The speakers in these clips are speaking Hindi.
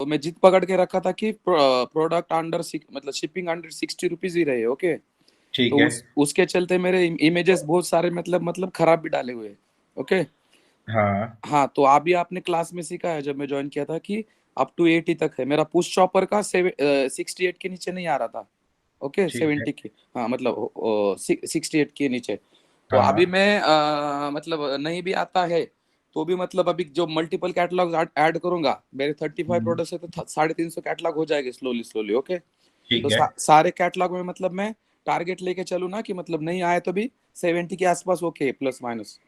तो मैं जिद पकड़ के रखा था कि प्रोडक्ट अंडर मतलब शिपिंग अंडर 60 रुपीज ही रहे। ओके। ठीक तो है। उसके चलते मेरे इमेजेस बहुत सारे मतलब खराब भी डाले हुए। ओके। हाँ हाँ, तो अभी आपने क्लास में सीखा है जब मैं ज्वाइन किया था कि अप टू 80 तक है मेरा। पुश चॉपर का 68 के नीचे नहीं आ रहा था। ओके, ठीक है। 70 के। हाँ मतलब 68 के नीचे। तो अभी हाँ। मैं मतलब नहीं भी आता है तो भी मतलब अभी जो मल्टीपल कैटलॉग ऐड करूंगा, मेरे 35 हम्म, प्रोडक्ट्स है तो 350 कैटलॉग हो जाएंगे स्लोली स्लोली। ओके। तो ठीक है। सारे कैटलॉग में मतलब मैं टारगेट लेके चलूँ ना कि मतलब नहीं आए तो भी 70 के आसपास, ओके, प्लस माइनस।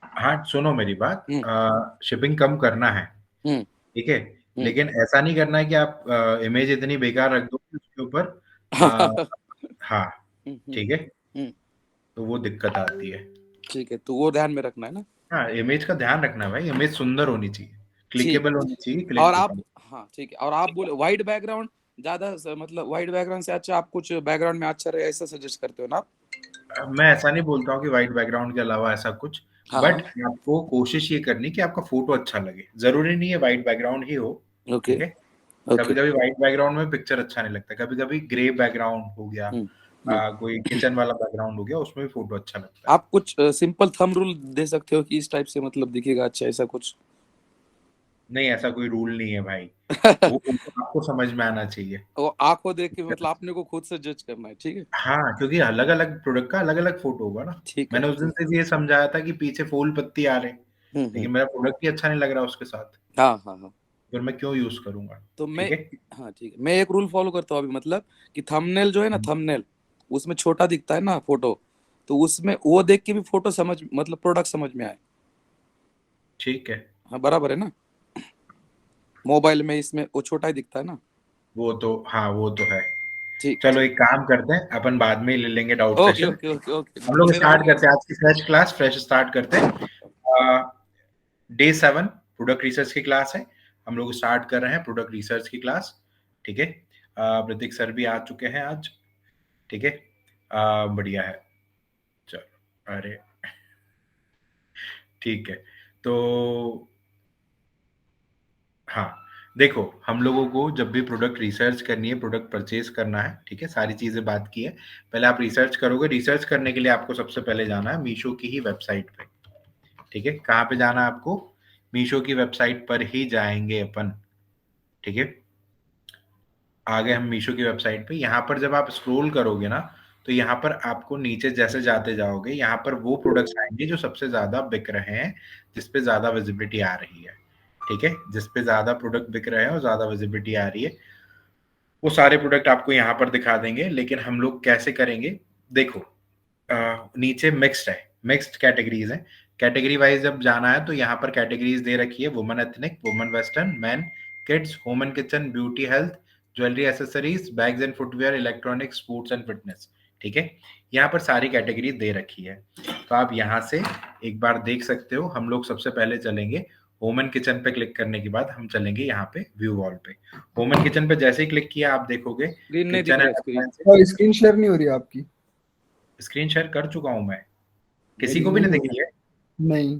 हाँ सुनो मेरी बात, हम्म। शिपिंग कम करना है, हम्म। ठीक है। हम्म। लेकिन ऐसा नहीं करना है कि आप इमेज इतनी बेकार रख दो कि उसके ऊपर हाँ, हम्म। ठीक है, हम्म। तो वो दिक्कत आती है। ठीक है, तो वो ध्यान में रखना है ना। हाँ, इमेज का ध्यान रखना भाई, इमेज सुंदर होनी चाहिए, ठीक। क्लिकेबल होनी चाहिए, और क्लिक आप, होनी हाँ ठीक है, और आप बोले वाइट बैकग्राउंड ज्यादा मतलब वाइट बैकग्राउंड से अच्छा आप कुछ बैकग्राउंड में अच्छा रहे ऐसा सजेस्ट करते हो ना आप? चाहिए। मैं ऐसा नहीं बोलता हूँ कि व्हाइट बैकग्राउंड के अलावा ऐसा कुछ, हाँ बट हाँ। आपको कोशिश ये करनी कि आपका फोटो अच्छा लगे, जरूरी नहीं है व्हाइट बैकग्राउंड ही हो, ओके। ठीक है। कभी ओके। कभी व्हाइट बैकग्राउंड में पिक्चर अच्छा नहीं लगता, कभी कभी ग्रे बैकग्राउंड हो गया, हम्म। हम्म। कोई किचन वाला बैकग्राउंड हो गया, उसमें भी फोटो अच्छा लगता है। आप कुछ सिंपल थंब रूल दे सकते हो कि इस टाइप से मतलब दिखेगा अच्छा, ऐसा कुछ? नहीं, ऐसा कोई रूल नहीं है भाई, वो आपको समझ में आना चाहिए। वो आंखों देख के मतलब आपने को खुद से जज करना है, ठीक है। हाँ, क्योंकि अलग अलग प्रोडक्ट का अलग अलग फोटो होगा ना। ठीक है मैंने उस दिन ठीक। से ये समझाया था कि पीछे फूल पत्ती आ रहे, हम्म। लेकिन मेरा प्रोडक्ट ही अच्छा नहीं लग रहा उसके साथ, हाँ हाँ हाँ। फिर मैं क्यों यूज करूंगा। तो मैं, ठीक है। हाँ ठीक है, मैं एक रूल फॉलो करता हूँ अभी मतलब कि थंबनेल जो है ना, हम्म, थंबनेल उसमें छोटा दिखता है ना फोटो, तो उसमें वो देख के भी फोटो समझ मतलब प्रोडक्ट समझ में आए। ठीक है। हाँ बराबर है ना। मोबाइल में इसमें वो छोटा ही दिखता है ना। वो तो हाँ, वो तो है। ठीक चलो ठीक। एक काम करते हैं, अपन बाद में ही ले लेंगे doubt okay session. Okay okay okay, हम तो लोग मेरा हो स्टार्ट गया। करते हैं आज की फ्रेश क्लास, फ्रेश स्टार्ट करते हैं। डे 7 प्रोडक्ट रिसर्च की क्लास है, हम लोग स्टार्ट कर रहे हैं प्रोडक्ट रिसर्च की क्लास, ठीक है। प्रतीक सर भी आ चुके हैं आज, ठीक है। बढ़िया है। चलो, अरे ठीक है। तो हाँ, देखो, हम लोगों को जब भी प्रोडक्ट रिसर्च करनी है, प्रोडक्ट परचेज करना है, ठीक है, सारी चीजें बात की है। पहले आप रिसर्च करोगे, रिसर्च करने के लिए आपको सबसे पहले जाना है मीशो की ही वेबसाइट पे, ठीक है। कहाँ पे जाना है आपको? मीशो की वेबसाइट पर ही जाएंगे अपन, ठीक है। आ गए हम मीशो की वेबसाइट पे। यहाँ पर जब आप स्क्रॉल करोगे ना, तो यहाँ पर आपको नीचे जैसे जाते जाओगे, यहाँ पर वो प्रोडक्ट्स आएंगे जो सबसे ज्यादा बिक रहे हैं, जिसपे ज्यादा विजिबिलिटी आ रही है, ठीक है। जिसपे ज्यादा प्रोडक्ट बिक रहे हैं और ज्यादा विजिबिलिटी आ रही है, वो सारे प्रोडक्ट आपको यहाँ पर दिखा देंगे। लेकिन हम लोग कैसे करेंगे? देखो, नीचे मिक्स्ड है, मिक्स्ड कैटेगरीज है। कैटेगरी वाइज जब जाना है तो यहाँ पर कैटेगरीज दे रखी है: women ethnic, women western, man, kids, home and kitchen, beauty, health, jewellery, accessories, bags and footwear, electronics, sports and fitness, ठीक है। यहाँ पर सारी कैटेगरी दे रखी है, तो आप यहाँ से एक बार देख सकते हो। हम लोग सबसे पहले चलेंगे होम एंड किचन पे, क्लिक करने के बाद हम चलेंगे यहाँ पे व्यू वॉल पे। होम एंड किचन पे जैसे ही क्लिक किया, आप देखोगे स्क्रीन नहीं दिख किचन रहा एंड है, स्क्रीन। अप्लायंसेस। और स्क्रीन शेयर नहीं हो रही है आपकी? स्क्रीन शेयर कर चुका हूं मैं, किसी मेरी को भी नहीं नहीं हो दिख रही है? रही। नहीं।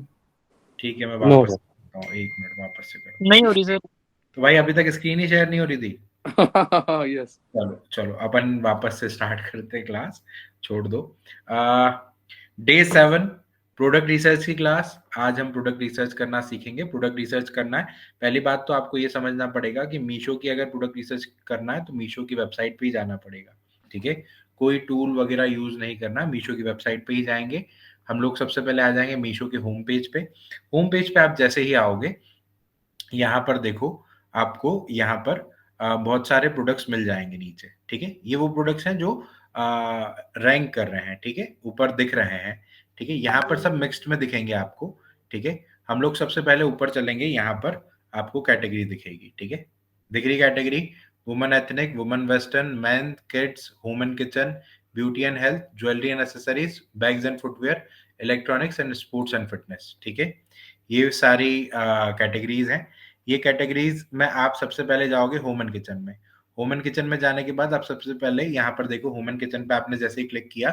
ठीक है, मैं नो वापस सर, करता हूँ, 1 मिनट, वापस से करता नहीं हो रही सर। हूँ। तो भाई अभी तक स्क्रीन ही शेयर नहीं हो रही थी। यस। चलो चलो, अपन वापस से स्टार्ट करते हैं क्लास, छोड़ दो। डे 7 प्रोडक्ट रिसर्च की क्लास। आज हम प्रोडक्ट रिसर्च करना सीखेंगे। प्रोडक्ट रिसर्च करना है, पहली बात तो आपको ये समझना पड़ेगा कि मीशो की अगर प्रोडक्ट रिसर्च करना है तो मीशो की वेबसाइट पे ही जाना पड़ेगा, ठीक है। कोई टूल वगैरह यूज नहीं करना, मीशो की वेबसाइट पे ही जाएंगे हम लोग। सबसे पहले आ जाएंगे मीशो के होम पेज पे। होम पेज पे आप जैसे ही आओगे, यहाँ पर देखो, आपको यहाँ पर बहुत सारे प्रोडक्ट्स मिल जाएंगे नीचे, ठीक है। ये वो प्रोडक्ट्स हैं जो रैंक कर रहे हैं, ठीक है, ऊपर दिख रहे हैं, ठीक है। यहाँ पर सब मिक्स्ड में दिखेंगे आपको, ठीक है। हम लोग सबसे पहले ऊपर चलेंगे, यहाँ पर आपको कैटेगरी दिखेगी, ठीक है। दिख रही category: women ethnic, women western, man, kids, home and kitchen, beauty and health, jewellery and accessories, bags and footwear, electronics and sports and fitness, ठीक है। ये सारी कैटेगरीज हैं। ये कैटेगरीज में आप सबसे पहले जाओगे होम एंड किचन में। होम एंड किचन में जाने के बाद आप सबसे पहले यहाँ पर देखो, होम एंड किचन पे आपने जैसे ही क्लिक किया,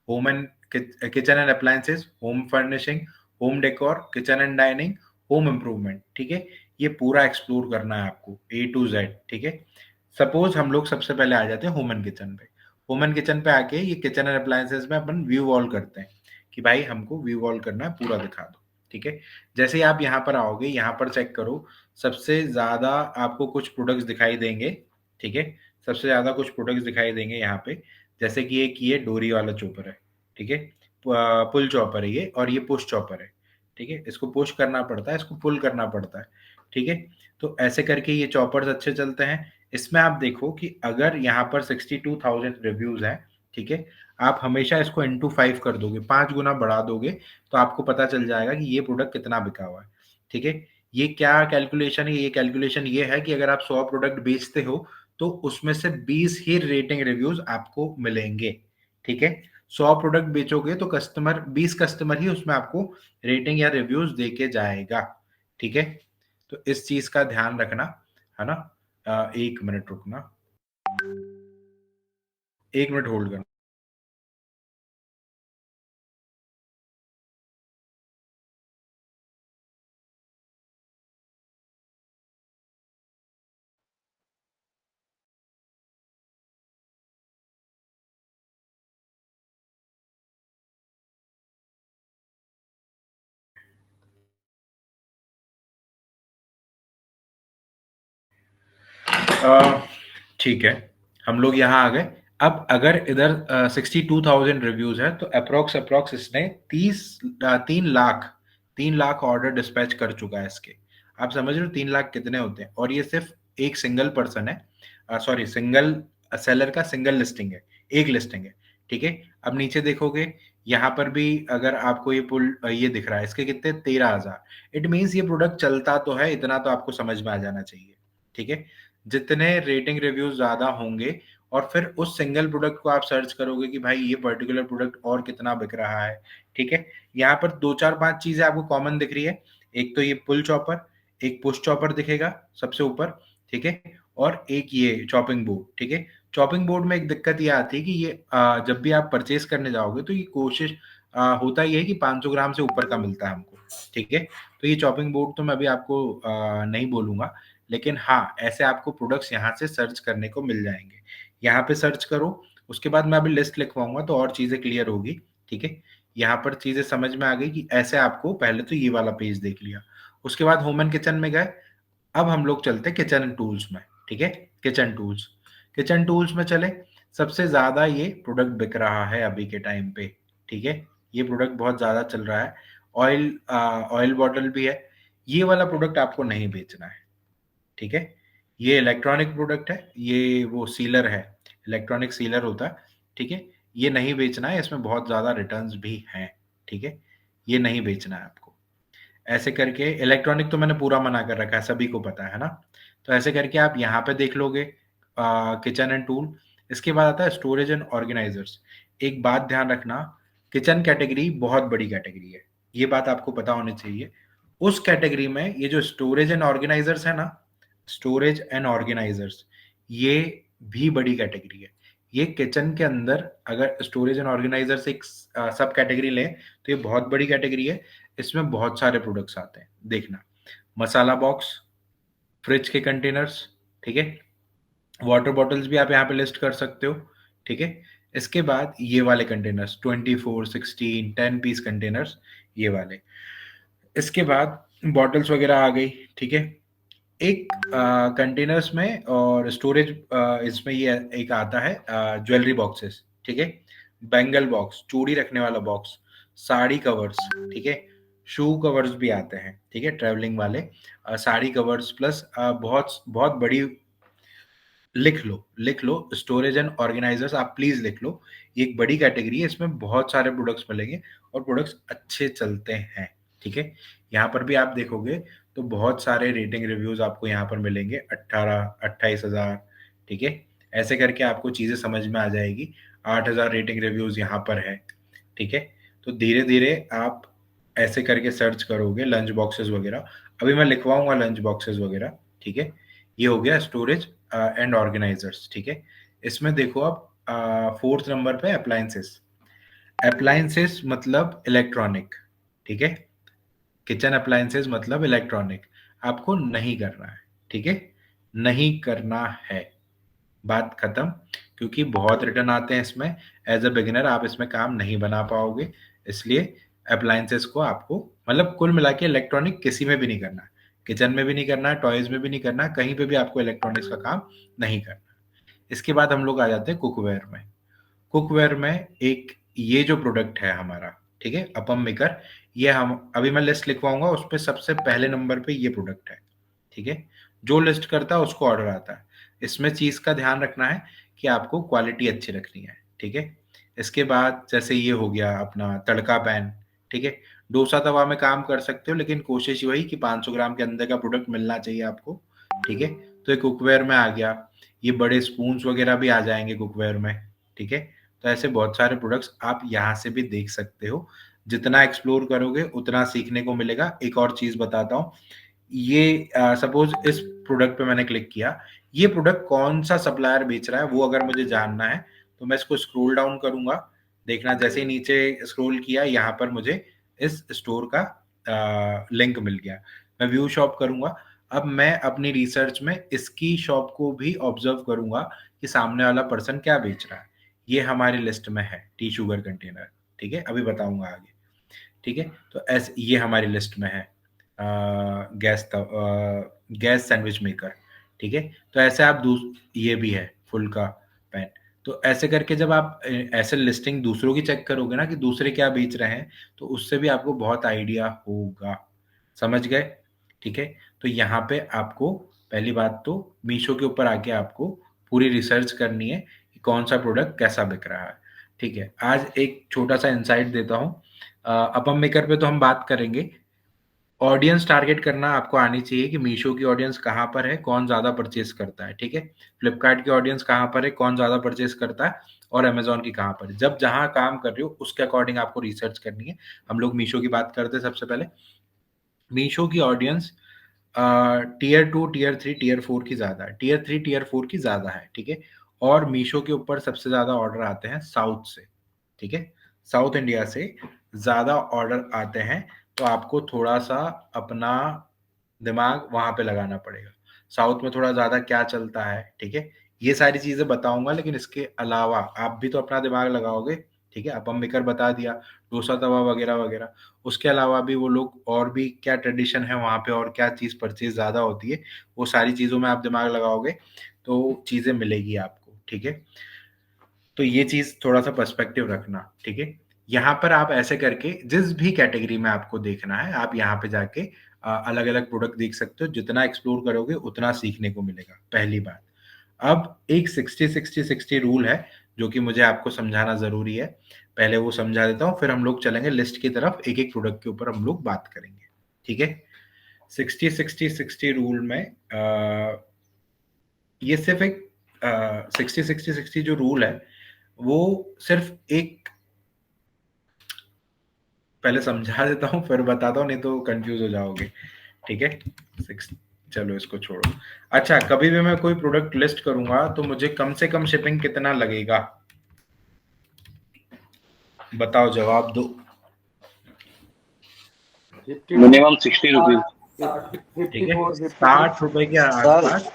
home and kitchen and appliances, home furnishing, home decor, kitchen and dining, home improvement, ठीक है। ये पूरा एक्सप्लोर करना है आपको A to Z, ठीक है। सपोज हम लोग सबसे पहले आ जाते हैं ह्यूमन किचन पे। ह्यूमन किचन पे आके ये किचन एंड अप्लायंसेस में अपन व्यू वॉल करते हैं कि भाई हमको व्यू वॉल करना है, पूरा दिखा दो, ठीक है। जैसे ही आप यहाँ पर आओगे, यहाँ पर चेक करो, सबसे ज्यादा आपको कुछ प्रोडक्ट्स दिखाई देंगे, ठीक है। सबसे ज्यादा कुछ प्रोडक्ट्स दिखाई देंगे यहाँ पे, जैसे कि एक ये डोरी वाला चॉपर है, ठीक है। पुल चॉपर है ये, और ये पुश चॉपर है, ठीक है। इसको पुश करना पड़ता है, इसको पुल करना पड़ता है, ठीक है। तो ऐसे करके ये चॉपर्स अच्छे चलते हैं। इसमें आप देखो कि अगर यहाँ पर 62,000 रिव्यूज हैं, ठीक है, आप हमेशा इसको इंटू 5 कर दोगे, 5 गुना बढ़ा दोगे, तो आपको पता चल जाएगा कि ये प्रोडक्ट कितना बिका हुआ है, ठीक है। ये क्या कैलकुलेशन है? ये कैलकुलेशन ये है कि अगर आप 100 प्रोडक्ट बेचते हो तो उसमें से 20 ही रेटिंग रिव्यूज आपको मिलेंगे, ठीक है। 100 प्रोडक्ट बेचोगे तो 20 कस्टमर ही उसमें आपको रेटिंग या रिव्यूज देके जाएगा, ठीक है। तो इस चीज का ध्यान रखना, है ना। 1 मिनट रुकना, 1 मिनट होल्ड करना। ठीक है, हम लोग यहाँ आ गए। अब अगर इधर 62,000 रिव्यूज है तो अप्रोक्स इसने 3 लाख ऑर्डर डिस्पैच कर चुका है इसके। आप समझ रहे हो 3 लाख कितने होते हैं? और ये सिर्फ एक सिंगल पर्सन है, सॉरी सिंगल सेलर का सिंगल लिस्टिंग है, एक लिस्टिंग है, ठीक है। अब नीचे देखोगे, यहाँ पर भी अगर आपको ये पुल ये दिख रहा है, इसके कितने 13,000। इट मीन्स ये प्रोडक्ट चलता तो है, इतना तो आपको समझ में आ जाना चाहिए, ठीक है। जितने रेटिंग रिव्यूज ज्यादा होंगे और फिर उस सिंगल प्रोडक्ट को आप सर्च करोगे कि भाई ये पर्टिकुलर प्रोडक्ट और कितना बिक रहा है, ठीक है। यहाँ पर 2 4 5 चीजें आपको कॉमन दिख रही है। एक तो ये पुल चॉपर, एक पुश चॉपर दिखेगा सबसे ऊपर, ठीक है, और एक ये चॉपिंग बोर्ड, ठीक है। चॉपिंग बोर्ड में एक दिक्कत ये आती है कि ये जब भी आप परचेज करने जाओगे तो ये कोशिश होता ही है कि 500 ग्राम से ऊपर का मिलता है हमको, ठीक है। तो ये चॉपिंग बोर्ड तो मैं अभी आपको नहीं बोलूंगा, लेकिन हाँ, ऐसे आपको प्रोडक्ट्स यहाँ से सर्च करने को मिल जाएंगे। यहाँ पे सर्च करो, उसके बाद मैं अभी लिस्ट लिखवाऊंगा तो और चीजें क्लियर होगी, ठीक है। यहाँ पर चीजें समझ में आ गई कि ऐसे आपको पहले तो ये वाला पेज देख लिया, उसके बाद होम एंड किचन में गए। अब हम लोग चलते हैं किचन एंड टूल्स में, ठीक है। किचन टूल्स में चले, सबसे ज्यादा ये प्रोडक्ट बिक रहा है अभी के टाइम पे, ठीक है। ये प्रोडक्ट बहुत ज्यादा चल रहा है। ऑयल बॉटल भी है। ये वाला प्रोडक्ट आपको नहीं बेचना है, ठीक है। ये इलेक्ट्रॉनिक प्रोडक्ट है, ये वो सीलर है, इलेक्ट्रॉनिक सीलर होता है, ठीक है। ये नहीं बेचना है, इसमें बहुत ज्यादा रिटर्न्स भी हैं, ठीक है। ये नहीं बेचना है आपको। ऐसे करके इलेक्ट्रॉनिक तो मैंने पूरा मना कर रखा है, सभी को पता है ना। तो ऐसे करके आप यहाँ पे देख लोगे किचन एंड टूल। इसके बाद आता है स्टोरेज एंड ऑर्गेनाइजर्स। एक बात ध्यान रखना, किचन कैटेगरी बहुत बड़ी कैटेगरी है, ये बात आपको पता होनी चाहिए। उस कैटेगरी में ये जो स्टोरेज एंड ऑर्गेनाइजर्स है ना, स्टोरेज एंड ऑर्गेनाइजर्स, ये भी बड़ी कैटेगरी है। ये किचन के अंदर अगर स्टोरेज एंड ऑर्गेनाइजर्स एक सब कैटेगरी लें तो ये बहुत बड़ी कैटेगरी है। इसमें बहुत सारे प्रोडक्ट्स आते हैं, देखना। मसाला बॉक्स, फ्रिज के कंटेनर्स, ठीक है। वाटर बॉटल्स भी आप यहाँ पे लिस्ट कर सकते हो, ठीक है। इसके बाद ये वाले कंटेनर्स 24, 16, 10 पीस कंटेनर्स, ये वाले। इसके बाद बॉटल्स वगैरह आ गई, ठीक है। एक कंटेनर्स में और स्टोरेज इसमें ये एक आता है ज्वेलरी बॉक्सेस, ठीक है। बैंगल बॉक्स, चूड़ी रखने वाला बॉक्स, साड़ी कवर्स, ठीक है। शू कवर्स भी आते हैं, ठीक है, ट्रैवलिंग वाले। साड़ी कवर्स प्लस बहुत बहुत बड़ी, लिख लो स्टोरेज एंड ऑर्गेनाइजर्स, आप प्लीज लिख लो। ये एक बड़ी कैटेगरी है, इसमें बहुत सारे प्रोडक्ट्स मिलेंगे और प्रोडक्ट्स अच्छे चलते हैं, ठीक है। यहाँ पर भी आप देखोगे तो बहुत सारे रेटिंग रिव्यूज आपको यहाँ पर मिलेंगे, 28,000, ठीक है। ऐसे करके आपको चीजें समझ में आ जाएगी। 8,000 रेटिंग रिव्यूज यहाँ पर है, ठीक है। तो धीरे धीरे आप ऐसे करके सर्च करोगे लंच बॉक्सेस वगैरह। अभी मैं लिखवाऊंगा लंच बॉक्सेस वगैरह, ठीक है। ये हो गया स्टोरेज एंड ऑर्गेनाइजर्स, ठीक है। इसमें देखो अब 4th नंबर पे अप्लायंसेस। अप्लायंसेस मतलब इलेक्ट्रॉनिक, ठीक है। किचन अप्लायंसेस मतलब इलेक्ट्रॉनिक। आपको नहीं करना है, ठीक है, नहीं करना है, बात खत्म। क्योंकि बहुत रिटर्न आते हैं इसमें, एज अ बिगिनर आप इसमें काम नहीं बना पाओगे, इसलिए अप्लायंसेस को आपको मतलब कुल मिला के इलेक्ट्रॉनिक किसी में भी नहीं करना है, किचन में भी नहीं करना है, टॉयज में भी नहीं करना है, कहीं पे भी आपको इलेक्ट्रॉनिक्स का काम नहीं करना। इसके बाद हम लोग आ जाते हैं कुकवेयर में। कुकवेयर में एक ये जो प्रोडक्ट है हमारा, ठीक है, अपम मेकर, ये हम अभी मैं लिस्ट लिखवाऊंगा, उस पर सबसे पहले नंबर पे ये प्रोडक्ट है, ठीक है, जो लिस्ट करता है उसको ऑर्डर आता है। इसमें चीज का ध्यान रखना है कि आपको क्वालिटी अच्छी रखनी है, ठीक है। इसके बाद जैसे ये हो गया अपना तड़का पैन, ठीक है, डोसा तवा में काम कर सकते हो, लेकिन कोशिश वही कि 500 ग्राम के अंदर का प्रोडक्ट मिलना चाहिए आपको, ठीक है। तो ये कुकवेयर में आ गया, ये बड़े स्पून वगैरह भी आ जाएंगे कुकवेयर में, ठीक है। तो ऐसे बहुत सारे प्रोडक्ट्स आप यहाँ से भी देख सकते हो, जितना एक्सप्लोर करोगे उतना सीखने को मिलेगा। एक और चीज बताता हूँ, ये सपोज इस प्रोडक्ट पे मैंने क्लिक किया, ये प्रोडक्ट कौन सा सप्लायर बेच रहा है वो अगर मुझे जानना है तो मैं इसको स्क्रॉल डाउन करूंगा, देखना जैसे ही नीचे स्क्रॉल किया यहाँ पर मुझे इस स्टोर का लिंक मिल गया, मैं व्यू शॉप करूंगा। अब मैं अपनी रिसर्च में इसकी शॉप को भी ऑब्जर्व करूंगा कि सामने वाला पर्सन क्या बेच रहा है। ये हमारी लिस्ट में है टी शुगर कंटेनर, ठीक है, अभी बताऊंगा आगे, ठीक है। तो ऐसे ये हमारी लिस्ट में है गैस सैंडविच मेकर, ठीक है। तो ऐसे आप ये भी है फुल का पैन। तो ऐसे करके जब आप ऐसे लिस्टिंग दूसरों की चेक करोगे ना कि दूसरे क्या बेच रहे हैं, तो उससे भी आपको बहुत आइडिया होगा, समझ गए, ठीक है। तो यहाँ पे आपको पहली बात तो मीशो के ऊपर आके आपको पूरी रिसर्च करनी है कि कौन सा प्रोडक्ट कैसा बिक रहा है, ठीक है। आज एक छोटा सा इंसाइट देता हूँ, अपम मेकर पे तो हम बात करेंगे, ऑडियंस टारगेट करना आपको आनी चाहिए कि मीशो की ऑडियंस कहाँ पर है, कौन ज्यादा परचेस करता है, ठीक है। फ्लिपकार्ट की ऑडियंस कहाँ पर है, कौन ज्यादा परचेस करता है, और अमेजोन की कहाँ पर है। जब जहां काम कर रहे हो उसके अकॉर्डिंग आपको रिसर्च करनी है। हम लोग मीशो की बात करते हैं सबसे पहले। मीशो की ऑडियंस टीयर 2, टीयर 3, टीयर 4 की ज्यादा है, टीयर 3, टीयर 4 की ज्यादा है, ठीक है। और मीशो के ऊपर सबसे ज्यादा ऑर्डर आते हैं साउथ से, ठीक है, साउथ इंडिया से ज्यादा ऑर्डर आते हैं। तो आपको थोड़ा सा अपना दिमाग वहां पे लगाना पड़ेगा, साउथ में थोड़ा ज्यादा क्या चलता है, ठीक है। ये सारी चीजें बताऊंगा, लेकिन इसके अलावा आप भी तो अपना दिमाग लगाओगे, ठीक है। अपम मेकर बता दिया, डोसा तवा वगैरह वगैरह, उसके अलावा भी वो लोग और भी क्या ट्रेडिशन है वहां पे और क्या चीज परचेज ज्यादा होती है, वो सारी चीजों में आप दिमाग लगाओगे तो चीजें मिलेगी आपको, ठीक है। तो ये चीज थोड़ा सा पर्सपेक्टिव रखना, ठीक है। यहाँ पर आप ऐसे करके जिस भी कैटेगरी में आपको देखना है आप यहाँ पे जाके अलग अलग प्रोडक्ट देख सकते हो, जितना एक्सप्लोर करोगे उतना सीखने को मिलेगा, पहली बात। अब एक 60-60-60 रूल है जो कि मुझे आपको समझाना जरूरी है, पहले वो समझा देता हूँ, फिर हम लोग चलेंगे लिस्ट की तरफ, एक एक प्रोडक्ट के ऊपर हम लोग बात करेंगे, ठीक है। 60-60-60 रूल में ये सिर्फ एक 60-60-60 जो रूल है वो सिर्फ एक, पहले समझा देता हूँ फिर बताता हूँ, नहीं तो कंफ्यूज हो जाओगे, ठीक है। चलो इसको छोड़ो। अच्छा, कभी भी मैं कोई प्रोडक्ट लिस्ट करूंगा तो मुझे कम से कम शिपिंग कितना लगेगा, बताओ, जवाब दो। Minimum 60 rupees. ठीक है, 60 रुपए के आसपास।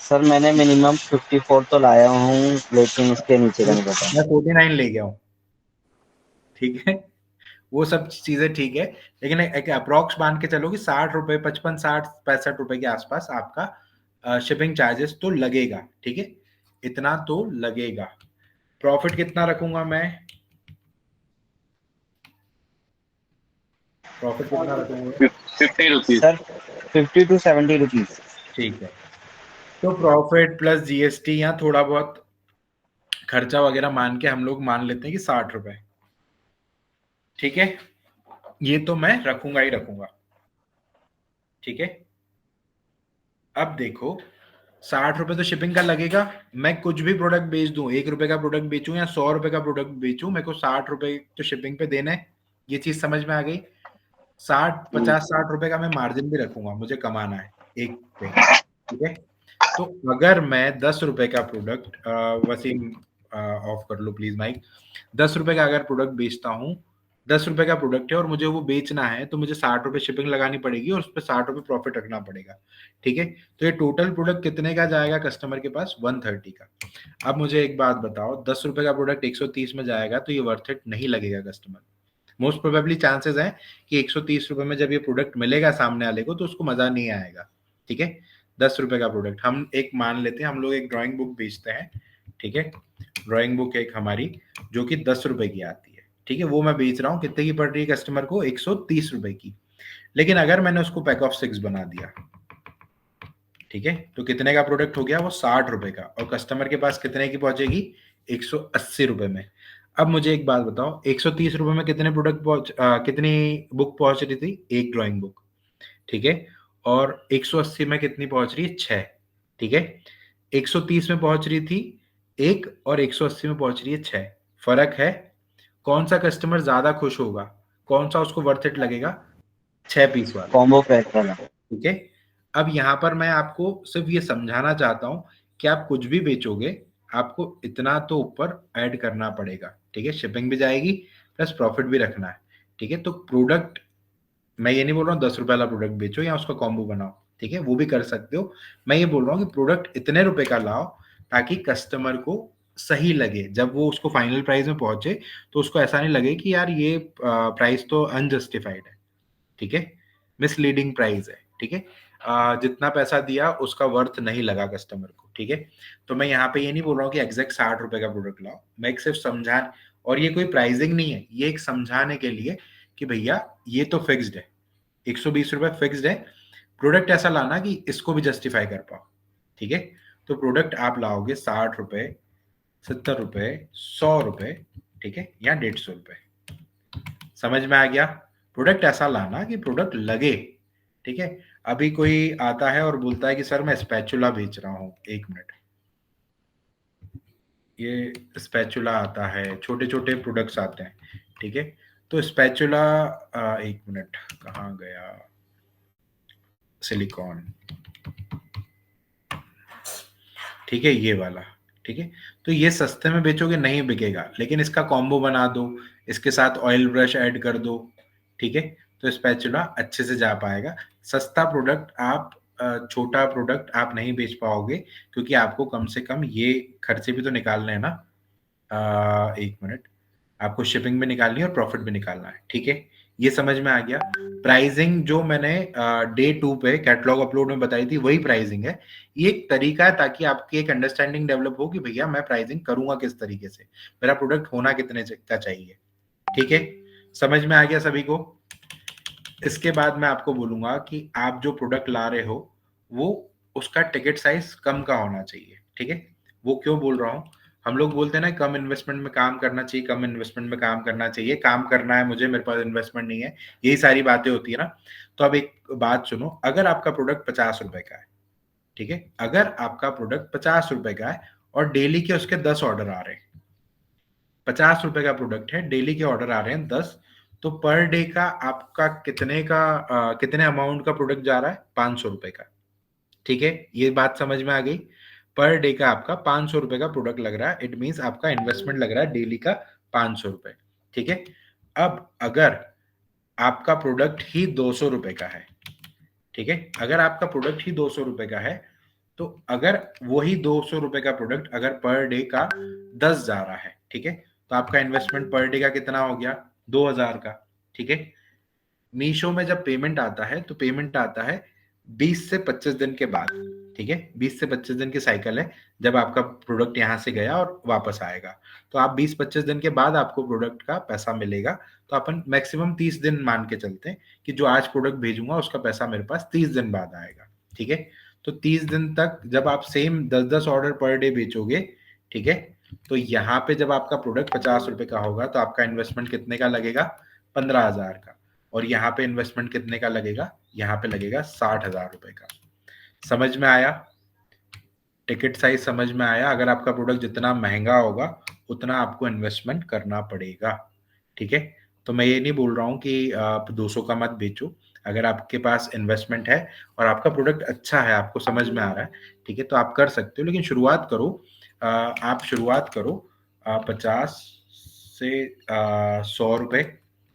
सर मैंने मिनिमम 54 तो लाया हूँ, लेकिन इसके नीचे का नहीं पता। मैं 49 ले गया हूँ, ठीक है, वो सब चीजें ठीक है, लेकिन एक अप्रोक्स मान के चलो कि 60 रुपए, 55, 60, 65 रुपए के आसपास आपका शिपिंग चार्जेस तो लगेगा, ठीक है, इतना तो लगेगा। प्रॉफिट कितना रखूंगा मैं, प्रॉफिट कितना रखूंगा? 50 रुपीज सर, 50 to 70 रुपीज। ठीक है, तो प्रॉफिट प्लस जीएसटी या थोड़ा बहुत खर्चा वगैरह मान के हम लोग मान लेते हैं कि 60 रुपए, ठीक है, ये तो मैं रखूंगा ही रखूंगा, ठीक है। अब देखो 60 रुपए तो शिपिंग का लगेगा, मैं कुछ भी प्रोडक्ट बेच दूं, 1 रुपए का प्रोडक्ट बेचूं या 100 रुपए का प्रोडक्ट बेचूं, मेरे को 60 रुपए तो शिपिंग पे देना है, ये चीज समझ में आ गई। 50-60 रुपए का मैं मार्जिन भी रखूंगा, मुझे कमाना है एक पे, ठीक है। तो अगर मैं 10 रुपए का प्रोडक्ट, वसीम ऑफ कर लो प्लीज माइक, 10 रुपए का अगर प्रोडक्ट बेचता हूं ₹10 का प्रोडक्ट है और मुझे वो बेचना है, तो मुझे ₹60 शिपिंग लगानी पड़ेगी और उस पे ₹60 प्रॉफिट रखना पड़ेगा, ठीक है? तो ये टोटल प्रोडक्ट कितने का जाएगा कस्टमर के पास? 130 का। अब मुझे एक बात बताओ, ₹10 का प्रोडक्ट 130 में जाएगा तो ये वर्थ इट नहीं लगेगा कस्टमर। मोस्ट प्रोबेबली चांसेस हैं कि ₹130 में जब ये प्रोडक्ट मिलेगा सामने वाले को तो उसको मजा नहीं आएगा, ठीक है? ₹10 का प्रोडक्ट हम एक मान लेते हैं, हम लोग एक ड्राइंग बुक बेचते हैं, ठीक है? ड्राइंग बुक एक हमारी जो कि ₹10 की आती है, ठीक है? वो मैं बेच रहा हूँ, कितने की पड़ रही है कस्टमर को? ₹130 की। लेकिन अगर मैंने उसको पैक ऑफ 6 बना दिया, ठीक है, तो कितने का प्रोडक्ट हो गया? वो ₹60 का, और कस्टमर के पास कितने की पहुंचेगी? ₹180 में। अब मुझे एक बात बताओ, ₹130 में कितने कितनी बुक पहुंच रही थी? एक ड्राइंग बुक, ठीक है? और 180 में कितनी पहुंच रही है? 6, ठीक है? 130 में पहुंच रही थी एक और 180 में पहुंच रही है 6। फर्क है। कौन सा कस्टमर ज्यादा खुश होगा? कौन सा उसको वर्थ इट लगेगा? 6 पीस वाला, कॉम्बो पैक वाला। ठीक है? अब यहाँ पर मैं आपको सिर्फ ये समझाना चाहता हूँ कि आप कुछ भी बेचोगे, आपको इतना तो ऊपर ऐड करना पड़ेगा, ठीक है? शिपिंग भी जाएगी प्लस प्रॉफिट भी रखना है, ठीक है? तो प्रोडक्ट, मैं ये नहीं बोल रहा हूँ ₹10 वाला प्रोडक्ट बेचो या उसका कॉम्बो बनाओ, ठीक है? वो भी कर सकते हो। मैं ये बोल रहा हूँ कि प्रोडक्ट इतने रुपए का लाओ ताकि कस्टमर को सही लगे, जब वो उसको फाइनल प्राइस में पहुंचे तो उसको ऐसा नहीं लगे कि यार ये प्राइस तो अनजस्टिफाइड है, ठीक है? मिसलीडिंग प्राइस है, ठीक है? जितना पैसा दिया उसका वर्थ नहीं लगा कस्टमर को, ठीक है? तो मैं यहाँ पे ये नहीं बोल रहा हूँ कि एग्जैक्ट ₹60 का प्रोडक्ट लाओ, मैं एक सिर्फ समझा, और ये कोई प्राइसिंग नहीं है, ये एक समझाने के लिए कि भैया ये तो फिक्स्ड है, ₹120 फिक्स्ड है। प्रोडक्ट ऐसा लाना कि इसको भी जस्टिफाई कर पाओ, ठीक है? तो प्रोडक्ट आप लाओगे ₹60, ₹70, ₹100, ठीक है, या ₹150। समझ में आ गया? प्रोडक्ट ऐसा लाना कि प्रोडक्ट लगे, ठीक है? अभी कोई आता है और बोलता है कि सर मैं स्पैचुला बेच रहा हूँ, 1 मिनट, ये स्पैचुला आता है, छोटे छोटे प्रोडक्ट्स आते हैं, ठीक है? तो स्पैचुला, 1 मिनट, कहाँ गया? सिलिकॉन, ठीक है, ये वाला, ठीक है? तो ये सस्ते में बेचोगे नहीं बिकेगा, लेकिन इसका कॉम्बो बना दो, इसके साथ ऑयल ब्रश ऐड कर दो, ठीक है? तो स्पैचुला अच्छे से जा पाएगा। सस्ता प्रोडक्ट आप, छोटा प्रोडक्ट आप नहीं बेच पाओगे, क्योंकि आपको कम से कम ये खर्चे भी तो निकालने हैं ना। 1 मिनट, आपको शिपिंग भी निकालनी है और प्रॉफिट भी निकालना है, ठीक है? ये समझ में आ गया? प्राइसिंग जो मैंने डे 2 पे कैटलॉग अपलोड में बताई थी वही प्राइसिंग है। ये एक तरीका है ताकि आपकी एक अंडरस्टैंडिंग डेवलप हो कि भैया मैं प्राइसिंग करूंगा किस तरीके से, मेरा प्रोडक्ट होना कितने का चाहिए, ठीक है? समझ में आ गया सभी को? इसके बाद मैं आपको बोलूंगा कि आप जो प्रोडक्ट ला रहे हो वो, उसका टिकट साइज कम का होना चाहिए, ठीक है? वो क्यों बोल रहा हूँ? हम लोग बोलते हैं ना कम इन्वेस्टमेंट में काम करना चाहिए, कम इन्वेस्टमेंट में काम करना चाहिए, काम करना है मुझे, मेरे पास इन्वेस्टमेंट नहीं है, यही सारी बातें होती है ना। तो अब एक बात सुनो, अगर आपका प्रोडक्ट ₹50 का है, ठीक है, अगर आपका प्रोडक्ट ₹50 का है और डेली के उसके 10 ऑर्डर आ रहे हैं, ₹50 का प्रोडक्ट है, डेली के ऑर्डर आ रहे हैं 10, तो पर डे का आपका कितने अमाउंट का प्रोडक्ट जा रहा है? ₹500 का, ठीक है? ये बात समझ में आ गई? पर डे का आपका ₹500 का प्रोडक्ट लग रहा है, इट मीन्स आपका इन्वेस्टमेंट लग रहा है डेली का ₹500, ठीक है? अब अगर आपका प्रोडक्ट ही ₹200 का है, ठीक है, अगर आपका प्रोडक्ट ही ₹200 का है, तो अगर वही ₹200 का प्रोडक्ट अगर पर डे का 10 जा रहा है, ठीक है, तो आपका इन्वेस्टमेंट पर डे का कितना हो गया? 2000 का, ठीक है? मीशो में जब पेमेंट आता है तो पेमेंट आता है 20 से 25 दिन के बाद, ठीक है? 20 से 25 दिन की साइकिल है जब आपका प्रोडक्ट यहाँ से गया और वापस आएगा। तो आप 20-25 दिन के बाद आपको प्रोडक्ट का पैसा मिलेगा। तो अपन मैक्सिमम 30 दिन मान के चलते हैं कि जो आज प्रोडक्ट भेजूंगा उसका पैसा मेरे पास 30 दिन बाद आएगा, ठीक है? तो 30 दिन तक जब आप सेम 10-10 ऑर्डर पर डे बेचोगे, ठीक है, तो यहाँ पे जब आपका प्रोडक्ट ₹50 का होगा तो आपका इन्वेस्टमेंट कितने का लगेगा? 15,000 का। और यहाँ पे इन्वेस्टमेंट कितने का लगेगा? यहाँ पे लगेगा ₹60,000 का। समझ में आया? टिकट साइज समझ में आया? अगर आपका प्रोडक्ट जितना महंगा होगा उतना आपको इन्वेस्टमेंट करना पड़ेगा, ठीक है? तो मैं ये नहीं बोल रहा हूँ कि आप 200 का मत बेचो। अगर आपके पास इन्वेस्टमेंट है और आपका प्रोडक्ट अच्छा है, आपको समझ में आ रहा है, ठीक है, तो आप कर सकते हो, लेकिन शुरुआत करो, आप शुरुआत करो 50 से ₹100,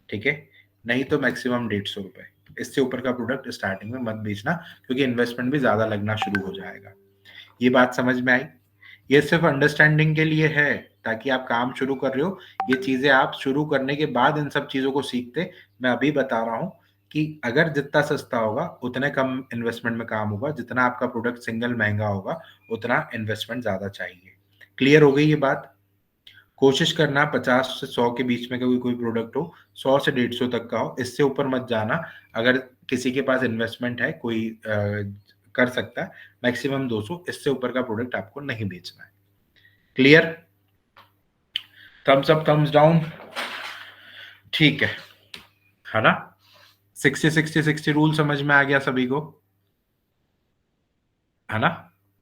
ठीक है, नहीं तो मैक्सिमम 150 रुपए। इससे ऊपर का प्रोडक्ट स्टार्टिंग में मत बेचना, क्योंकि इन्वेस्टमेंट भी ज्यादा लगना शुरू हो जाएगा। ये बात समझ में आई? ये सिर्फ अंडरस्टैंडिंग के लिए है, ताकि आप काम शुरू कर रहे हो, ये चीजें आप शुरू करने के बाद इन सब चीजों को सीखते। मैं अभी बता रहा हूँ कि अगर जितना सस्ता होगा उतने कम इन्वेस्टमेंट में काम होगा, जितना आपका प्रोडक्ट सिंगल महंगा होगा उतना इन्वेस्टमेंट ज्यादा चाहिए। क्लियर हो गई ये बात? कोशिश करना 50 से 100 के बीच में कोई प्रोडक्ट हो, 100 से 150 तक का हो, इससे ऊपर मत जाना। अगर किसी के पास इन्वेस्टमेंट है, कोई कर सकता है, मैक्सिमम 200, इससे ऊपर का प्रोडक्ट आपको नहीं बेचना है। Clear? Thumbs up, thumbs down? ठीक है ना? 60-60-60 रूल समझ में आ गया सभी को, है ना?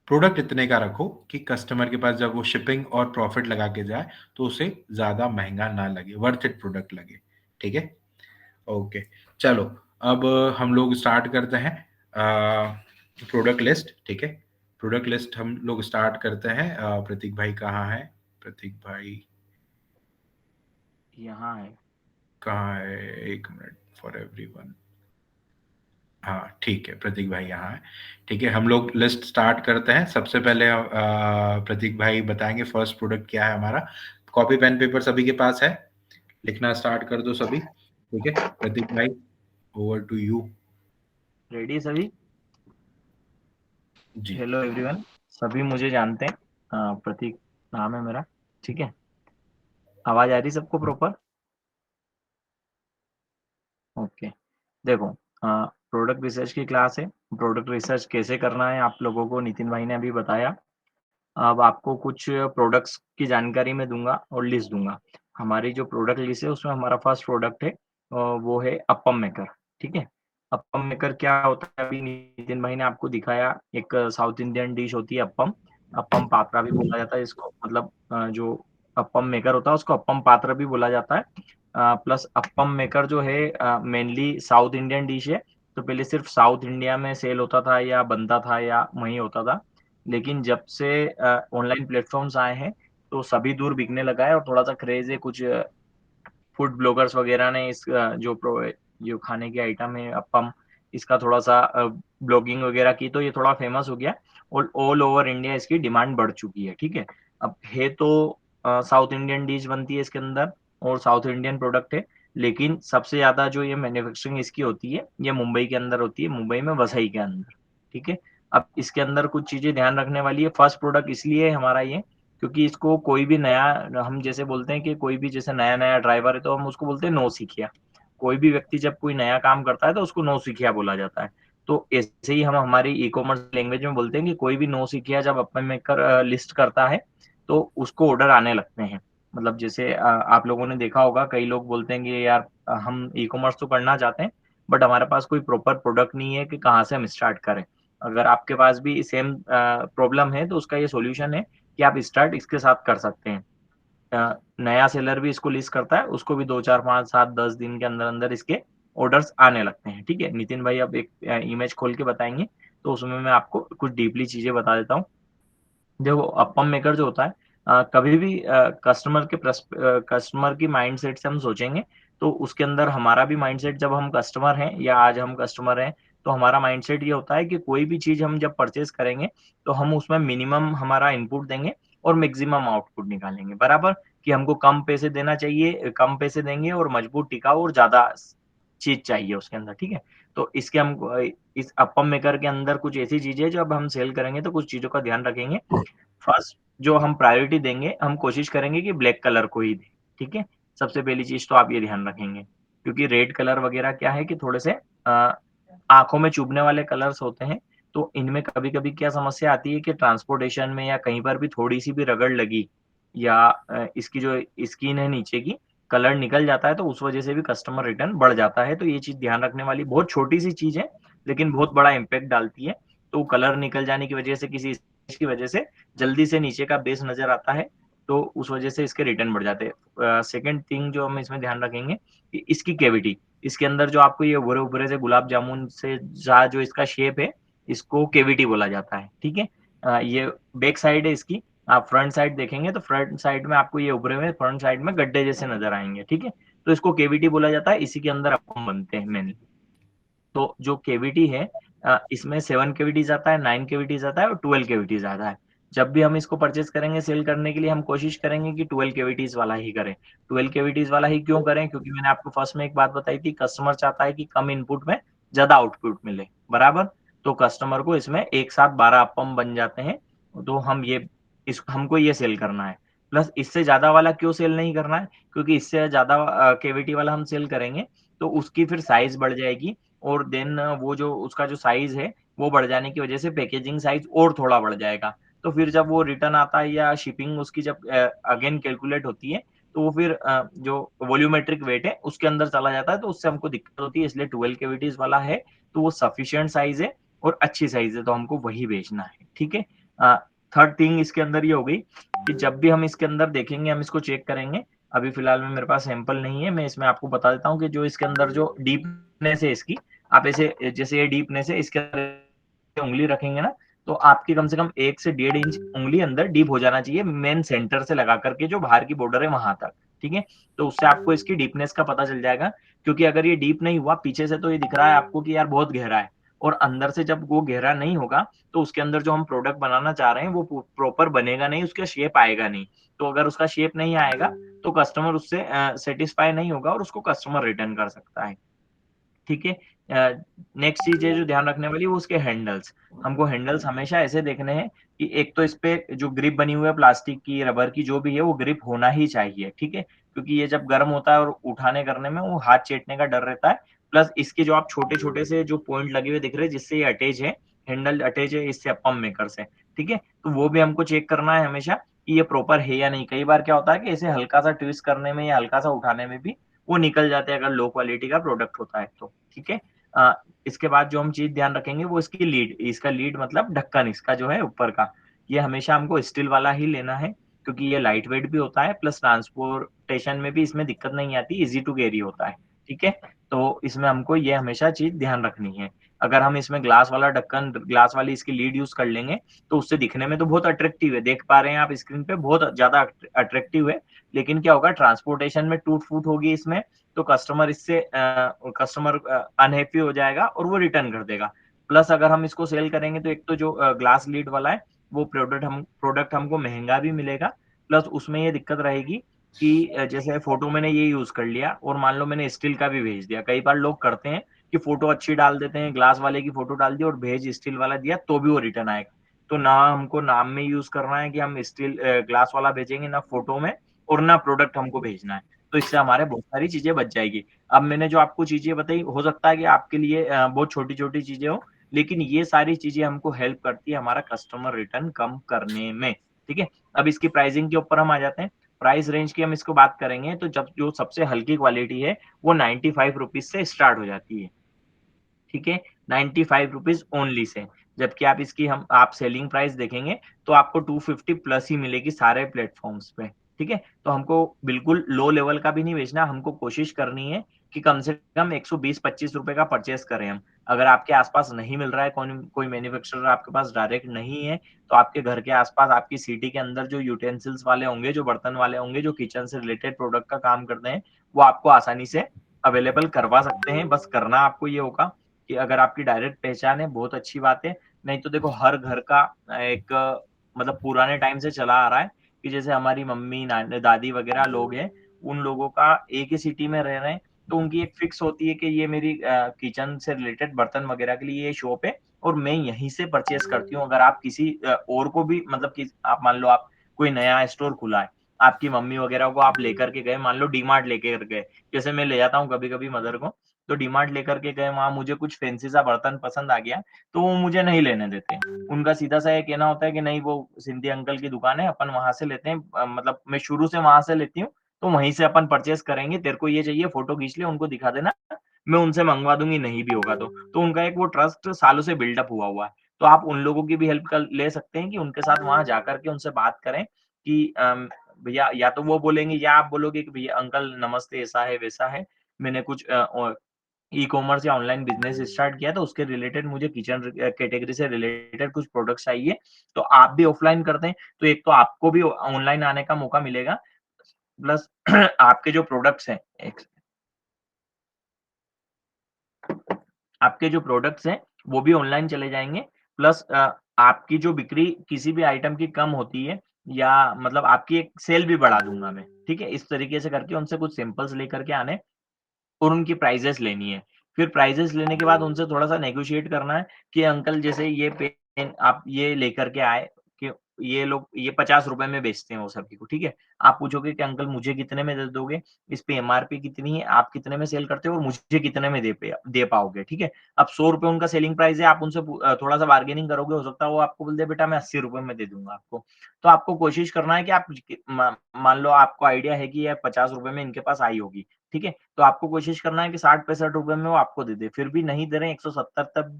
प्रोडक्ट इतने का रखो कि कस्टमर के पास जब वो शिपिंग और प्रॉफिट लगा के जाए तो उसे ज्यादा महंगा ना लगे, वर्थ इट प्रोडक्ट लगे। ठीक है, ओके। चलो अब हम लोग स्टार्ट करते हैं प्रोडक्ट लिस्ट। ठीक है, प्रोडक्ट लिस्ट हम लोग स्टार्ट करते हैं। प्रतीक भाई कहाँ है? प्रतीक भाई यहाँ है। कहाँ है? एक मिनट, फॉर एवरीवन। हाँ ठीक है, प्रतीक भाई यहाँ है। ठीक है, हम लोग लिस्ट स्टार्ट करते हैं। सबसे पहले प्रतीक भाई बताएंगे फर्स्ट प्रोडक्ट क्या है हमारा। कॉपी पेन पेपर सभी के पास है? लिखना स्टार्ट कर दो सभी। ठीक है, प्रतीक भाई ओवर टू यू। रेडी सभी? जी हेलो एवरीवन, सभी मुझे जानते हैं, प्रतीक नाम है मेरा। ठीक है, आवाज आ रही सबको प्रॉपर? ओके, देखो, प्रोडक्ट रिसर्च की क्लास है। प्रोडक्ट रिसर्च कैसे करना है आप लोगों को नितिन भाई ने अभी बताया। अब आपको कुछ प्रोडक्ट्स की जानकारी मैं दूंगा और लिस्ट दूंगा। हमारी जो प्रोडक्ट लिस्ट है उसमें हमारा फर्स्ट प्रोडक्ट है, वो है अप्पम मेकर। ठीक है, अप्पम मेकर क्या होता है अभी नितिन भाई ने आपको दिखाया। एक साउथ इंडियन डिश होती है अप्पम। अप्पम पात्रा भी बोला जाता है इसको, मतलब जो अप्पम मेकर होता है उसको अप्पम पात्र भी बोला जाता है। प्लस अप्पम मेकर जो है मेनली साउथ इंडियन डिश है। तो पहले सिर्फ साउथ इंडिया में सेल होता था या बनता था या वहीं होता था, लेकिन जब से ऑनलाइन प्लेटफॉर्म्स आए हैं तो सभी दूर बिकने लगा है और थोड़ा सा क्रेज है। कुछ फूड ब्लॉगर्स वगैरह ने इस जो खाने की आइटम है अप्पम, इसका थोड़ा सा ब्लॉगिंग वगैरह की तो ये थोड़ा फेमस हो गया और ऑल ओवर इंडिया इसकी डिमांड बढ़ चुकी है। ठीक है, अब है तो साउथ इंडियन डिश बनती है इसके अंदर और साउथ इंडियन प्रोडक्ट है, लेकिन सबसे ज्यादा जो ये मैन्युफैक्चरिंग इसकी होती है ये मुंबई के अंदर होती है, मुंबई में वसई के अंदर। ठीक है, अब इसके अंदर कुछ चीजें ध्यान रखने वाली है। फर्स्ट प्रोडक्ट इसलिए हमारा ये क्योंकि इसको कोई भी नया, हम जैसे बोलते हैं कि कोई भी जैसे नया नया ड्राइवर है तो हम उसको बोलते हैं नौसिखिया। कोई भी व्यक्ति जब कोई नया काम करता है तो उसको नौसिखिया बोला जाता है। तो ऐसे ही हम हमारी ई कॉमर्स लैंग्वेज में बोलते हैं कि कोई भी नौसिखिया जब अप्पम मेकर लिस्ट करता है तो उसको ऑर्डर आने लगते हैं। मतलब जैसे आप लोगों ने देखा होगा, कई लोग बोलते हैं कि यार हम ई कॉमर्स तो करना चाहते हैं बट हमारे पास कोई प्रॉपर प्रोडक्ट नहीं है कि कहाँ से हम स्टार्ट करें। अगर आपके पास भी सेम प्रॉब्लम है तो उसका ये सॉल्यूशन है कि आप स्टार्ट इसके साथ कर सकते हैं। नया सेलर भी इसको लिस्ट करता है, उसको भी 2 4 5 7 10 दिन के अंदर अंदर इसके ऑर्डर्स आने लगते हैं। ठीक है, नितिन भाई अब एक इमेज खोल के बताएंगे तो उसमें मैं आपको कुछ डीपली चीजें बता देता हूँ। देखो, अप्पम मेकर जो होता है कभी भी कस्टमर की माइंडसेट से हम सोचेंगे तो उसके अंदर हमारा भी माइंडसेट, जब हम कस्टमर हैं या आज हम कस्टमर हैं तो हमारा माइंडसेट ये होता है कि कोई भी चीज हम जब परचेज करेंगे तो हम उसमें मिनिमम हमारा इनपुट देंगे और मैक्सिमम आउटपुट निकालेंगे, बराबर। कि हमको कम पैसे देना चाहिए, कम पैसे देंगे और मजबूत टिकाऊ और ज्यादा चीज चाहिए उसके अंदर। ठीक है, तो इसके हम इस अप्पम मेकर के अंदर कुछ ऐसी चीजें जो अब हम सेल करेंगे तो कुछ चीजों का ध्यान रखेंगे। फर्स्ट जो हम प्रायोरिटी देंगे, हम कोशिश करेंगे कि ब्लैक कलर को ही दें। ठीक है, सबसे पहली चीज तो आप ये ध्यान रखेंगे, क्योंकि रेड कलर वगैरह क्या है कि थोड़े से आंखों में चुभने वाले कलर्स होते हैं। तो इनमें कभी कभी क्या समस्या आती है कि ट्रांसपोर्टेशन में या कहीं पर भी थोड़ी सी भी रगड़ लगी या इसकी जो स्किन है नीचे की, कलर निकल जाता है तो उस वजह से भी कस्टमर रिटर्न बढ़ जाता है। तो ये चीज ध्यान रखने वाली बहुत छोटी सी चीज है लेकिन बहुत बड़ा इम्पैक्ट डालती है। तो कलर निकल जाने की वजह से, किसी की वजह से जल्दी से नीचे का बेस नजर आता है तो उस वजह से इसके रिटर्न बढ़ जाते हैं। सेकंड थिंग जो हम इसमें ध्यान रखेंगे कि इसकी कैविटी, इसके अंदर जो आपको ये उभरे उभरे से गुलाब जामुन से जो इसका शेप है इसको कैविटी बोला जाता है। ठीक है, ये बैक साइड है इसकी। आप फ्रंट साइड देखेंगे तो फ्रंट साइड में आपको ये उभरे हुए फ्रंट साइड में गड्ढे जैसे नजर आएंगे। ठीक है, तो इसको केवीटी बोला जाता है, इसी के अंदर अप्पम बनते हैं मेनली। तो जो केवीटी है इसमें 7 केवीटीज आता है, 9 केवीटीज आता है और 12 केवीटीज आता है। जब भी हम इसको परचेज करेंगे सेल करने के लिए, हम कोशिश करेंगे कि 12 केवीटीज वाला ही करें। 12 केवीटीज वाला ही क्यों करें? क्योंकि मैंने आपको फर्स्ट में एक बात बताई थी, कस्टमर चाहता है कि कम इनपुट में ज्यादा आउटपुट मिले, बराबर। तो कस्टमर को इसमें एक साथ 12 अप्पम बन जाते हैं, तो हमको ये सेल करना है। प्लस इससे ज्यादा वाला क्यों सेल नहीं करना है? क्योंकि इससे ज्यादा केवीटी वाला हम सेल करेंगे तो उसकी फिर साइज बढ़ जाएगी, और देन वो जो उसका जो साइज है वो बढ़ जाने की वजह से पैकेजिंग साइज और थोड़ा बढ़ जाएगा। तो फिर जब वो रिटर्न आता है या शिपिंग उसकी जब अगेन कैलकुलेट होती है, तो वो फिर जो वॉल्यूमेट्रिक वेट है उसके अंदर चला जाता है, तो उससे हमको दिक्कत होती है। इसलिए 12 केविटीज वाला है तो वो सफिशिएंट साइज है और अच्छी साइज है, तो हमको वही बेचना है, ठीक है। थर्ड थिंग इसके अंदर ये हो गई कि जब भी हम इसके अंदर देखेंगे, हम इसको चेक करेंगे। अभी फिलहाल में मेरे पास सैंपल नहीं है, मैं इसमें आपको बता देता हूँ कि जो इसके अंदर जो डीपनेस है इसकी, आप ऐसे जैसे ये डीपनेस है, इसके अंदर उंगली रखेंगे ना, तो आपकी कम से कम 1 से 1.5 इंच उंगली अंदर डीप हो जाना चाहिए, मेन सेंटर से लगा करके जो बाहर की बॉर्डर है वहां तक, ठीक है। तो उससे आपको इसकी डीपनेस का पता चल जाएगा, क्योंकि अगर ये डीप नहीं हुआ, पीछे से तो ये दिख रहा है आपको कि यार बहुत गहरा है, और अंदर से जब वो गहरा नहीं होगा तो उसके अंदर जो हम प्रोडक्ट बनाना चाह रहे हैं वो प्रॉपर बनेगा नहीं, उसका शेप आएगा नहीं। तो अगर उसका शेप नहीं आएगा तो कस्टमर उससे सेटिस्फाई नहीं होगा और उसको कस्टमर रिटर्न कर सकता है, ठीक है। नेक्स्ट चीज है जो ध्यान रखने वाली, वो उसके हैंडल्स। हमको हैंडल्स हमेशा ऐसे देखने हैं कि एक तो इस पे जो ग्रिप बनी हुई है प्लास्टिक की, रबर की, जो भी है वो ग्रिप होना ही चाहिए, ठीक है। क्योंकि ये जब गर्म होता है और उठाने करने में वो हाथ चेटने का डर रहता है। प्लस इसके जो आप छोटे छोटे से जो पॉइंट लगे हुए दिख रहे हैं जिससे ये अटैच है, हैंडल अटैच है इससे अप्पम मेकर से, ठीक है। तो वो भी हमको चेक करना है हमेशा कि ये प्रॉपर है या नहीं। कई बार क्या होता है कि ऐसे हल्का सा ट्विस्ट करने में या हल्का सा उठाने में भी वो निकल जाते हैं, अगर लो क्वालिटी का प्रोडक्ट होता है तो, ठीक है। इसके बाद जो हम चीज ध्यान रखेंगे वो इसकी लीड, इसका लीड मतलब ढक्कन इसका जो है ऊपर का, ये हमेशा हमको स्टील वाला ही लेना है, क्योंकि ये लाइट वेट भी होता है, प्लस ट्रांसपोर्टेशन में भी इसमें दिक्कत नहीं आती, इजी टू कैरी होता है, ठीक है। तो इसमें हमको ये हमेशा चीज ध्यान रखनी है। अगर हम इसमें ग्लास वाला ढक्कन, ग्लास वाली इसकी लीड यूज कर लेंगे तो उससे दिखने में तो बहुत अट्रैक्टिव है, देख पा रहे हैं आप स्क्रीन पे, बहुत ज्यादा अट्रैक्टिव है। लेकिन क्या होगा, ट्रांसपोर्टेशन में टूट फूट होगी इसमें, तो कस्टमर अनहैप्पी हो जाएगा और वो रिटर्न कर देगा। प्लस अगर हम इसको सेल करेंगे तो एक तो जो ग्लास लीड वाला है वो प्रोडक्ट हमको महंगा भी मिलेगा, प्लस उसमें ये दिक्कत रहेगी कि जैसे फोटो मैंने ये यूज कर लिया और मान लो मैंने स्टील का भी भेज दिया। कई बार लोग करते हैं कि फोटो अच्छी डाल देते हैं, ग्लास वाले की फोटो डाल दी और भेज स्टील वाला दिया, तो भी वो रिटर्न आएगा। तो ना हमको नाम में यूज करना है कि हम स्टील ग्लास वाला भेजेंगे, ना फोटो में, और ना प्रोडक्ट हमको भेजना है। तो इससे हमारे बहुत सारी चीजें बच जाएगी। अब मैंने जो आपको चीजें बताई, हो सकता है कि आपके लिए बहुत छोटी छोटी चीजें हो, लेकिन ये सारी चीजें हमको हेल्प करती है हमारा कस्टमर रिटर्न कम करने में, ठीक है। अब इसकी प्राइसिंग के ऊपर हम आ जाते हैं। प्राइस रेंज की हम इसको बात करेंगे तो जब जो सबसे हल्की क्वालिटी है वो 95 रुपीज से स्टार्ट हो जाती है, ठीक है। 95 रुपीज ओनली से। जबकि आप इसकी आप सेलिंग प्राइस देखेंगे तो आपको 250 प्लस ही मिलेगी सारे प्लेटफॉर्म्स पे, ठीक है। तो हमको बिल्कुल लो लेवल का भी नहीं बेचना, हमको कोशिश करनी है कि कम से कम 120-25 रुपए का परचेस करें हम। अगर आपके आसपास नहीं मिल रहा है, कोई मैन्युफैक्चरर आपके पास डायरेक्ट नहीं है, तो आपके घर के आसपास, आपकी सिटी के अंदर जो यूटेंसिल्स वाले होंगे, जो बर्तन वाले होंगे, जो किचन से रिलेटेड प्रोडक्ट का काम करते हैं, वो आपको आसानी से अवेलेबल करवा सकते हैं। बस करना आपको ये होगा कि अगर आपकी डायरेक्ट पहचान है, बहुत अच्छी बात है। नहीं तो देखो, हर घर का एक मतलब पुराने टाइम से चला आ रहा है कि जैसे हमारी मम्मी, दादी वगैरह लोग हैं, उन लोगों का एक ही सिटी में रह रहे हैं, तो उनकी एक फिक्स होती है कि ये मेरी किचन से रिलेटेड बर्तन वगैरह के लिए ये शॉप है और मैं यहीं से परचेस करती हूँ। अगर आप किसी और को भी, मतलब कि आप मान लो आप कोई नया स्टोर खुला है, आपकी मम्मी वगैरह को आप लेकर के गए, मान लो डीमार्ट लेकर गए, जैसे मैं ले जाता हूँ कभी कभी मदर को, तो डीमार्ट लेकर के गए, वहां मुझे कुछ फैंसी सा बर्तन पसंद आ गया तो वो मुझे नहीं लेने देते। उनका सीधा सा ये कहना होता है कि नहीं, वो सिंधी अंकल की दुकान है, अपन वहां से लेते हैं, मतलब मैं शुरू से वहां से लेती हूँ, तो वहीं से अपन परचेस करेंगे, तेरे को ये चाहिए फोटो खींच ले, उनको दिखा देना, मैं उनसे मंगवा दूंगी, नहीं भी होगा तो उनका एक वो ट्रस्ट सालों से बिल्डअप हुआ है। तो आप उन लोगों की भी हेल्प कर ले सकते हैं कि उनके साथ वहां जाकर के उनसे बात करें कि भैया, या तो वो बोलेंगे या आप बोलोगे कि भैया अंकल नमस्ते, ऐसा है वैसा है, मैंने कुछ ई कॉमर्स या ऑनलाइन बिजनेस स्टार्ट किया, तो उसके रिलेटेड मुझे किचन कैटेगरी से रिलेटेड कुछ प्रोडक्ट्स चाहिए, तो आप भी ऑफलाइन करते हैं, तो एक तो आपको भी ऑनलाइन आने का मौका मिलेगा, प्लस आपके जो प्रोडक्ट्स हैं, आपके जो प्रोडक्ट्स हैं वो भी ऑनलाइन चले जाएंगे, प्लस आपकी जो बिक्री किसी भी आइटम की कम होती है या मतलब आपकी एक सेल भी बढ़ा दूंगा मैं, ठीक है। इस तरीके से करके उनसे कुछ सैंपल्स लेकर के आने और उनकी प्राइजेस लेनी है। फिर प्राइजेस लेने के बाद उनसे थोड़ा-सा नेगोशिएट करना है कि अंकल जैसे ये पेन आप ये लेकर के आए कि ये लोग ये ₹50 में बेचते हैं वो सभी को, ठीक है। आप पूछोगे कि अंकल मुझे कितने में दे दोगे? इस पे एमआरपी कितनी है? आप कितने में सेल करते हो और मुझे कितने में दे पाओगे, ठीक है। अब ₹100 उनका सेलिंग प्राइस है, आप उनसे थोड़ा-सा बार्गेनिंग करोगे, हो सकता है वो आपको बोल दे बेटा मैं ₹80 में दे दूँगा आपको। तो आपको कोशिश करना है कि आप मान लो आपको आइडिया है कि ये ₹50 में इनके पास आई होगी, ठीक है। तो आपको कोशिश करना है कि 60-65 में वो आपको दे दे, फिर भी नहीं दे रहे हैं 170 तक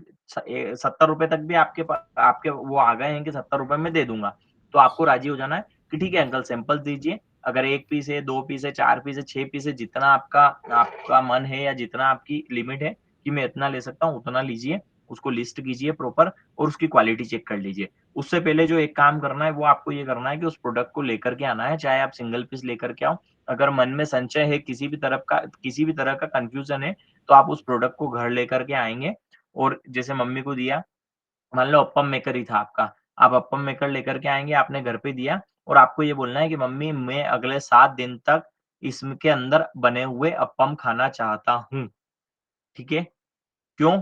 ₹70 तक भी आपके वो आ गए हैं कि ₹70 में दे दूँगा। तो आपको राज़ी हो जाना है कि ठीक है अंकल सैंपल दीजिए, अगर 1 पीस है, 2 पीस है, 4 पीस है, 6 पीस है, जितना आपका आपका मन है या जितना आपकी लिमिट है कि मैं इतना ले सकता हूँ, उतना लीजिए, उसको लिस्ट कीजिए प्रॉपर और उसकी क्वालिटी चेक कर लीजिए। उससे पहले जो एक काम करना है, वो आपको ये करना है कि उस प्रोडक्ट को लेकर के आना है, चाहे आप सिंगल पीस लेकर के आओ, अगर मन में संशय है किसी भी तरह का कन्फ्यूज़न है, तो आप उस प्रोडक्ट को घर लेकर के आएँगे और जैसे मम्मी को दिया, मान लो अप्पम मेकर ही था आपका, आप अप्पम मेकर लेकर के आएँगे, आपने घर पे दिया और आपको ये बोलना है कि मम्मी मैं अगले 7 दिन तक इसके अंदर बने हुए अप्पम खाना चाहता हूँ, ठीक है? क्यों?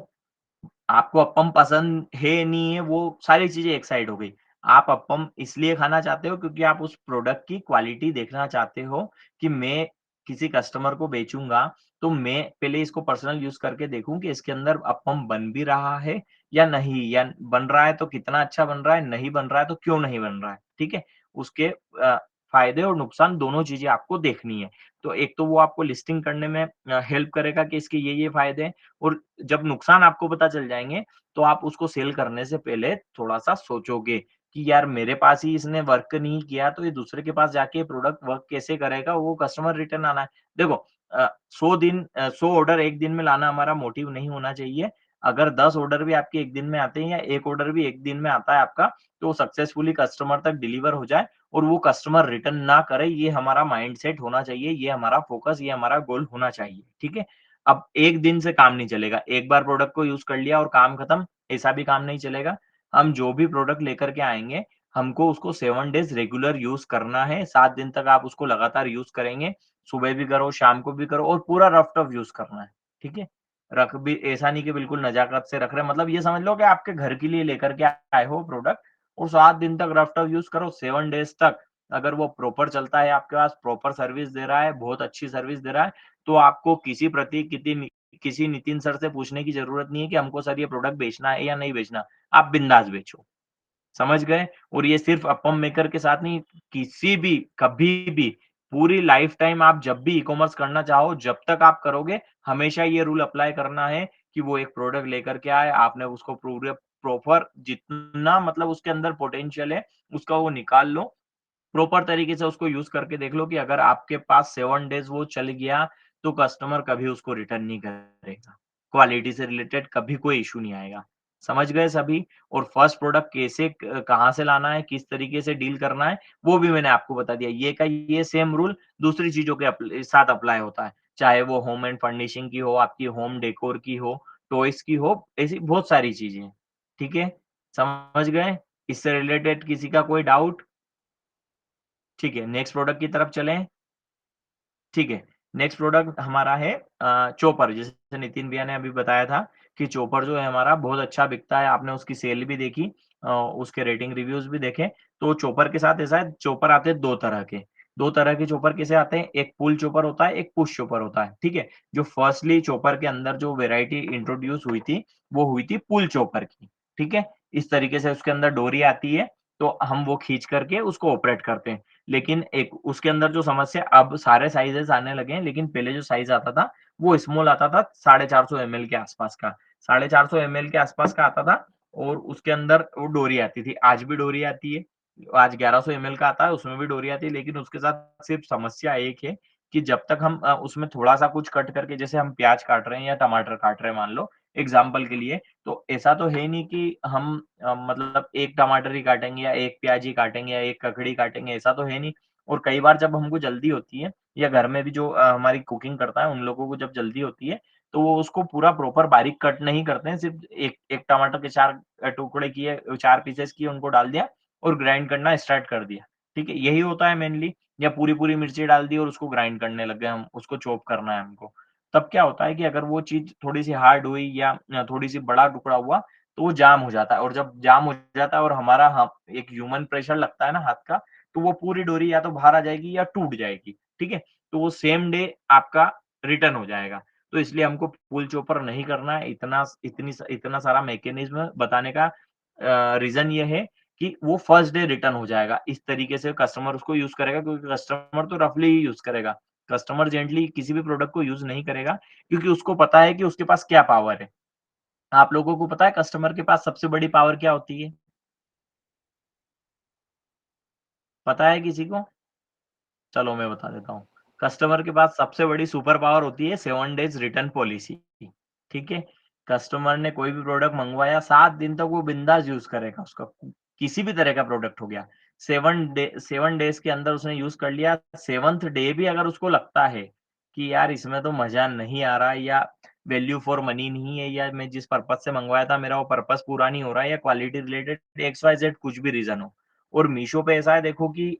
आपको अप्पम पसंद है, नहीं है, वो सारी चीज़ें एक साइड हो गई। आप अप्पम इसलिए खाना चाहते हो क्योंकि आप उस प्रोडक्ट की क्वालिटी देखना चाहते हो कि मैं किसी कस्टमर को बेचूँगा, तो मैं पहले इसको पर्सनल यूज़ करके देखूँ कि इसके अंदर अप्पम बन भी रहा है या नहीं, या बन रहा है तो कितना अच्छा बन रहा है, नहीं बन रहा है तो क्यों नहीं बन रहा है, ठीक है? उसके फ़ायदे और नुकसान दोनों चीज़ें आपको देखनी है। तो एक तो वो आपको लिस्टिंग करने में हेल्प करेगा कि इसके ये फ़ायदे हैं, और जब नुकसान आपको पता चल जाएँगे, तो आप उसको सेल करने से पहले थोड़ा-सा सोचोगे कि यार मेरे पास ही इसने वर्क नहीं किया, तो ये दूसरे के पास जाके प्रोडक्ट वर्क कैसे करेगा? वो कस्टमर रिटर्न आना है। देखो 100 ऑर्डर 1 दिन में लाना हमारा मोटिव नहीं होना चाहिए। अगर 10 ऑर्डर भी आपके 1 दिन में आते हैं या 1 ऑर्डर भी 1 दिन में आता है आपका, तो सक्सेसफुली कस्टमर तक डिलीवर हो जाए और वो कस्टमर रिटर्न ना करे, ये हमारा माइंडसेट होना चाहिए, ये हमारा फोकस, ये हमारा गोल होना चाहिए, ठीक है? अब 1 दिन से काम नहीं चलेगा। एक बार प्रोडक्ट को यूज़ कर लिया और काम खत्म, ऐसा भी काम नहीं चलेगा। हम जो भी प्रोडक्ट लेकर के आएँगे, हमको उसको 7 डेज़ रेगुलर यूज़ करना है। 7 दिन तक आप उसको लगातार यूज़ करेंगे। सुबह भी करो, शाम को भी करो और पूरा रफ टफ यूज़ करना है, ठीक है? रख भी ऐसा नहीं कि बिल्कुल नज़ाकत से रख रहे हैं, मतलब ये समझ लो कि आपके घर के लिए लेकर के आए हो प्रोडक्ट और 7 दिन तक रफ टफ यूज़ करो, 7 डेज़ तक अगर वो प्रॉपर चलता है, आपके पास प्रॉपर सर्विस दे रहा है, बहुत अच्छी सर्विस दे रहा है, तो आपको किसी नितिन सर से पूछने की ज़रूरत नहीं है कि हमको सर ये प्रोडक्ट बेचना है या नहीं बेचना। आप बिंदास बेचो। समझ गए? और ये सिर्फ़ अप्पम मेकर के साथ नहीं, किसी भी, कभी भी, पूरी लाइफ़ टाइम आप जब भी ई-कॉमर्स करना चाहो, जब तक आप करोगे, हमेशा ये रूल अप्लाई करना है कि वो एक प्रोडक्ट लेकर के आए, आपने उसको पूरे प्रॉपर जितना मतलब उसके अंदर पोटेंशियल है, उसका वो निकाल लो। प्रॉपर तरीके से उसको यूज़ करके देख लो कि अगर आपके पास 7 डेज़ वो चल गया, तो कस्टमर कभी उसको रिटर्न नहीं करेगा। क्वालिटी से रिलेटेड कभी कोई इश्यू नहीं आएगा। समझ गए सभी? और फर्स्ट प्रोडक्ट कैसे कहाँ से लाना है, किस तरीके से डील करना है, वो भी मैंने आपको बता दिया। ये का ये सेम रूल दूसरी चीज़ों के साथ अप्लाई होता है। चाहे वो होम एंड फर्निशिंग की हो, आपकी होम डेकोर की हो, टॉयज़ की हो, ऐसी बहुत सारी चीज़ें हैं। ठीक है? समझ गए? इससे रिलेटेड किसी का कोई डाउट? ठीक है, नेक्स्ट प्रोडक्ट की तरफ चलें। ठीक है, नेक्स्ट प्रोडक्ट हमारा है चॉपर, जैसे नितिन भैया ने अभी बताया था कि चॉपर जो है हमारा बहुत अच्छा बिकता है, आपने उसकी सेल भी देखी, उसके रेटिंग रिव्यूज़ भी देखे। तो चॉपर के साथ ऐसा है, चॉपर आते हैं 2 तरह के। 2 तरह के चॉपर कैसे आते हैं, एक पुल चॉपर होता है, एक पुश चॉपर होता है, ठीक है? जो फर्स्टली चॉपर के अंदर जो वैरायटी इंट्रोड्यूस हुई थी, वो हुई थी पुल चॉपर की, ठीक है? इस तरीके से उसके अंदर डोरी आती है, तो हम वो खींच करके उसको ऑपरेट करते हैं। लेकिन एक उसके अंदर जो समस्या, अब सारे साइज़ेज़ आने लगे हैं, लेकिन पहले जो साइज़ आता था, वो स्मॉल आता था 450 एमएल के आसपास का। 450 एमएल के आसपास का आता था और उसके अंदर वो डोरी आती थी। आज भी डोरी आती है। आज 1100 एमएल का आता है, उसमें भी डोरी आती है, लेकिन उसके साथ सिर्फ़ समस्या एक है कि जब तक हम उसमें थोड़ा-सा कुछ कट करके, जैसे हम प्याज़ काट रहे हैं या टमाटर काट रहे हैं मान लो, एग्ज़ाम्पल के लिए, तो ऐसा तो है नहीं कि हम मतलब 1 टमाटर ही काटेंगे या 1 प्याज़ ही काटेंगे या 1 ककड़ी काटेंगे, ऐसा तो है नहीं। और कई बार जब हमको जल्दी होती है या घर में भी जो हमारी कुकिंग करता है, उन लोगों को जब जल्दी होती है, तो वो उसको पूरा प्रॉपर बारीक कट नहीं करते हैं, सिर्फ एक टमाटर के 4 टुकड़े किए, 4 पीसेस किए, उनको डाल दिया और ग्राइंड करना स्टार्ट कर दिया, ठीक है? यही होता है मेनली। या पूरी-पूरी मिर्ची डाल दी और उसको ग्राइंड करने लग गए हम, उसको चॉप करना है हमको। तब क्या होता है कि अगर वो चीज़ थोड़ी-सी हार्ड हुई या थोड़ी-सी बड़ा टुकड़ा हुआ, तो वो जाम हो जाता है, और जब जाम हो जाता है और हमारा एक ह्यूमन प्रेशर लगता है ना हाथ का, तो वो पूरी डोरी या तो बाहर आ जाएगी या टूट जाएगी, ठीक है? तो वो सेम डे आपका रिटर्न हो जाएगा। तो इसलिए हमको पुल चॉपर नहीं करना है। इतना सारा मैकेनिज़्म बताने का रीज़न ये है कि वो फर्स्ट डे रिटर्न हो जाएगा। इस तरीके से कस्टमर उसको यूज़ करेगा, क्योंकि कस्टमर तो रफली ही यूज़ करेगा। कस्टमर जेंटली किसी भी प्रोडक्ट को यूज़ नहीं करेगा, क्योंकि उसको पता है कि उसके पास क्या पावर है। आप लोगों को पता है कस्टमर के पास सबसे बड़ी पावर क्या होती है? पता है किसी को? चलो मैं बता देता हूँ। कस्टमर के पास सबसे बड़ी सुपर पावर होती है 7 डेज़ रिटर्न पॉलिसी की, ठीक है? कस्टमर ने कोई भी प्रोडक्ट मँगवाया, 7 दिन तक वो बिंदास यूज़ करेगा उसका, किसी भी तरह का प्रोडक्ट हो गया। 7 डेज़ के अंदर उसने यूज़ कर लिया, 7th डे भी अगर उसको लगता है कि यार इसमें तो मज़ा नहीं आ रहा है, या वैल्यू फॉर मनी नहीं है, या मैं जिस पर्पज़ से मँगवाया था मेरा वो पर्पज़ पूरा नहीं हो रहा है, या क्वालिटी रिलेटेड एक्स-वाई-ज़ेड कुछ भी रीज़न हो। और मीशो पे ऐसा है देखो कि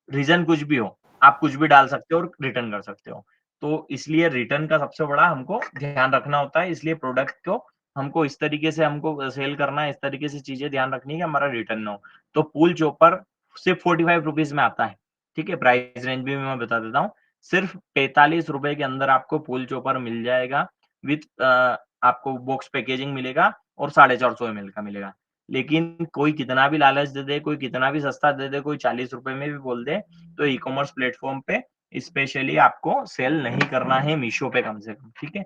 रीज़न कुछ भी हो, आप कुछ भी डाल सकते हो और रिटर्न कर सकते हो। तो इसलिए रिटर्न का सबसे बड़ा हमको ध्यान रखना होता है, इसलिए प्रोडक्ट को हमको इस तरीके से हमको सेल करना है, इस तरीके से चीज़ें ध्यान रखनी है कि हमारा रिटर्न ना हो। तो पूल चॉपर सिर्फ़ ₹45 में आता है, ठीक है? प्राइस रेंज भी मैं बता देता हूँ। सिर्फ़ ₹45 के अंदर आपको पूल चॉपर मिल जाएगा विथ आपको बॉक्स पैकेजिंग मिलेगा और 450 एमएल का मिलेगा। लेकिन कोई कितना भी लालच दे दे, कोई कितना भी सस्ता दे दे, कोई ₹40 में भी बोल दे, तो ई-कॉमर्स प्लेटफ़ॉर्म पे स्पेशली आपको सेल नहीं करना है मीशो पे कम से कम, ठीक है?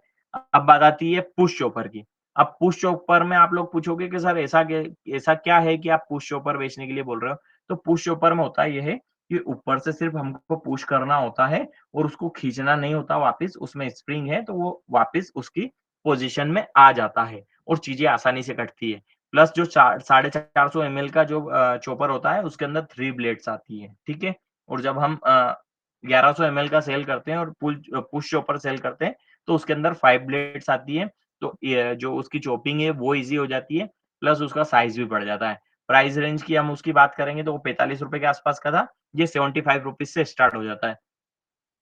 अब बात आती है पुश चॉपर की। अब पुश चॉपर में आप लोग पूछोगे कि सर ऐसा क्या है कि आप पुश चॉपर बेचने के लिए बोल रहे हो? तो पुश चॉपर में होता ये है कि ऊपर से सिर्फ़ हमको पुश करना होता है और उसको खींचना नहीं होता वापिस, उसमें स्प्रिंग है तो वो वापिस उसकी पोज़ीशन में आ जाता है और चीज़ें आसानी से कटती है। प्लस जो 450 एमएल का जो चॉपर होता है उसके अंदर 3 ब्लेड्स आती है, ठीक है? और जब हम 1100 एमएल का सेल करते हैं और पुश चॉपर सेल करते हैं, तो उसके अंदर 5 ब्लेड्स आती है, तो ये जो उसकी चॉपिंग है वो ईज़ी हो जाती है, प्लस उसका साइज़ भी बढ़ जाता है। प्राइस रेंज की हम उसकी बात करेंगे तो वो ₹45 के आस-पास का था, ये ₹75 से स्टार्ट हो जाता है।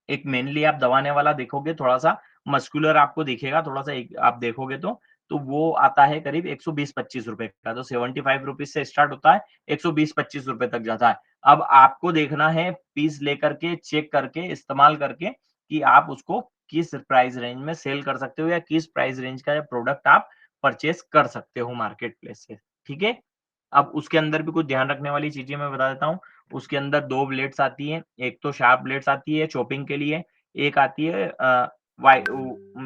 एक मेनली आप दबाने वाला देखोगे थोड़ा-सा मस्कुलर आपको दिखेगा, थोड़ा-सा एक आप देखोगे तो वो आता है करीब ₹120-25 का, तो ₹75 से स्टार्ट होता है, ₹120-25 तक जाता है। अब आपको देखना है पीस लेकर के, चेक करके, इस्तेमाल करके कि आप उसको किस प्राइस रेंज में सेल कर सकते हो या किस प्राइस रेंज का प्रोडक्ट आप परचेज़ कर सकते हो मार्केट प्लेस से, ठीक है? अब उसके अंदर भी कुछ ध्यान रखने वाली चीज़ें मैं बता देता हूँ। उसके अंदर 2 ब्लेड्स आती हैं, एक तो शार्प ब्लेड्स आती है चॉपिंग के लिए, एक आती है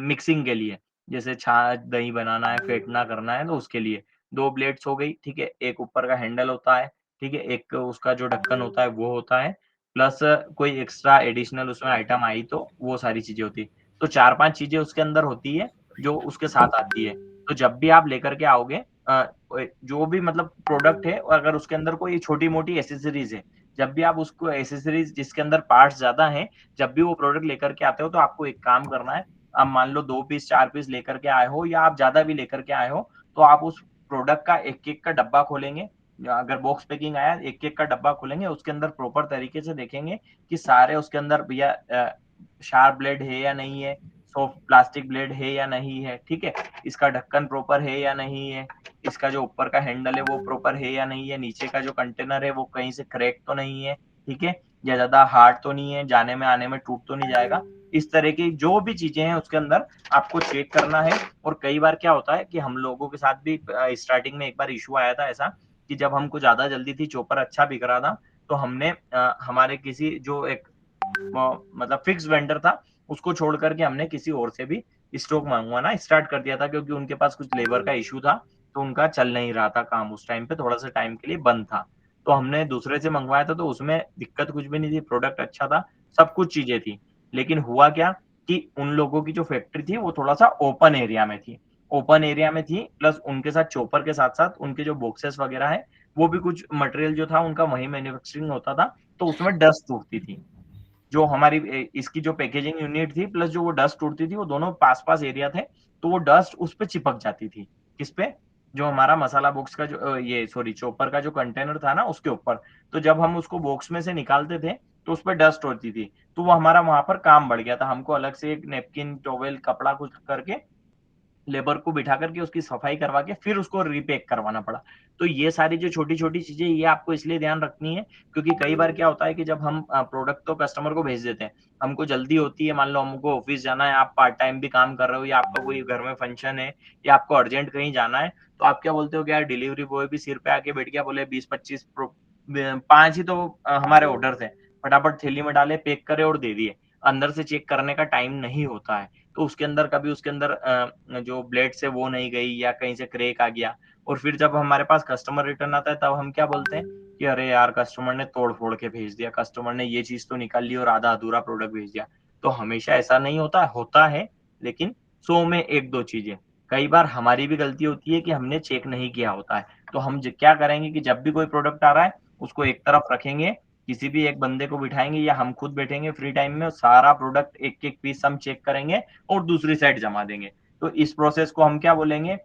मिक्सिंग के लिए, जैसे छाछ, दही बनाना है, फेंटना करना है तो उसके लिए। 2 ब्लेड्स हो गई, ठीक है? एक ऊपर का हैंडल होता है, ठीक है? एक उसका जो ढक्कन होता है वो होता है, प्लस कोई एक्स्ट्रा एडिशनल उसमें आइटम आई तो वो सारी चीज़ें होती हैं। तो 4-5 चीज़ें उसके अंदर होती है, जो उसके साथ आती है। तो जब भी आप लेकर के आओगे जो भी मतलब प्रोडक्ट है और अगर उसके अंदर कोई छोटी-मोटी एक्सेसरीज़ है, जब भी आप उसको एक्सेसरीज़ जिसके अंदर पार्ट्स ज़्यादा हैं, जब भी वो प्रोडक्ट लेकर के आते हो तो आपको एक काम करना है, आप मान लो 2 पीस 4 पीस लेकर के आए हो या आप ज़्यादा भी लेकर के आए हो, तो आप उस प्रोडक्ट का एक-एक का डब्बा खोलेंगे, या अगर बॉक्स पैकिंग आया एक-एक का डब्बा खोलेंगे, उसके अंदर प्रॉपर तरीके से देखेंगे कि सारे उसके अंदर भैया शार्प ब्लेड है या नहीं है, सॉफ्ट प्लास्टिक ब्लेड है या नहीं है, ठीक है? इसका ढक्कन प्रॉपर है या नहीं है, इसका जो ऊपर का हैंडल है वो प्रॉपर है या नहीं है, नीचे का जो कंटेनर है वो कहीं से क्रैक तो नहीं है, ठीक है? या ज़्यादा हार्ड तो नहीं है, जाने में आने में टूट तो नहीं जाएगा। इस तरह की जो भी चीज़ें हैं उसके अंदर आपको चेक करना है। और कई बार क्या होता है कि हम लोगों के साथ भी स्टार्टिंग में एक बार इश्यू आया था ऐसा कि जब हमको ज़्यादा जल्दी थी, चॉपर अच्छा बिक रहा था, तो हमने हमारे किसी जो एक मतलब फिक्स वेंडर था, उसको छोड़ कर के हमने किसी और से भी स्टॉक मँगवाना स्टार्ट कर दिया था, क्योंकि उनके पास कुछ लेबर का इश्यू था, तो उनका चल नहीं रहा था काम उस टाइम पे, थोड़ा-सा टाइम के लिए बंद था। तो हमने दूसरे से मँगवाया था, तो उसमें दिक्कत कुछ भी नहीं थी, प्रोडक्ट अच्छा था, सब कुछ चीज़ें थी। लेकिन हुआ क्या कि उन लोगों की जो फैक्ट्री थी, वो थोड़ा-सा ओपन एरिया में थी। ओपन एरिया में थी, प्लस उनके साथ चॉपर के साथ-साथ उनके जो बॉक्सेस वगैरह हैं, वो भी कुछ मटेरियल जो था उनका वहीं मैन्युफैक्चरिंग होता था, तो उसमें डस्ट उड़ती थी। जो हमारी इसकी जो पैकेजिंग यूनिट थी प्लस जो वो डस्ट उड़ती थी वो दोनों पास-पास एरिया थे, तो वो डस्ट उस पे चिपक जाती थी। किस पे? जो हमारा मसाला बॉक्स का जो ये सॉरी चॉपर का जो कंटेनर था ना उसके ऊपर। तो जब हम उसको बॉक्स में से निकालते थे, तो उसपे डस्ट होती थी। तो वो हमारा वहाँ पर काम बढ़ गया था। हमको अलग से एक नैपकिन, टॉवेल, कपड़ा कुछ करके लेबर को बिठा करके उसकी सफाई करवा के फिर उसको रीपैक करवाना पड़ा। तो ये सारी जो छोटी-छोटी चीज़ें ये आपको इसलिए ध्यान रखनी है क्योंकि कई बार क्या होता है कि जब हम प्रोडक्ट तो कस्टमर को भेज देते हैं, हमको जल्दी होती है, मान लो हमको ऑफ़िस जाना है, आप पार्ट टाइम भी काम कर रहे हो या आपका कोई घर में फंक्शन है या आपको अर्जेंट कहीं जाना है, तो आप क्या बोलते हो कि यार डिलीवरी बॉय भी सिर पे आके बैठ गया, बोले 20-25 5 ही तो हमारे ऑर्डर थे, फटाफट थैली में डाले, पैक करे और दे दिए। अंदर से चेक करने का टाइम नहीं होता है। तो उसके अंदर कभी उसके अंदर जो ब्लेड्स है वो नहीं गई या कहीं से क्रैक आ गया और फिर जब हमारे पास कस्टमर रिटर्न आता है तब हम क्या बोलते हैं कि अरे यार कस्टमर ने तोड़-फोड़ के भेज दिया, कस्टमर ने ये चीज़ तो निकाल ली और आधा अधूरा प्रोडक्ट भेज दिया। तो हमेशा ऐसा नहीं होता है लेकिन 100 में 1-2 चीज़ें। कई बार हमारी भी गलती होती है कि हमने चेक नहीं किया होता है। तो हम ज क्या करेंगे कि जब भी कोई प्रोडक्ट आ रहा है, उसको एक तरफ रखेंगे, किसी भी एक बंदे को बिठाएँगे या हम खुद बैठेंगे फ्री टाइम में, सारा प्रोडक्ट एक-एक पीस हम चेक करेंगे और दूसरी साइड जमा देंगे। तो इस प्रोसेस को हम क्या बोलेंगे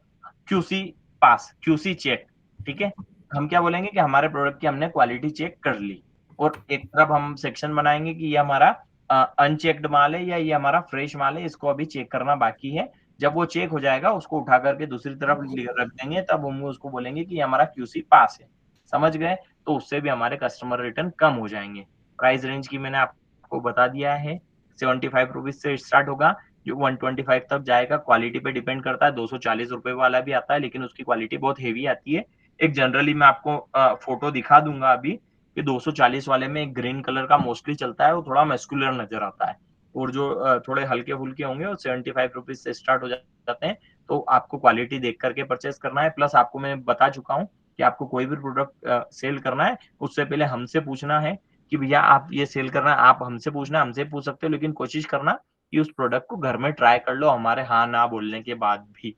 क्यूसी पास, क्यूसी चेक, ठीक है? हम क्या बोलेंगे कि हमारे प्रोडक्ट की हमने क्वालिटी चेक कर ली और एक तरफ हम सेक्शन बनाएँगे कि ये हमारा अनचेक्ड माल है या ये हमारा फ्रेश माल है, इसको अभी चेक करना बाकी है। जब वो चेक हो जाएगा उसको उठा कर के दूसरी तरफ रख देंगे तब हम उसको बोलेंगे कि ये हमारा क्यूसी पास है। समझ गए? तो उससे भी हमारे कस्टमर रिटर्न कम हो जाएँगे। प्राइस रेंज की मैंने आपको बता दिया है, ₹75 से स्टार्ट होगा, जो 125 तक जाएगा, क्वालिटी पे डिपेंड करता है, ₹240 वाला भी आता है, लेकिन उसकी क्वालिटी बहुत हेवी आती है। एक जनरली मैं आपको फ़ोटो दिखा दूँगा अभी, कि 240 वाले में एक ग्रीन कलर का मोस्टली चलता है, वो थोड़ा मस्कुलर नज़र आता है और जो थोड़े हल्के-फुल्के होंगे, वो ₹75 से स्टार्ट हो जाते हैं। तो आपको क्वालिटी देख कर के परचेज़ करना है, प्लस आपको मैं बता चुका हूँ कि आपको कोई भी प्रोडक्ट सेल करना है, उससे पहले हमसे पूछना है कि भैया आप ये सेल करना है, आप हमसे पूछना, हमसे पूछ सकते हो, लेकिन कोशिश करना कि उस प्रोडक्ट को घर में ट्राई कर लो हमारे हाँ, ना बोलने के बाद भी।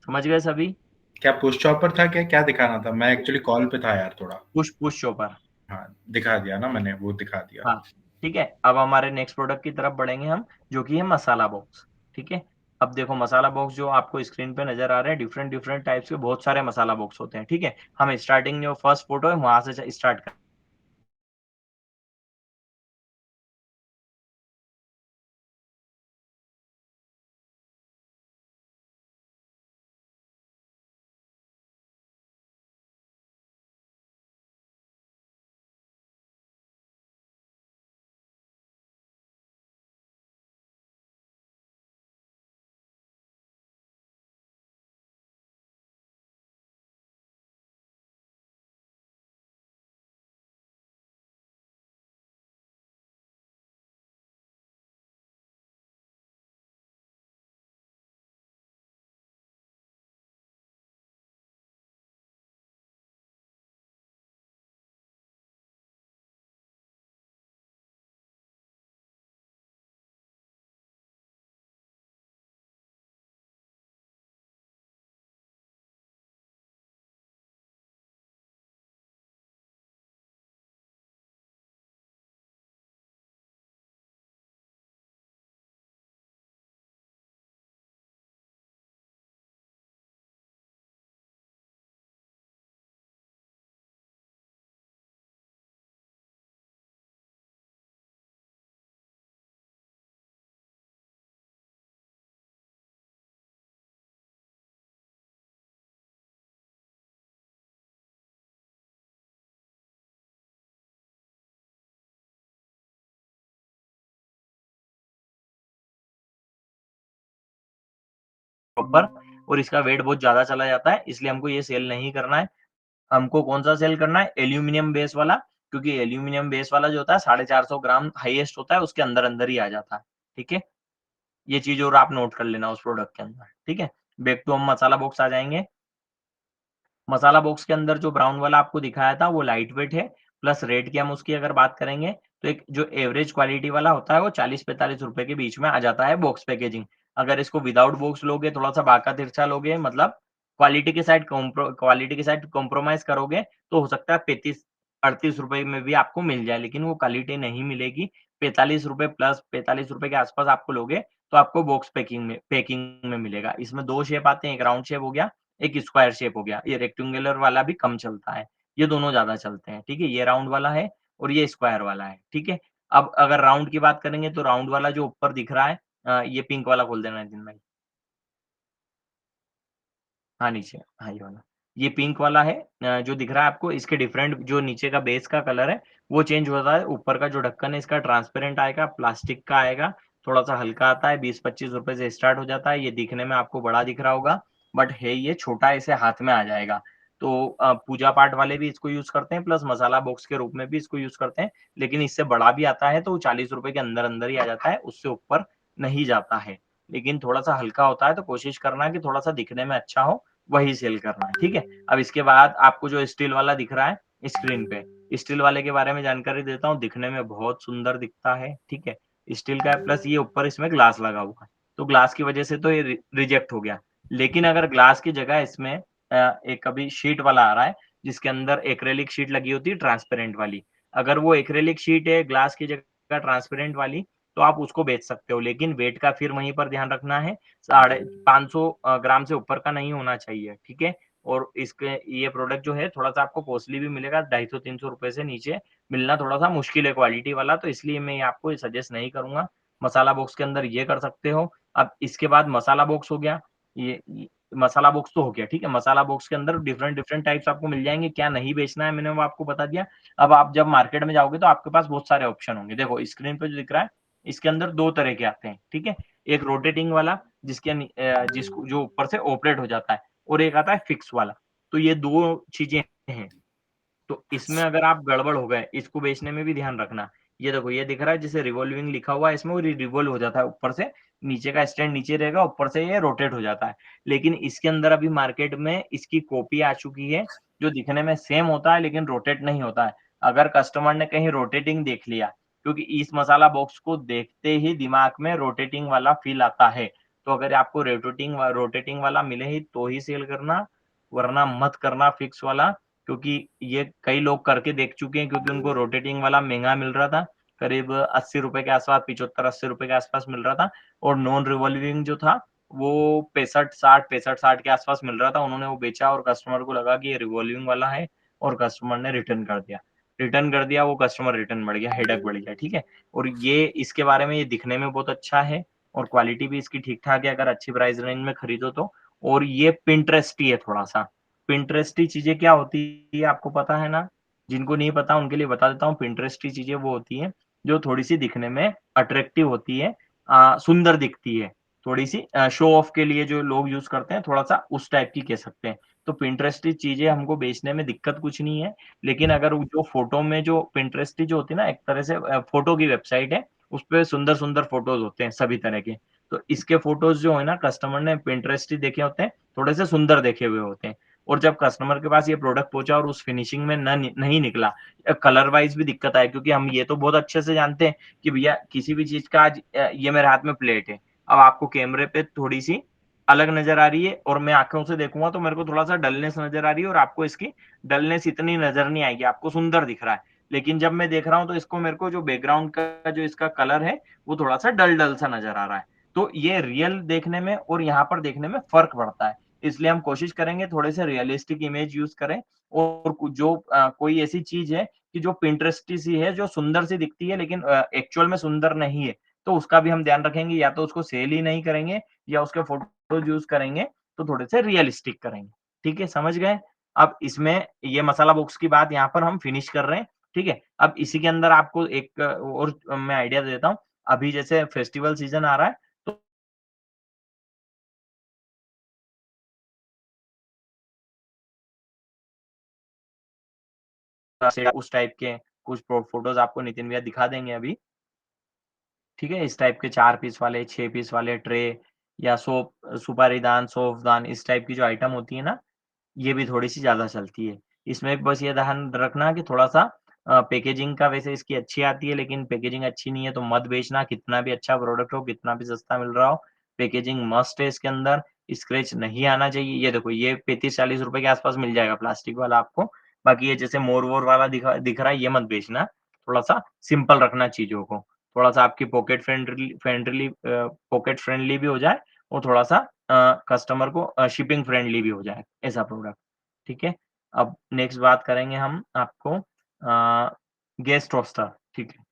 समझ गए सभी? क्या पुश चॉपर था क्या? क्या दिखाना था? मैं एक्चुअली कॉल पे था यार थोड़ा। Push push shopper. हाँ, दिखा दिया ना मैंने, वो दिखा दिया। हाँ, ठीक है। अब हमारे नेक्स्ट प्रोडक्ट की तरफ बढ़ेंगे हम, जो कि है मसाला बॉक्स, ठीक है? अब देखो मसाला बॉक्स जो आपको स्क्रीन पे नज़र आ रहे हैं, डिफरेंट डिफरेंट टाइप्स के बहुत सारे मसाला बॉक्स होते हैं, ठीक है? हम स्टार्टिंग जो फर्स्ट फोटो है, वहाँ से स्टार्ट कर प्रॉपर और इसका वेट बहुत ज़्यादा चला जाता है, इसलिए हमको ये सेल नहीं करना है। हमको कौन-सा सेल करना है? एल्यूमीनियम बेस वाला, क्योंकि एल्यूमीनियम बेस वाला जो होता है 450 ग्राम हाईएस्ट होता है, उसके अंदर-अंदर ही आ जाता है, ठीक है? ये चीज़ और आप नोट कर लेना उस प्रोडक्ट के अंदर, ठीक है? बैक टू हम मसाला बॉक्स आ जाएँगे। मसाला बॉक्स के अंदर जो ब्राउन वाला आपको दिखाया था वो लाइट वेट है, प्लस रेट की हम उसकी अगर बात करेंगे तो एक जो एवरेज क्वालिटी वाला होता है वो 40-45 रुपए के बीच में आ जाता है बॉक्स पैकेजिंग। अगर इसको विदाउट बॉक्स लोगे, थोड़ा-सा बाका-तिरछा लोगे मतलब क्वालिटी के साइड कॉम्प्रोमाइज़ करोगे तो हो सकता है 35 38 रुपए में भी आपको मिल जाए, लेकिन वो क्वालिटी नहीं मिलेगी। 45 रुपए प्लस 45 रुपए के आसपास आपको लोगे तो आपको बॉक्स पैकिंग में मिलेगा। इसमें 2 शेप आते हैं, एक राउंड शेप हो गया, एक स्क्वायर शेप हो गया। ये रेक्टेंगुलर वाला भी कम चलता है, ये दोनों ज़्यादा चलते हैं, ठीक है? ये राउंड वाला है और ये स्क्वायर वाला है, ठीक है? अब अगर राउंड की बात करेंगे तो राउंड वाला जो ऊपर दिख रहा है ये पिंक वाला खोल देना नितिन भाई। हाँ, नीचे, हाँ, ये वाला। ये पिंक वाला है जो दिख रहा है आपको, इसके डिफरेंट जो नीचे का बेस का कलर है, वो चेंज होता है। ऊपर का जो ढक्कन है इसका ट्रांसपेरेंट आएगा, प्लास्टिक का आएगा, थोड़ा-सा हल्का आता है, 20-25 रुपए से स्टार्ट हो जाता है। ये दिखने में आपको बड़ा दिख रहा होगा, बट है ये छोटा, ऐसे हाथ में आ जाएगा। तो पूजा पाठ वाले भी इसको यूज़ करते हैं, प्लस मसाला बॉक्स के रूप में भी इसको यूज़ करते हैं, लेकिन इससे बड़ा भी आता है, तो वो 40 रुपए के अंदर-अंदर ही आ जाता है, उससे ऊपर नहीं जाता है। लेकिन थोड़ा-सा हल्का होता है, तो कोशिश करना है कि थोड़ा-सा दिखने में अच्छा हो, वही सेल करना है, ठीक है? अब इसके बाद आपको जो स्टील वाला दिख रहा है स्क्रीन पे, स्टील वाले के बारे में जानकारी देता हूँ, दिखने में बहुत सुंदर दिखता है, ठीक है? स्टील का है, प्लस ये ऊपर इसमें ग्लास लगा हुआ है, तो ग्लास की वजह से तो ये रिजेक्ट हो गया। लेकिन अगर ग्लास की जगह इसमें एक अभी शीट वाला आ रहा है, जिसके अंदर एक्रेलिक शीट लगी होती है ट्रांसपेरेंट वाली। अगर वो एक्रेलिक शीट है ग्लास की जगह ट्रांसपेरेंट वाली, तो आप उसको बेच सकते हो, लेकिन वेट का फिर वहीं पर ध्यान रखना है, 550 ग्राम से ऊपर का नहीं होना चाहिए, ठीक है? और इसके ये प्रोडक्ट जो है थोड़ा-सा आपको कॉस्टली भी मिलेगा, 250-300 रुपए से नीचे मिलना थोड़ा-सा मुश्किल है क्वालिटी वाला, तो इसलिए मैं ये आपको ये सजेस्ट नहीं करूँगा। मसाला बॉक्स के अंदर ये कर सकते हो। अब इसके बाद मसाला बॉक्स हो गया, ये मसाला बॉक्स तो हो गया, ठीक है? मसाला बॉक्स के अंदर डिफरेंट टाइप्स आपको मिल जाएँगे, क्या नहीं बेचना है मैंने वो आपको बता दिया। अब आप जब मार्केट में जाओगे तो आपके पास बहुत सारे ऑप्शन होंगे। देखो स्क्रीन पे जो दिख रहा है, इसके अंदर 2 तरह के आते हैं, ठीक है? एक रोटेटिंग वाला जिसको जो ऊपर से ऑपरेट हो जाता है और एक आता है फिक्स वाला। तो ये 2 चीज़ें हैं। तो इसमें अगर आप गड़बड़ हो गए, इसको बेचने में भी ध्यान रखना। ये देखो ये दिख रहा है जिसे रिवॉल्विंग लिखा हुआ है इसमें वो रिवॉल्व हो जाता है ऊपर से, नीचे का स्टैंड नीचे रहेगा, ऊपर से ये रोटेट हो जाता है। लेकिन इसके अंदर अभी मार्केट में इसकी कॉपी आ चुकी है, जो दिखने में सेम होता है लेकिन रोटेट नहीं होता है। अगर कस्टमर ने कहीं रोटेटिंग देख लिया, क्योंकि इस मसाला बॉक्स को देखते ही दिमाग में रोटेटिंग वाला फ़ील आता है। तो अगर आपको रोटेटिंग वाला मिले ही तो ही सेल करना, वरना मत करना फिक्स वाला, क्योंकि ये कई लोग करके देख चुके हैं, क्योंकि उनको रोटेटिंग वाला महँगा मिल रहा था, करीब 80 रुपए के आस-पास 75-80 रुपए के आस-पास मिल रहा था और नॉन रिवॉल्विंग जो था, वो 65-60 के आस-पास मिल रहा था। उन्होंने वो बेचा और कस्टमर को लगा कि ये रिवॉल्विंग वाला है और कस्टमर ने रिटर्न कर दिया। रिटर्न कर दिया, वो कस्टमर रिटर्न बढ़ गया, हेडेक बढ़ गया, ठीक है? और ये इसके बारे में ये दिखने में बहुत अच्छा है और क्वालिटी भी इसकी ठीक-ठाक है अगर अच्छी प्राइस रेंज में खरीदो तो। और ये पिंटरेस्टी है थोड़ा-सा। पिंटरेस्टी चीज़ें क्या होती है आपको पता है ना? जिनको नहीं पता उनके लिए बता देता हूँ, पिंटरेस्टी चीज़ें वो होती हैं, जो थोड़ी-सी दिखने में अट्रैक्टिव होती है, सुंदर दिखती है, थोड़ी-सी शो ऑफ के लिए जो लोग यूज़ करते हैं, थोड़ा-सा उस टाइप की कह सकते हैं। तो पिंटरेस्टी चीज़ें हमको बेचने में दिक्कत कुछ नहीं है, लेकिन अगर वो जो फ़ोटो में जो पिंटरेस्टी जो होती है ना, एक तरह से फ़ोटो की वेबसाइट है, उसपे सुंदर-सुंदर फ़ोटोज़ होते हैं सभी तरह के। तो इसके फ़ोटोज़ जो है ना, कस्टमर ने पिंटरेस्टी देखे होते हैं, थोड़े से सुंदर देखे हुए होते हैं। और जब कस्टमर के पास ये प्रोडक्ट पहुँचा और उस फिनिशिंग में नहीं निकला, कलर वाइज़ भी दिक्कत आई, क्योंकि हम ये तो बहुत अच्छे से जानते हैं कि भैया किसी भी चीज़ का आज ये मेरे हाथ में प्लेट है। अब आपको कैमरे पे थोड़ी-सी अलग नज़र आ रही है और मैं आँखों से देखूँगा तो मेरे को थोड़ा-सा डलनेस नज़र आ रही है और आपको इसकी डलनेस इतनी नज़र नहीं आएगी, आपको सुंदर दिख रहा है। लेकिन जब मैं देख रहा हूँ तो इसको मेरे को जो बैकग्राउंड का जो इसका कलर है, वो थोड़ा-सा डल-डल सा नज़र आ रहा है। तो ये रियल देखने में और यहाँ पर देखने में फ़र्क पड़ता है। इसलिए हम कोशिश करेंगे थोड़े से रियलिस्टिक इमेज यूज़ करें और जो कोई ऐसी चीज़ है कि जो पिंटरेस्टी सी है, जो सुंदर सी दिखती है लेकिन एक्चुअल में सुंदर नहीं है, तो उसका भी हम ध्यान रखेंगे, या तो उसको सेल ही नहीं करेंगे या उसके फ़ोटोज़ यूज़ करेंगे, तो थोड़े से रियलिस्टिक करेंगे। ठीक है, समझ गए? अब इसमें ये मसाला बॉक्स की बात यहाँ पर हम फिनिश कर रहे हैं, ठीक है? अब इसी के अंदर आपको एक और मैं आइडिया देता हूँ। अभी जैसे फेस्टिवल सीज़न आ रहा है, तो उस टाइप के कुछ फ़ोटोज़ आपको नितिन भैया दिखा देंगे अभी। ठीक है? इस टाइप के 4 पीस वाले, 6 पीस वाले ट्रे या सुपारीदान, सौंफदान इस टाइप की जो आइटम होती है ना, ये भी थोड़ी-सी ज़्यादा चलती है। इसमें बस ये ध्यान रखना कि थोड़ा-सा पैकेजिंग का वैसे इसकी अच्छी आती है, लेकिन पैकेजिंग अच्छी नहीं है तो मत बेचना, कितना भी अच्छा प्रोडक्ट हो, कितना भी सस्ता मिल रहा हो, पैकेजिंग मस्ट है इसके अंदर, स्क्रैच नहीं आना चाहिए। ये देखो ये 35-40 रुपए के आस-पास मिल जाएगा प्लास्टिक वाला आपको, बाकी ये जैसे मोर वोर वाला दिख रहा है ये मत बेचना, थोड़ा सा सिंपल रखना चीजों को, थोड़ा सा आपकी पॉकेट फ्रेंडली भी हो जाए और थोड़ा सा कस्टमर को शिपिंग फ्रेंडली भी हो जाए, ऐसा प्रोडक्ट। ठीक है, अब नेक्स्ट बात करेंगे हम आपको गैस टोस्टर। ठीक है,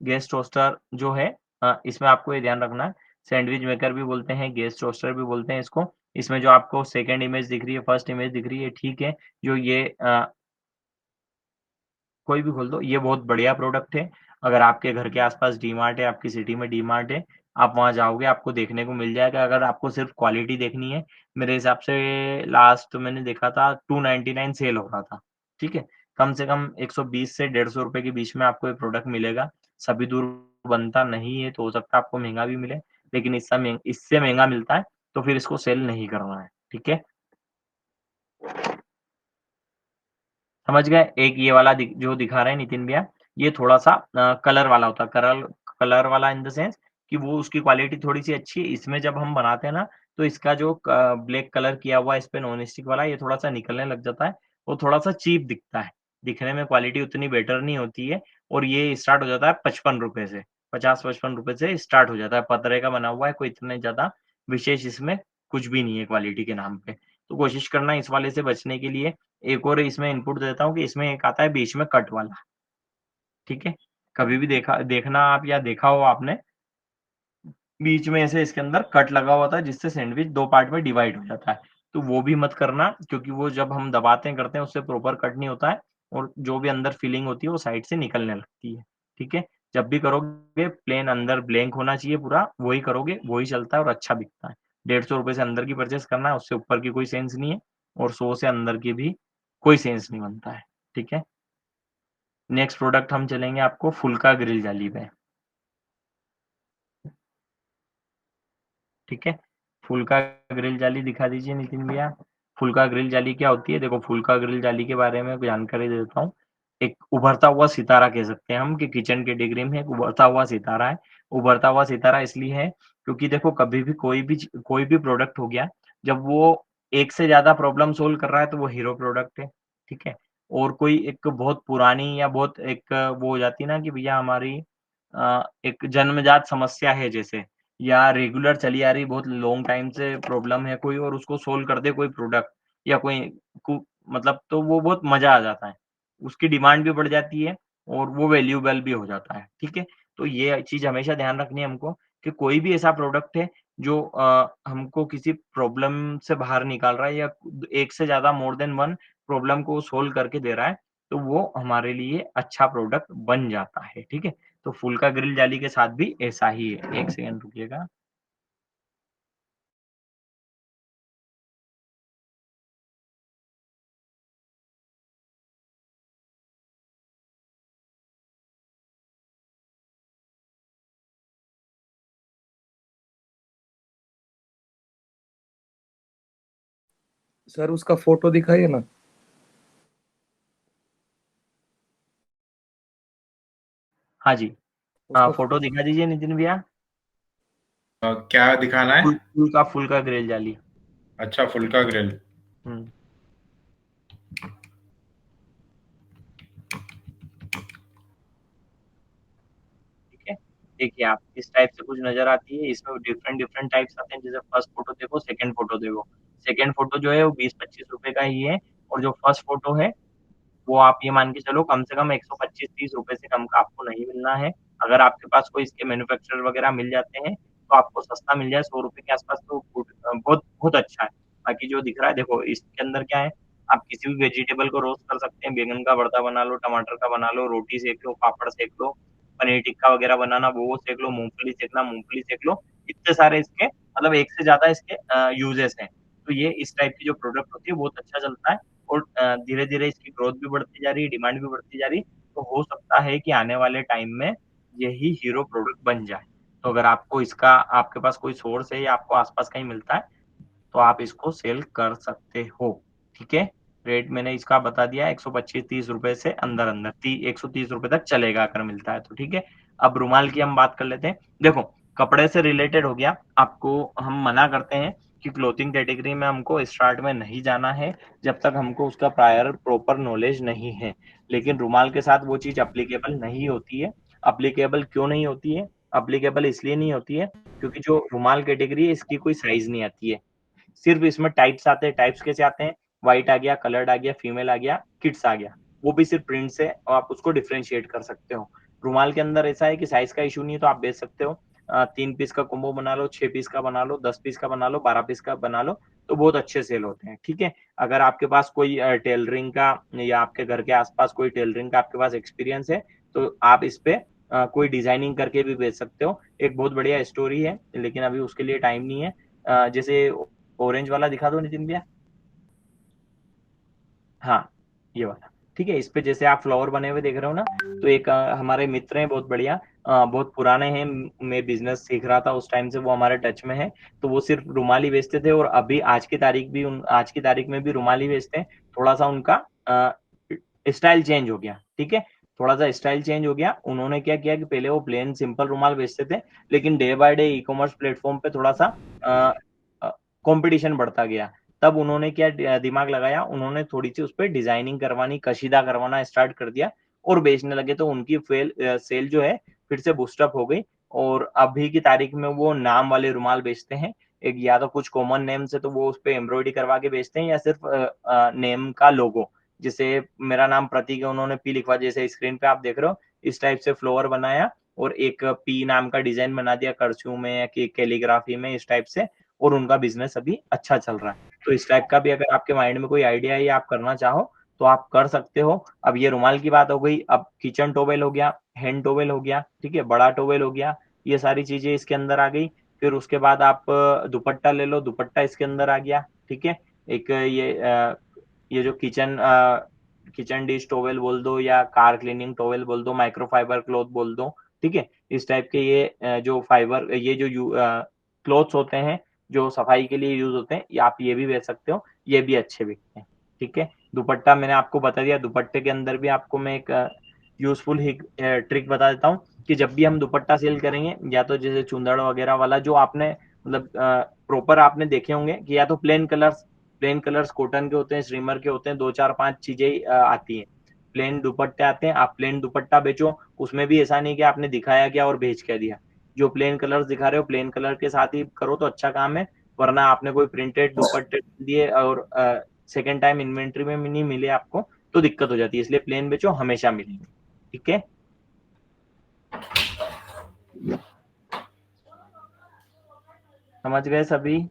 गैस टोस्टर जो है इसमें आपको ये ध्यान रखना है, सैंडविच मेकर भी बोलते हैं, गैस टोस्टर भी बोलते हैं इसको। इसमें जो आपको सेकंड इमेज दिख रही है, फर्स्ट इमेज दिख रही है, ठीक है, जो ये कोई भी खोल दो, ये बहुत बढ़िया प्रोडक्ट है। अगर आपके घर के आसपास डीमार्ट है, आपकी सिटी में डीमार्ट है, आप वहाँ जाओगे आपको देखने को मिल जाएगा। अगर आपको सिर्फ क्वालिटी देखनी है, मेरे हिसाब से लास्ट मैंने देखा था 299 सेल हो रहा था। ठीक है, कम से कम 120 से 150 रुपए के बीच में आपको ये प्रोडक्ट मिलेगा। सभी दूर बनता नहीं है तो हो सकता है आपको महंगा भी मिले, लेकिन इससे महंगा मिलता है तो फिर इसको सेल नहीं करना है। ठीक है, समझ गए। एक ये वाला जो दिखा रहे हैं नितिन भैया, ये थोड़ा सा कलर वाला होता है, कलर वाला इन द सेंस कि वो उसकी क्वालिटी थोड़ी सी अच्छी है। इसमें जब हम बनाते हैं ना तो इसका जो ब्लैक कलर किया हुआ है इस पे नॉन स्टिक वाला, ये थोड़ा सा निकलने लग जाता है, वो थोड़ा सा चीप दिखता है, दिखने में क्वालिटी उतनी बेटर नहीं होती है। और ये स्टार्ट हो जाता है 55 रुपए से, 50-55 रुपए से स्टार्ट हो जाता है। पतरे का बना हुआ है, कोई इतने ज्यादा विशेष इसमें कुछ भी नहीं है क्वालिटी के नाम पे। तो कोशिश करना इस वाले से बचने के लिए। एक और इसमें इनपुट देता हूँ कि इसमें एक आता है बीच में कट वाला, ठीक है? कभी भी देखना आप या देखा हो आपने, बीच में ऐसे इसके अंदर कट लगा हुआ था जिससे सैंडविच 2 पार्ट में डिवाइड हो जाता है। तो वो भी मत करना, क्योंकि वो जब हम दबाते हैं करते हैं उससे प्रॉपर कट नहीं होता है और जो भी अंदर फिलिंग होती है वो साइड से निकलने लगती है, ठीक है? जब भी करोगे प्लेन अंदर ब्लैंक होना चाहिए पूरा, वही करोगे वही चलता है और अच्छा बिकता है। 150 रुपए से अंदर की परचेज़ करना है, उससे ऊपर की कोई सेंस नहीं है और 100 से अंदर की भी कोई सेंस नहीं बनता है, ठीक है? नेक्स्ट प्रोडक्ट हम चलेंगे आपको फुल्का ग्रिल जाली पे, ठीक है? फुल्का ग्रिल जाली दिखा दीजिए नितिन भैया। फुल्का ग्रिल जाली क्या होती है? देखो, फुल्का ग्रिल जाली के बारे में जानकारी दे देता हूँ। एक उभरता हुआ सितारा कह सकते हैं हम कि किचन कैटेगरी में एक उभरता हुआ सितारा है। उभरता हुआ सितारा इसलिए है क्योंकि देखो कभी भी कोई भी प्रोडक्ट हो गया, जब वो एक से ज़्यादा प्रॉब्लम सोल्व कर रहा है तो वो हीरो प्रोडक्ट है, ठीक है? और कोई एक बहुत पुरानी या बहुत एक वो हो जाती है ना कि भैया हमारी एक जन्मजात समस्या है जैसे, या रेगुलर चली आ रही बहुत लॉन्ग टाइम से प्रॉब्लम है कोई और उसको सोल्व कर दे कोई प्रोडक्ट या कोई कु मतलब, तो वो बहुत मज़ा आ जाता है। उसकी डिमांड भी बढ़ जाती है और वो वैल्यूएबल भी हो जाता है, ठीक है? तो ये चीज़ हमेशा ध्यान रखनी है हमको कि कोई भी ऐसा प्रोडक्ट है जो हमको किसी प्रॉब्लम से बाहर निकाल रहा है या एक से ज़्यादा मोर देन वन प्रॉब्लम को सोल्व करके दे रहा है, तो वो हमारे लिए अच्छा प्रोडक्ट बन जाता है, ठीक है? तो फुल्का ग्रिल जाली के साथ भी ऐसा ही है। 1 सेकंड रुकिएगा। सर उसका फोटो दिखाइए ना। हाँ जी। उसका फ़ोटो दिखा दीजिए नितिन भैया। क्या दिखाना है? फुल्का ग्रिल जाली। अच्छा, फुल्का ग्रिल। हुँ। ठीक है? देखिए आप इस टाइप से कुछ नज़र आती है, इसमें डिफरेंट टाइप्स आते हैं, जैसे फर्स्ट फ़ोटो देखो, सेकंड फ़ोटो देखो। सेकंड फ़ोटो जो है वो 20-25 रुपए का ही है और जो फर्स्ट फ़ोटो है वो आप ये मान के चलो कम से कम 125-30 रुपए से कम का आपको नहीं मिलना है। अगर आपके पास कोई इसके मैन्युफैक्चरर वगैरह मिल जाते हैं, तो आपको सस्ता मिल जाए 100 रुपए के आस-पास, तो बहुत बहुत अच्छा है। बाकी जो दिख रहा है देखो इसके अंदर क्या है, आप किसी भी वेजिटेबल को रोस्ट कर सकते हैं, बैंगन का भरता बना लो, टमाटर का बना लो, रोटी सेक लो, पापड़ सेक लो, पनीर टिक्का वगैरह बनाना वो सेक लो, मूँगफली सेक लो। इतने सारे इसके मतलब एक से ज़्यादा इसके यूजेस हैं। तो ये इस टाइप की जो प्रोडक्ट होती है बहुत अच्छा चलता है और धीरे-धीरे इसकी ग्रोथ भी बढ़ती जा रही है, डिमांड भी बढ़ती जा रही है, तो हो सकता है कि आने वाले टाइम में यही हीरो प्रोडक्ट बन जाए। तो अगर आपको इसका आपके पास कोई सोर्स है या आपको आस-पास कहीं मिलता है, तो आप इसको सेल कर सकते हो, ठीक है? रेट मैंने इसका बता दिया है 125-30 रुपए से अंदर-अंदर, ती 130 रुपए तक चलेगा अगर मिलता है तो, ठीक है? अब रुमाल की हम बात कर लेते हैं। देखो, कपड़े से रिलेटेड हो गया, आपको हम मना करते हैं कि क्लोथिंग कैटेगरी में हमको स्टार्ट में नहीं जाना है जब तक हमको उसका प्रायर प्रॉपर नॉलेज नहीं है। लेकिन रुमाल के साथ वो चीज़ एप्लीकेबल नहीं होती है। एप्लीकेबल क्यों नहीं होती है? एप्लीकेबल इसलिए नहीं होती है क्योंकि जो रुमाल कैटेगरी है इसकी कोई साइज़ नहीं आती है। सिर्फ इसमें टाइप्स आते हैं। टाइप्स कैसे आते हैं? व्हाइट आ गया, कलर्ड आ गया, फीमेल आ गया, किड्स आ गया। वो भी सिर्फ प्रिंट से और आप उसको डिफरेंशिएट कर सकते हो। रुमाल के अंदर ऐसा है कि साइज़ का इश्यू नहीं है तो आप बेच सकते हो। 3 पीस का कॉम्बो बना लो, 6 पीस का बना लो, 10 पीस का बना लो, 12 पीस का बना लो, तो बहुत अच्छे सेल होते हैं, ठीक है? अगर आपके पास कोई टेलरिंग का या आपके घर के आस-पास कोई टेलरिंग का आपके पास एक्सपीरियंस है, तो आप इस पे कोई डिज़ाइनिंग करके भी बेच सकते हो। एक बहुत बढ़िया स्टोरी है, लेकिन अभी उसके लिए टाइम नहीं है। जैसे ऑरेंज वाला दिखा दो नितिन भैया। हाँ, ये वाला, ठीक है? इस पे जैसे आप फ्लावर बने हुए देख रहे हो ना, तो एक हमारे मित्र हैं बहुत बढ़िया, बहुत पुराने हैं, मैं बिज़नेस सीख रहा था उस टाइम से वो हमारे टच में हैं, तो वो सिर्फ़ रुमाल ही बेचते थे और अभी आज की तारीख में भी रुमाल ही बेचते हैं। थोड़ा-सा उनका स्टाइल चेंज हो गया, ठीक है? थोड़ा-सा स्टाइल चेंज हो गया। उन्होंने क्या किया कि पहले वो प्लेन सिंपल रुमाल बेचते थे, लेकिन day by day e-commerce platform पे थोड़ा-सा अ कॉम्पिटिशन बढ़ता गया। तब उन्होंने क्या दिमाग लगाया, उन्होंने थोड़ी-सी उसपे डिज़ाइनिंग करवानी, कशीदा करवाना स्टार्ट कर दिया और बेचने लगे तो उनकी सेल जो है फिर से बूस्ट अप हो गई और अभी की तारीख में वो नाम वाले रुमाल बेचते हैं। एक या तो कुछ कॉमन नेम से तो वो उसपे एम्ब्रॉयडरी करवा के बेचते हैं या सिर्फ़ नेम का लोगो। जैसे मेरा नाम प्रतीक है, उन्होंने पी लिखवा जैसे स्क्रीन पे आप देख रहे हो, इस टाइप से फ्लावर बनाया और एक पी नाम का डिज़ाइन बना दिया कर्सिव में या कैलीग्राफी में इस टाइप से और उनका बिज़नेस अभी अच्छा चल रहा है। तो इस टाइप का भी अगर आपके माइंड में कोई आइडिया है या आप करना चाहो, तो आप कर सकते हो। अब ये रुमाल की बात हो गई, अब किचन टॉवेल हो गया, हैंड टॉवेल हो गया, ठीक है? बड़ा टॉवेल हो गया, ये सारी चीज़ें इसके अंदर आ गई। फिर उसके बाद आप दुपट्टा ले लो, दुपट्टा इसके अंदर आ गया, ठीक है? एक ये जो किचन डिश टॉवेल बोल दो या कार क्लीनिंग टॉवेल बोल दो, माइक्रोफाइबर क्लॉथ बोल दो, ठीक है? इस टाइप के ये जो क्लॉथ्स होते हैं, जो सफाई के लिए यूज़ होते हैं, या आप ये भी बेच सकते हो, ये भी अच्छे बिकते हैं, ठीक है? दुपट्टा मैंने आपको बता दिया, दुपट्टे के अंदर भी आपको मैं एक यूज़फुल ट्रिक बता देता हूँ कि जब भी हम दुपट्टा सेल करेंगे, या तो जैसे चुंदड़ वगैरह वाला जो आपने मतलब प्रॉपर आपने देखे होंगे कि या तो प्लेन कलर्स कॉटन के होते हैं, श्रिमर के होते हैं, 2, 4, 5 चीज़ें आती हैं। प्लेन दुपट्टे आते हैं, आप प्लेन दुपट्टा बेचो, उसमें भी ऐसा नहीं कि आपने दिखाया क्या और बेच क्या दिया। जो प्लेन कलर्स दिखा रहे हो, प्लेन कलर के साथ ही करो तो अच्छा काम है, वरना आपने कोई प्रिंटेड दुपट्टे दिए और सेकंड टाइम इन्वेंटरी में नहीं मिले आपको, तो दिक्कत हो जाती है। इसलिए प्लेन बेचो, हमेशा मिलेंगे, ठीक है? समझ गए सभी?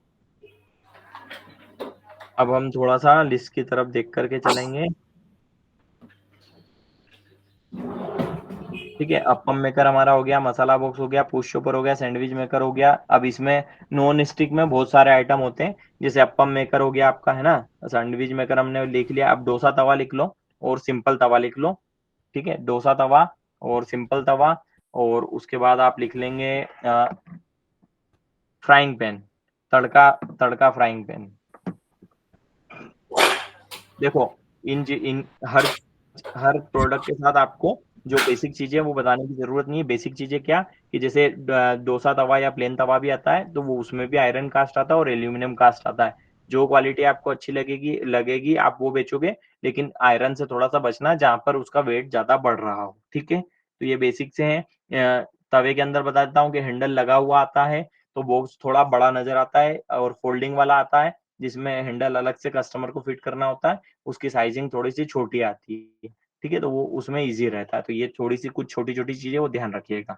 अब हम थोड़ा-सा लिस्ट की तरफ देख कर के चलेंगे। ठीक है, अप्पम मेकर हमारा हो गया, मसाला बॉक्स हो गया, पुश चॉपर हो गया, सैंडविच मेकर हो गया। अब इसमें नॉन स्टिक में बहुत सारे आइटम होते हैं, जैसे अप्पम मेकर हो गया आपका, है ना? सैंडविच मेकर हमने लिख लिया, अब डोसा तवा लिख लो और सिंपल तवा लिख लो, ठीक है? डोसा तवा और सिंपल तवा, और उसके बाद आप लिख लेंगे फ्राइंग पैन, तड़का फ्राइंग पैन। देखो, इन हर प्रोडक्ट के साथ आपको जो बेसिक चीज़ें हैं वो बताने की ज़रूरत नहीं है। बेसिक चीज़ें क्या कि जैसे डोसा तवा या प्लेन तवा भी आता है, तो वो उसमें भी आयरन कास्ट आता है और एल्यूमीनियम कास्ट आता है। जो क्वालिटी आपको अच्छी लगेगी आप वो बेचोगे, लेकिन आयरन से थोड़ा-सा बचना जहाँ पर उसका वेट ज़्यादा बढ़ रहा हो, ठीक है? तो ये बेसिक से हैं। तवे के अंदर बता देता हूँ कि हैंडल लगा हुआ आता है, तो बॉक्स थोड़ा बड़ा नज़र आता है और फोल्डिंग वाला आता है, जिसमें हैंडल अलग से कस्टमर को फिट करना होता है, उसकी साइज़िंग थोड़ी-सी छोटी आती है। ठीक है? तो वो उसमें ईज़ी रहता है। तो ये थोड़ी-सी कुछ छोटी-छोटी चीज़ें वो ध्यान रखिएगा,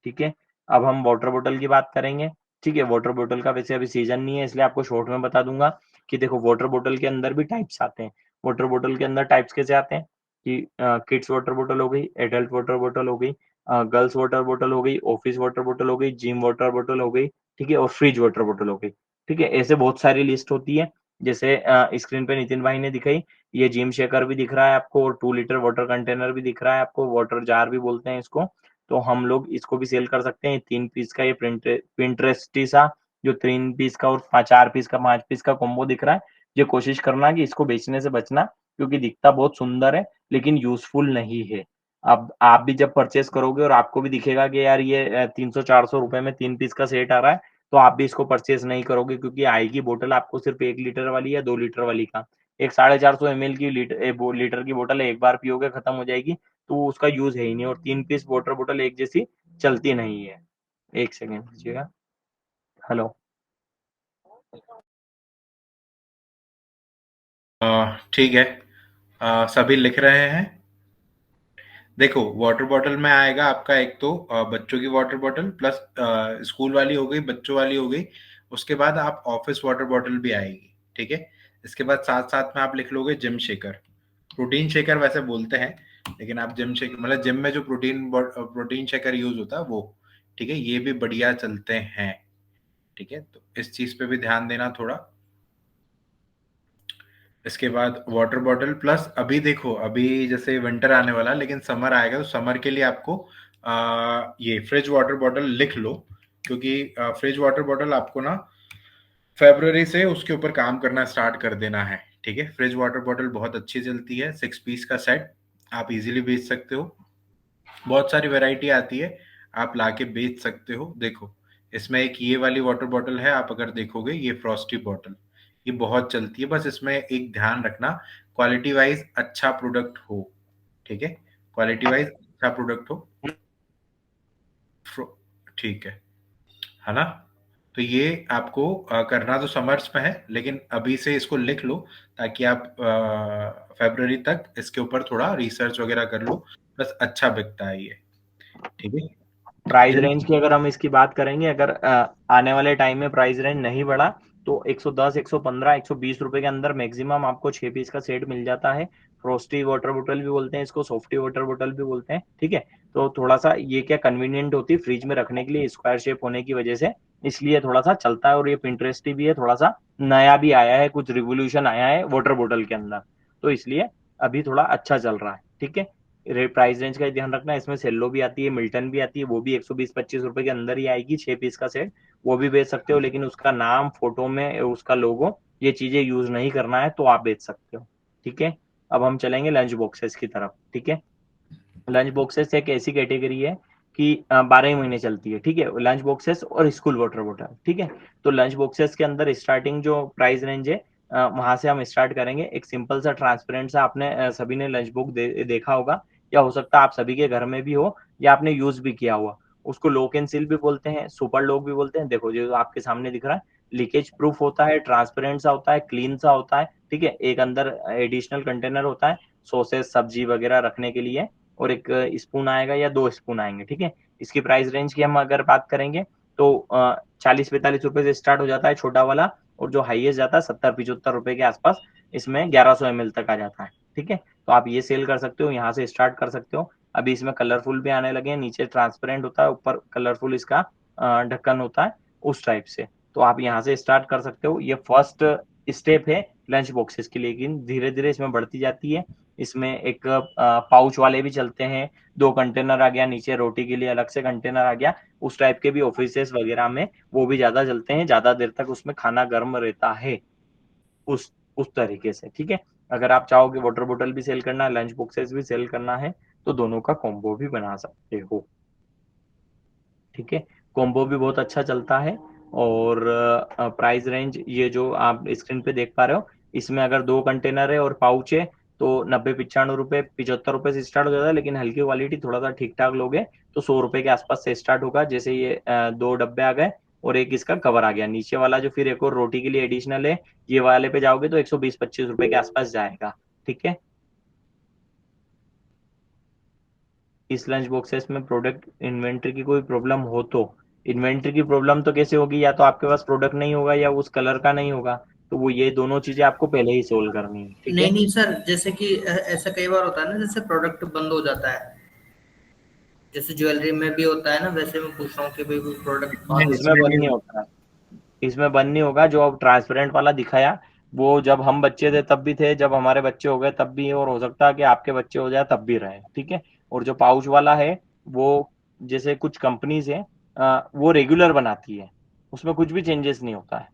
ठीक है? अब हम वाटर बॉटल की बात करेंगे, ठीक है? वाटर बॉटल का वैसे अभी सीज़न नहीं है, इसलिए आपको शॉर्ट में बता दूँगा कि देखो वाटर बॉटल के अंदर भी टाइप्स आते हैं। वाटर बॉटल के अंदर टाइप्स कैसे आते हैं कि किड्स वाटर बॉटल हो गई, एडल्ट वाटर बॉटल हो गई, गर्ल्स वाटर बॉटल हो गई, ऑफिस वाटर बॉटल हो गई, जिम वाटर बॉटल हो गई, ठीक है? और फ्रिज वाटर बॉटल हो गई, ठीक है? ऐसे बहुत सारी लिस्ट होती है। जैसे स्क्रीन पे नितिन भाई ने दिखाई, ये जिम शेकर भी दिख रहा है आपको और 2 लीटर वाटर कंटेनर भी दिख रहा है आपको, वाटर जार भी बोलते हैं इसको। तो हम लोग इसको भी सेल कर सकते हैं। 3 पीस का ये पिंटरेस्टी सा जो 3 पीस का और 4 पीस का, 5 पीस का कॉम्बो दिख रहा है, ये कोशिश करना कि इसको बेचने से बचना, क्योंकि दिखता बहुत सुंदर है, लेकिन यूज़फुल नहीं है। अब आप भी जब परचेज़ करोगे और आपको भी दिखेगा कि यार ये 300-400 रुपए में 3 पीस का सेट आ रहा है, तो आप भी इसको परचेज नहीं करोगे, क्योंकि आएगी बोतल आपको सिर्फ 1 लीटर वाली या 2 लीटर वाली का। एक 450 ml की लीटर की बोतल है, एक बार पियोगे खत्म हो जाएगी, तो उसका यूज है ही नहीं। और 3 पीस वाटर बोतल एक जैसी चलती नहीं है। एक सेकेंड दीजिएगा। हेलो। ठीक है, सभी लिख रहे हैं। देखो वाटर बॉटल में आएगा आपका एक तो बच्चों की वाटर बॉटल प्लस स्कूल वाली हो गई, बच्चों वाली हो गई। उसके बाद आप ऑफिस वाटर बॉटल भी आएगी, ठीक है। इसके बाद साथ साथ में आप लिख लोगे जिम शेकर। प्रोटीन शेकर वैसे बोलते हैं, लेकिन आप जिम शेकर मतलब जिम में जो प्रोटीन शेकर यूज होता है वो, ठीक है। ये भी बढ़िया चलते हैं, ठीक है। तो इस चीज पे भी ध्यान देना थोड़ा। इसके बाद वाटर बॉटल प्लस अभी देखो, अभी जैसे विंटर आने वाला है, लेकिन समर आएगा, तो समर के लिए आपको ये फ्रिज वाटर बॉटल लिख लो, क्योंकि फ्रिज वाटर बॉटल आपको ना फरवरी से उसके ऊपर काम करना स्टार्ट कर देना है, ठीक है। फ्रिज वाटर बॉटल बहुत अच्छी चलती है, 6 पीस का सेट आप इजीली बेच सकते हो। बहुत सारी वैरायटी आती है, आप लाके बेच सकते हो। देखो इसमें एक ये वाली वाटर बॉटल है, आप अगर देखोगे ये फ्रॉस्टी बॉटल, ये बहुत चलती है। बस इसमें एक ध्यान रखना, क्वालिटी वाइज अच्छा प्रोडक्ट हो, ठीक है। क्वालिटी वाइज अच्छा प्रोडक्ट हो, ठीक है ना। तो ये आपको करना तो समर्स में है, लेकिन अभी से इसको लिख लो, ताकि आप फरवरी तक इसके ऊपर थोड़ा रिसर्च वगैरह कर लो। बस अच्छा बिकता है ये, ठीक है। प्राइस रेंज की अगर हम इसकी बात करेंगे, अगर आने वाले टाइम में प्राइस रेंज नहीं बढ़ा तो 110, 115, 120 रुपए के अंदर मैक्सिमम आपको 6 पीस का सेट मिल जाता है। फ्रोस्टी वाटर बोतल भी बोलते हैं इसको, सॉफ्टी वाटर बोतल भी बोलते हैं, ठीक है। तो थोड़ा सा ये क्या कन्वीनियंट होती है फ्रिज में रखने के लिए, स्क्वायर शेप होने की वजह से, इसलिए थोड़ा सा चलता है। और ये पिंटरेस्टी भी है, थोड़ा सा नया भी आया है, कुछ रिवोल्यूशन आया है वाटर बोतल के अंदर, तो इसलिए अभी थोड़ा अच्छा चल रहा है, ठीक है। प्राइस रेंज का ध्यान रखना। इसमें सेल्लो भी आती है, मिल्टन भी आती है, वो भी 120-25 रुपए के अंदर ही आएगी, 6 पीस का सेट, वो भी बेच सकते हो। लेकिन उसका नाम, फोटो में उसका लोगो, ये चीजें यूज नहीं करना है, तो आप बेच सकते हो, ठीक है। अब हम चलेंगे लंच बॉक्सेस की तरफ, ठीक है। लंच बॉक्सेस एक ऐसी कैटेगरी है कि 12 महीने चलती है, ठीक है। लंच बॉक्सेस और स्कूल वाटर बॉटल, ठीक है। तो लंच बॉक्सेस के अंदर स्टार्टिंग जो प्राइस रेंज है, वहां से हम स्टार्ट करेंगे। एक सिंपल सा ट्रांसपेरेंट सा, आपने सभी ने लंच बुक देखा होगा, या हो सकता है आप सभी के घर में भी हो, या आपने यूज भी किया हुआ। उसको लॉक एंड सील भी बोलते हैं, सुपर लॉक भी बोलते हैं। देखो जो आपके सामने दिख रहा है, लीकेज प्रूफ होता है, ट्रांसपेरेंट सा होता है, क्लीन सा होता है, ठीक है। एक अंदर एडिशनल कंटेनर होता है सॉसेस, सब्जी वगैरह रखने के लिए, और एक स्पून आएगा या 2 स्पून आएंगे, ठीक है। इसकी प्राइस रेंज की हम अगर बात करेंगे तो 40-45 रुपए से स्टार्ट हो जाता है छोटा वाला, और जो हाईएस्ट जाता है 70-75 रुपए के आसपास, इसमें 1100 ml तक आ जाता है, ठीक है। तो आप ये सेल कर सकते हो, यहाँ से स्टार्ट कर सकते हो। अभी इसमें कलरफुल भी आने लगे हैं, नीचे ट्रांसपेरेंट होता है, ऊपर कलरफुल इसका ढक्कन होता है, उस टाइप से। तो आप यहाँ से स्टार्ट कर सकते हो। ये फर्स्ट स्टेप है लंच बॉक्सेस की, लेकिन धीरे धीरे इसमें बढ़ती जाती है। इसमें एक पाउच वाले भी चलते हैं, 2 कंटेनर आ गया, नीचे रोटी के लिए अलग से कंटेनर आ गया, उस टाइप के भी ऑफिसेस वगैरह में वो भी ज्यादा चलते हैं, ज्यादा देर तक उसमें खाना गर्म रहता है, उस तरीके से, ठीक है। अगर आप चाहोगे वाटर बोतल भी सेल करना है, लंच बॉक्सेस भी सेल करना है, तो दोनों का कॉम्बो भी बना सकते हो, ठीक है। कॉम्बो भी बहुत अच्छा चलता है। और प्राइस रेंज ये जो आप स्क्रीन पे देख पा रहे हो, इसमें अगर 2 कंटेनर है और पाउच है, तो 90-95 रुपए, 75 रुपए से स्टार्ट हो जाता है। लेकिन हल्की क्वालिटी थोड़ा सा ठीक ठाक लोगे तो 100 रुपए के आसपास से स्टार्ट होगा। जैसे ये 2 डब्बे आ गए और एक इसका कवर आ गया, नीचे वाला जो फिर एक और रोटी के लिए एडिशनल है, ये वाले पे जाओगे तो 120-25 रुपए के आसपास जाएगा, ठीक है। इस लंच बॉक्सेस में प्रोडक्ट इन्वेंट्री की कोई प्रॉब्लम हो तो, इन्वेंट्री की प्रॉब्लम तो कैसे होगी, या तो आपके पास प्रोडक्ट नहीं होगा या उस कलर का नहीं होगा, तो वो ये दोनों चीजें आपको पहले ही सोल्व करनी है, ठीक है। नहीं नहीं सर, जैसे कि ऐसा कई बार होता है ना, जैसे प्रोडक्ट बंद हो जाता है, जैसे ज्वेलरी में भी होता है ना, वैसे मैं पूछ रहा हूँ कि भाई कोई प्रोडक्ट बंद इसमें बंद नहीं होता, इसमें बंद नहीं होगा। जो अब ट्रांसपेरेंट वाला दिखाया, वो जब हम बच्चे थे तब भी थे, जब हमारे बच्चे हो गए तब भी है, और हो सकता है कि आपके बच्चे हो जाए तब भी रहे, ठीक है। और जो पाउच वाला है, वो जैसे कुछ कंपनीज है, वो रेगुलर बनाती है, उसमें कुछ भी चेंजेस नहीं होता है।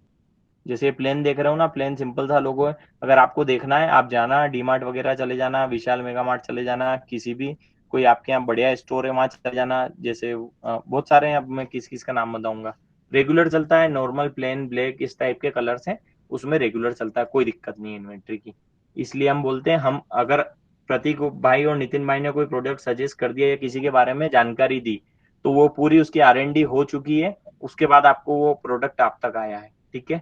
जैसे प्लेन देख रहे हो ना, प्लेन सिंपल सा लोगो है। अगर आपको देखना है, आप जाना डीमार्ट वगैरह चले जाना, विशाल मेगा मार्ट चले जाना, किसी भी कोई आपके यहाँ बढ़िया स्टोर है वहां चले जाना। जैसे बहुत सारे हैं, अब मैं किस किस का नाम बताऊंगा, रेगुलर चलता है, नॉर्मल प्लेन ब्लैक इस टाइप के कलर्स हैं उसमें रेगुलर चलता है, कोई दिक्कत नहीं है इन्वेंट्री की। इसलिए हम बोलते हैं, हम अगर प्रतीक भाई और नितिन भाई ने कोई प्रोडक्ट सजेस्ट कर दिया या किसी के बारे में जानकारी दी तो वो पूरी उसकी R&D हो चुकी है, उसके बाद आपको वो प्रोडक्ट आप तक आया है। ठीक है,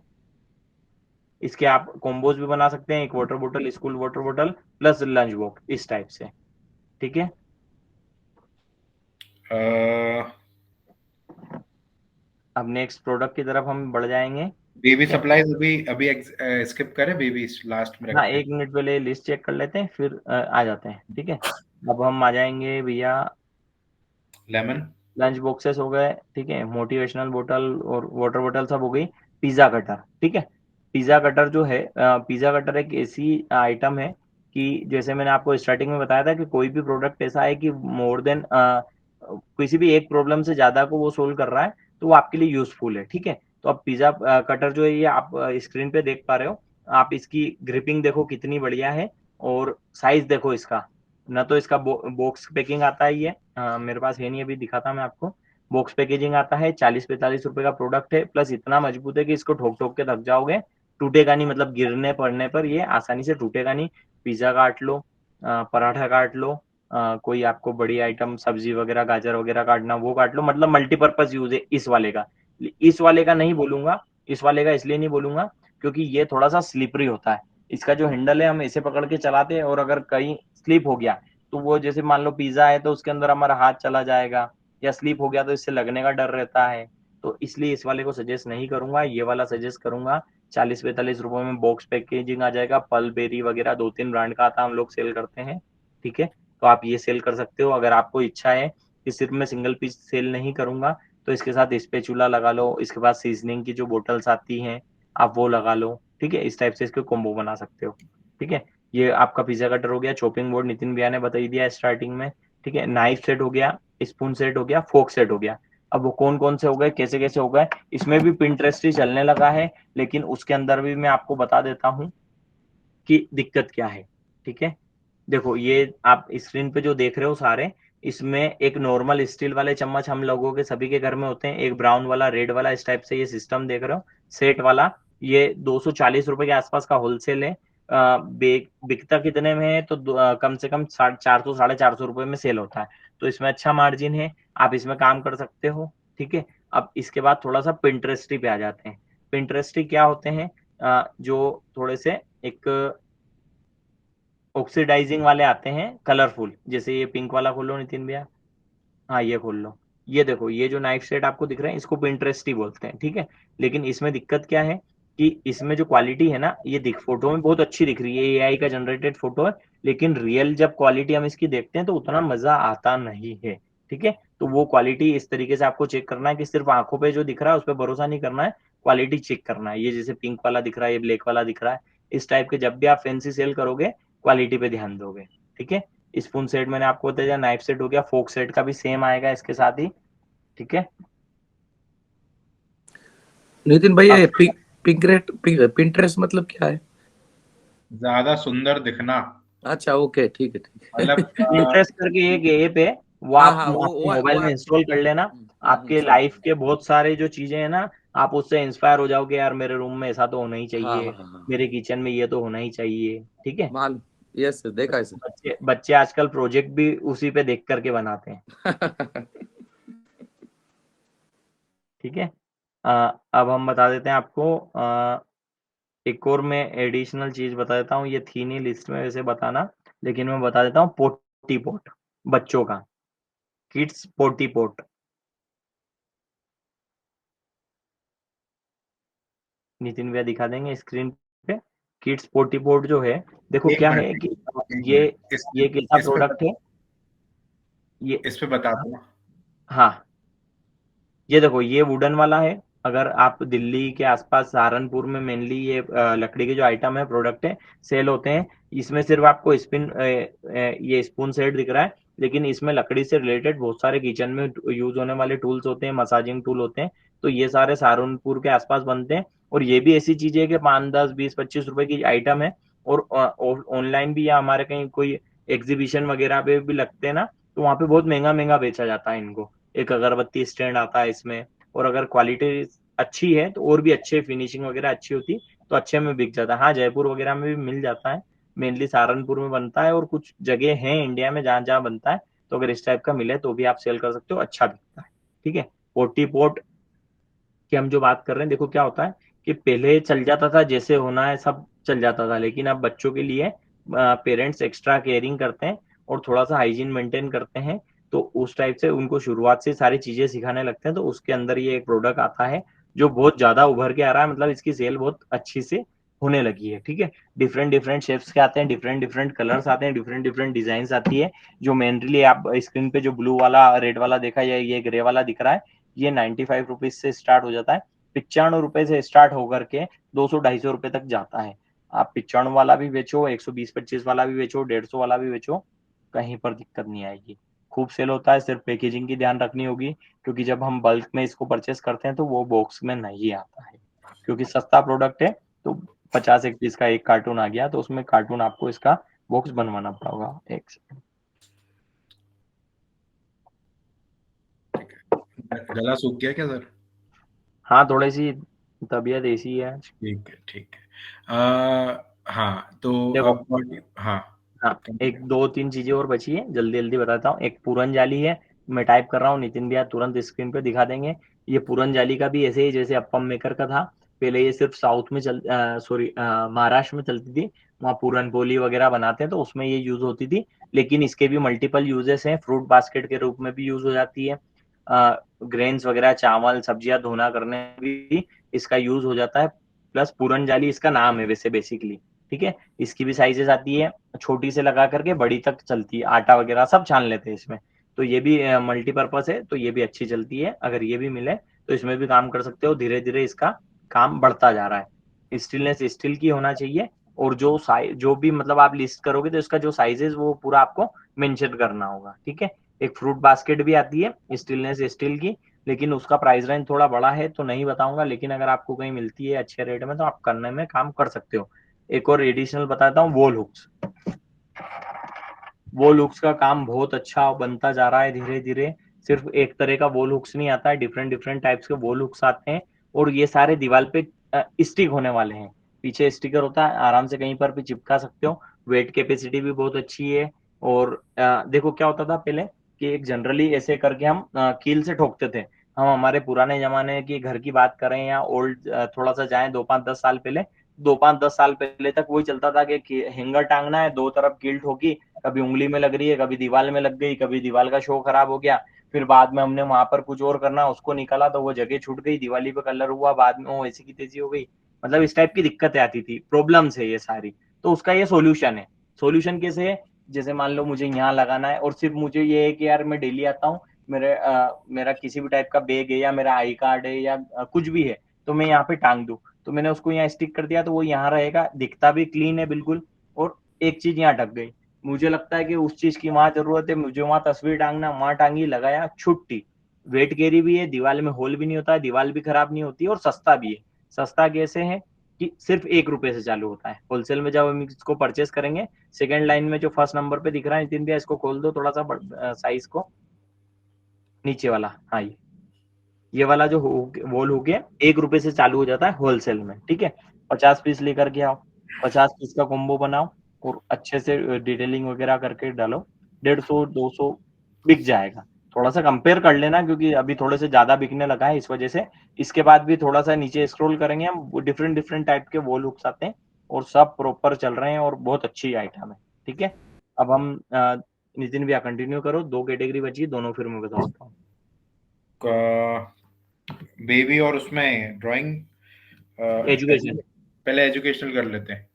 इसके आप कॉम्बोज भी बना सकते हैं, एक वाटर बोतल, स्कूल वाटर बोतल प्लस लंच बॉक्स इस टाइप से। ठीक है, अब नेक्स्ट प्रोडक्ट की तरफ हम बढ़ जाएंगे। बेबी सप्लाईज अभी अभी स्किप करें, बेबी लास्ट में हाँ, रखते हैं। 1 मिनट पहले लिस्ट चेक कर लेते हैं फिर आ जाते हैं। ठीक है, अब हम आ जाएंगे भैया, लेमन, लंच बॉक्सेस हो गए, ठीक है, मोटिवेशनल बोतल और वाटर बोतल सब हो गई। पिज्जा कटर, ठीक है, पिज्जा कटर जो है, पिज्जा कटर एक ऐसी आइटम है कि जैसे मैंने आपको स्टार्टिंग में बताया था कि कोई भी प्रोडक्ट ऐसा है कि मोर देन किसी भी एक प्रॉब्लम से ज्यादा को वो सोल्व कर रहा है तो वो आपके लिए यूजफुल है। ठीक है, तो अब पिज्जा कटर जो है ये आप स्क्रीन पे देख पा रहे हो, आप इसकी ग्रिपिंग देखो कितनी बढ़िया है और साइज देखो इसका, ना तो इसका बॉक्स पैकिंग आता है, ये मेरे पास है नहीं, अभी दिखाता मैं आपको। बॉक्स पैकेजिंग आता है, 40-45 रुपए का प्रोडक्ट है, प्लस इतना मजबूत है कि इसको ठोक ठोक के थक जाओगे, टूटेगा नहीं, मतलब गिरने पड़ने पर ये आसानी से टूटेगा नहीं। पिज्जा काट लो, पराठा काट लो, कोई आपको बड़ी आइटम सब्जी वगैरह गाजर वगैरह काटना वो काट लो, मतलब मल्टीपर्पज यूज है इस वाले का। इस वाले का नहीं बोलूंगा, इस वाले का इसलिए नहीं बोलूंगा क्योंकि ये थोड़ा सा स्लिपरी होता है। इसका जो हैंडल है हम ऐसे पकड़ के चलाते हैं और अगर कहीं स्लिप हो गया तो वो, जैसे मान लो पिज्जा है तो उसके अंदर हमारा हाथ चला जाएगा या स्लिप हो गया तो इससे लगने का डर रहता है, तो इसलिए इस वाले को सजेस्ट नहीं करूंगा, ये वाला सजेस्ट करूंगा। 40-45 रुपए में बॉक्स पैकेजिंग आ जाएगा, पल बेरी वगैरह 2-3 ब्रांड का आता है, हम लोग सेल करते हैं। ठीक है, तो आप ये सेल कर सकते हो। अगर आपको इच्छा है कि सिर्फ मैं सिंगल पीस सेल नहीं करूंगा तो इसके साथ स्पेचुला लगा लो, इसके बाद सीजनिंग की जो बोटल्स आती हैं आप वो लगा लो। ठीक है, इस टाइप से इसके कॉम्बो बना सकते हो। ठीक है, ये आपका पिज्जा कटर हो गया, चॉपिंग बोर्ड नितिन भैया ने बता ही दिया स्टार्टिंग में। ठीक है, नाइफ सेट हो गया, स्पून सेट हो गया, फोक सेट हो गया। अब वो कौन कौन से हो गए, कैसे कैसे हो गए, इसमें भी पिंटरेस्ट ही चलने लगा है, लेकिन उसके अंदर भी मैं आपको बता देता हूँ कि दिक्कत क्या है। ठीक है, देखो ये आप स्क्रीन पे जो देख रहे हो सारे, इसमें एक नॉर्मल स्टील वाले चम्मच हम लोगों के सभी के घर में होते हैं, एक ब्राउन वाला, रेड वाला, इस टाइप से ये सिस्टम देख रहे हो सेट वाला, ये 240 रुपए के आसपास का होलसेल है। बिकता कितने में है तो कम से कम 450 450 रुपए में सेल होता है, तो इसमें अच्छा मार्जिन है, आप इसमें काम कर सकते हो। ठीक है, अब इसके बाद थोड़ा सा पिंटरेस्टी पे आ जाते हैं। पिंटरेस्टी क्या होते हैं, जो थोड़े से एक ऑक्सीडाइजिंग वाले आते हैं कलरफुल, जैसे ये पिंक वाला खोलो नितिन भैया, हाँ ये खोल लो, ये देखो ये जो नाइफ सेट आपको दिख रहा है इसको पिंटरेस्ट ही बोलते हैं। ठीक है, लेकिन इसमें दिक्कत क्या है कि इसमें जो क्वालिटी है ना, ये दिख फोटो में बहुत अच्छी दिख रही है, एआई का जनरेटेड फोटो है, लेकिन रियल जब क्वालिटी हम इसकी देखते हैं तो उतना मजा आता नहीं है। ठीक है, तो वो क्वालिटी इस तरीके से आपको चेक करना है कि सिर्फ आंखों पे जो दिख रहा है उस पर भरोसा नहीं करना है, क्वालिटी चेक करना है। ये जैसे पिंक वाला दिख रहा है, ये ब्लैक वाला दिख रहा है, इस टाइप के जब भी आप फैंसी सेल करोगे क्वालिटी पे ध्यान दोगे। ठीक है, स्पून सेट मैंने आपको बताया, नाइफ सेट हो गया, फोक सेट का भी सेम आएगा इसके साथ ही। ठीक है, नितिन भाई ये पिंटरेस्ट मतलब क्या है? ज्यादा सुंदर दिखना, अच्छा ओके, ठीक है ठीक है। मतलब पिंटरेस्ट करके एक ऐप है, वो हाँ आप हाँ, अपने वो मोबाइल में इंस्टॉल कर लेना। आपके समझ लाइफ के बहुत सारे जो चीजें हैं ना, आप उससे इंस्पायर हो जाओगे, यार मेरे रूम में ऐसा तो होना ही हाँ चाहिए, हाँ हाँ, मेरे किचन में ये तो होना ही चाहिए। ठीक है, मालूम, यस देखा है सर। बच्चे बच्चे आजकल प्रोजेक्ट भी उसी पे देख करके बनाते हैं। ठीक है, अब हम बता देते हैं आपको, एक और मैं एडिशनल चीज बता देता हूँ, ये थी नहीं लिस्ट में वैसे बताना, लेकिन मैं बता देता हूँ, पोटी पोट, बच्चों का किड्स पोटी पोट। नितिन भैया दिखा देंगे स्क्रीन पे, किड्स पोटी पोट जो है, देखो एक क्या मिनट, है कि एक ये मिनट, ये कैसा प्रोडक्ट है ये, इस पे बता दो। हाँ ये देखो ये वुडन वाला है। अगर आप दिल्ली के आसपास सहारनपुर में मेनली ये लकड़ी के जो आइटम है प्रोडक्ट है सेल होते हैं, इसमें सिर्फ आपको ये स्पून सेट दिख रहा है, लेकिन इसमें लकड़ी से रिलेटेड बहुत सारे किचन में यूज होने वाले टूल्स होते हैं, मसाजिंग टूल होते हैं, तो ये सारे सहारनपुर के आसपास बनते हैं। और ये भी ऐसी चीज है कि 5, 10, 20, 25 रुपए की आइटम है, और ऑनलाइन भी या हमारे कहीं कोई एग्जीबिशन वगैरह पे भी लगते हैं ना, तो वहाँ पे बहुत महंगा महंगा बेचा जाता है इनको। एक अगरबत्ती स्टैंड आता है इसमें, और अगर क्वालिटी अच्छी है तो और भी अच्छे फिनिशिंग वगैरह अच्छी होती तो अच्छे में बिक जाता है। हाँ, जयपुर वगैरह में भी मिल जाता है, मेनली सहारनपुर में बनता है और कुछ जगह हैं इंडिया में जहाँ जहाँ बनता है, तो अगर इस टाइप का मिले तो भी आप सेल कर सकते हो, अच्छा बिकता है। ठीक है, पोटी पोट की हम जो बात कर रहे हैं, देखो क्या होता है कि पहले चल जाता था, जैसे होना है सब चल जाता था, लेकिन अब बच्चों के लिए पेरेंट्स एक्स्ट्रा केयरिंग करते हैं और थोड़ा सा हाइजीन मेंटेन करते हैं, तो उस टाइप से उनको शुरुआत से सारी चीजें सिखाने लगते हैं, तो उसके अंदर ये एक प्रोडक्ट आता है जो बहुत ज्यादा उभर के आ रहा है, मतलब इसकी सेल बहुत अच्छी से होने लगी है। ठीक है, डिफरेंट डिफरेंट शेप्स के आते हैं, डिफरेंट डिफरेंट कलर्स आते हैं, डिफरेंट डिफरेंट डिजाइन आती है। जो मेनली आप स्क्रीन पे जो ब्लू वाला रेड वाला देखा या ये ग्रे वाला दिख रहा है, ये 95 रुपीज से स्टार्ट हो जाता है, 95 रुपए से स्टार्ट होकर के 200-250 रुपए तक जाता है। आप 95 वाला भी बेचो, 120-25 वाला भी बेचो, 150 वाला भी बेचो, कहीं पर दिक्कत नहीं आएगी, खूब सेल होता है। सिर्फ पैकेजिंग की ध्यान रखनी होगी, क्योंकि जब हम बल्क में इसको परचेस करते हैं तो वो बॉक्स में नहीं आता है, क्योंकि सस्ता प्रोडक्ट है, तो 50 एक पीस का एक कार्टून आ गया, तो उसमें कार्टून आपको इसका बॉक्स बनवाना पड़ेगा। एक सेकंड, गला सूख गया क्या सर? हाँ, थोड़ी सी तबीयत ऐसी है। ठीक है, ठीक है। हाँ, तो देखो, अब हाँ, हाँ, एक दो तीन चीजें और बची है, जल्दी जल्दी बताता हूँ। एक पूरन जाली है, मैं टाइप कर रहा हूँ, नितिन भैया तुरंत स्क्रीन पे दिखा देंगे। ये पूरन जाली का भी ऐसे ही जैसे अप्पम मेकर का था, पहले ये सिर्फ साउथ में महाराष्ट्र में चलती थी, वहाँ पूरन पोली वगैरह बनाते हैं तो उसमें ये यूज होती थी, लेकिन इसके भी मल्टीपल यूजेस हैं, फ्रूट बास्केट के रूप में भी यूज हो जाती है, ग्रेन्स वगैरह चावल सब्जियां धोना करने में भी इसका यूज हो जाता है, प्लस पूरन जाली इसका नाम है वैसे बेसिकली। ठीक है, इसकी भी साइजेस आती है, छोटी से लगा करके बड़ी तक चलती है, आटा वगैरह सब छान लेते हैं इसमें, तो ये भी मल्टीपर्पज है, तो ये भी अच्छी चलती है। अगर ये भी मिले तो इसमें भी काम कर सकते हो, धीरे धीरे इसका काम बढ़ता जा रहा है। स्टीलनेस स्टील की होना चाहिए, और जो जो भी मतलब आप लिस्ट करोगे तो इसका जो साइजेस वो पूरा आपको मेंशन करना होगा। ठीक है, एक फ्रूट बास्केट भी आती है स्टीलनेस स्टील की, लेकिन उसका प्राइस रेंज थोड़ा बड़ा है तो नहीं बताऊंगा, लेकिन अगर आपको कहीं मिलती है अच्छे रेट में तो आप करने में काम कर सकते हो। एक और एडिशनल बताता हूँ, वॉल हुक्स। वॉल हुक्स का काम बहुत अच्छा बनता जा रहा है धीरे धीरे, सिर्फ एक तरह का वॉल हुक्स नहीं आता है, डिफरेंट डिफरेंट टाइप्स के वॉल हुक्स आते हैं, और ये सारे दीवार पे स्टिक होने वाले हैं, पीछे स्टिकर होता है, आराम से कहीं पर भी चिपका सकते हो, वेट कैपेसिटी भी बहुत अच्छी है। और देखो क्या होता था पहले कि एक जनरली ऐसे करके हम कील से ठोकते थे, हम हमारे पुराने जमाने की घर की बात करें या ओल्ड थोड़ा सा जाएं 2-5-10 साल पहले, 2-5-10 साल पहले तक वही चलता था कि हैंगर टांगना है, दो तरफ कील ठोकी, कभी उंगली में लग रही है, कभी दीवार में लग गई, कभी दीवार का शो खराब हो गया, फिर बाद में हमने वहां पर कुछ और करना, उसको निकाला तो वो जगह छूट गई, दिवाली पे कलर हुआ, बाद में वो ऐसी की तैसी हो गई, मतलब इस टाइप की दिक्कतें आती थी, प्रॉब्लम्स है ये सारी। तो उसका ये सोल्यूशन है। सोल्यूशन कैसे है, जैसे मान लो मुझे यहाँ लगाना है और सिर्फ मुझे ये है कि यार मैं डेली आता हूँ, मेरा किसी भी टाइप का बैग है या मेरा आई कार्ड है या कुछ भी है, तो मैं यहाँ पे टांग दूं, तो मैंने उसको यहाँ स्टिक कर दिया तो वो यहाँ रहेगा, दिखता भी क्लीन है बिल्कुल, और एक चीज यहाँ ढक गई। मुझे लगता है कि उस चीज की वहां जरूरत है, मुझे वहां तस्वीर टांगना, वहां टांगी, लगाया, छुट्टी। वेट कैरी भी है, दीवार में होल भी नहीं होता है, दीवार भी खराब नहीं होती, और सस्ता भी है। सस्ता कैसे है कि सिर्फ 1 रुपए से चालू होता है होलसेल में, जब हम इसको परचेस करेंगे। सेकंड लाइन में जो फर्स्ट नंबर पे दिख रहा है नितिन भैया, इसको खोल दो थोड़ा सा साइज को, नीचे वाला, हाँ ये वाला जो वॉल हो गया 1 रुपए से चालू हो जाता है होलसेल में। ठीक है, 50 पीस लेकर के आओ, 50 पीस का कॉम्बो बनाओ और अच्छे से डिटेलिंग वगैरह करके डालो, 150-200 बिक जाएगा। थोड़ा सा कंपेयर कर लेना, क्योंकि अभी थोड़े से ज्यादा बिकने लगा है इस वजह से। इसके बाद भी थोड़ा सा नीचे स्क्रॉल करेंगे हम, डिफरेंट डिफरेंट टाइप के वॉल हुक्स आते हैं और सब प्रॉपर चल रहे हैं और बहुत अच्छी आइटम है। ठीक है, अब हम नितिन भैया कंटिन्यू करो, 2 कैटेगरी बची, दोनों फिर मैं बताता हूँ। बेबी और उसमें ड्राइंग, एजुकेशन, पहले एजुकेशनल कर लेते हैं।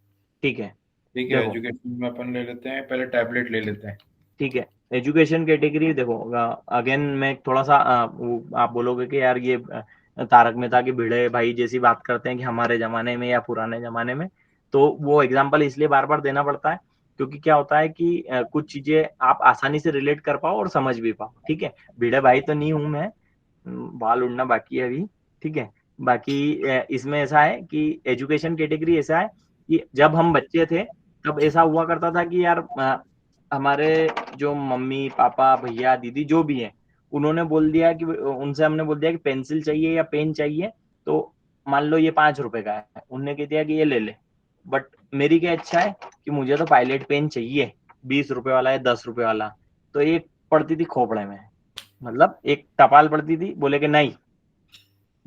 ठीक है, ठीक है, देखो एजुकेशन में अपन ले लेते हैं, पहले टैबलेट ले लेते हैं। ठीक है, एजुकेशन कैटेगरी देखो, अगेन मैं थोड़ा सा आप बोलोगे कि यार ये तारक मेहता के भिड़े भाई जैसी बात करते हैं कि हमारे जमाने में या पुराने जमाने में, तो वो एग्जांपल इसलिए बार बार देना पड़ता है क्योंकि क्या होता है कि कुछ चीजें आप आसानी से रिलेट कर पाओ और समझ भी पाओ। ठीक है, भिड़े भाई तो नहीं हूं मैं, बाल उड़ना बाकी है अभी। ठीक है, बाकी इसमें ऐसा है कि एजुकेशन कैटेगरी ऐसा है कि जब हम बच्चे थे तब ऐसा हुआ करता था कि यार हमारे जो मम्मी पापा भैया दीदी जो भी है, उन्होंने बोल दिया कि उनसे हमने बोल दिया कि पेंसिल चाहिए या पेन चाहिए, तो मान लो ये 5 रुपए का है, उनने कह दिया कि ये ले ले, बट मेरी क्या इच्छा है कि मुझे तो पायलट पेन चाहिए 20 रुपए वाला या 10 रुपए वाला, तो एक पड़ती थी खोपड़े में, मतलब एक टपाल पड़ती थी, बोले कि नहीं,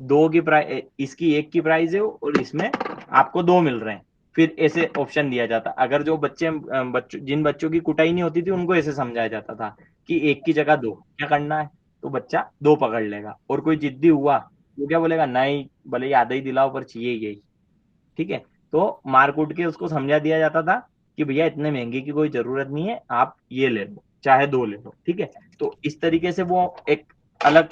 दो की प्राइस, इसकी एक की प्राइस है और इसमें आपको 2 मिल रहे हैं। फिर ऐसे ऑप्शन दिया जाता, अगर जो जिन बच्चों की कुटाई नहीं होती थी उनको ऐसे समझाया जाता था कि एक की जगह 2, क्या करना है, तो बच्चा 2 पकड़ लेगा। और कोई जिद्दी हुआ वो क्या बोलेगा, नहीं भले ही आधा ही दिलाओ पर चाहिए यही, ठीक है। तो मार कूट के उसको समझा दिया जाता था कि भैया इतने महंगे की कोई जरूरत नहीं है, आप ये ले लो चाहे 2 ले लो, ठीक है। तो इस तरीके से वो एक अलग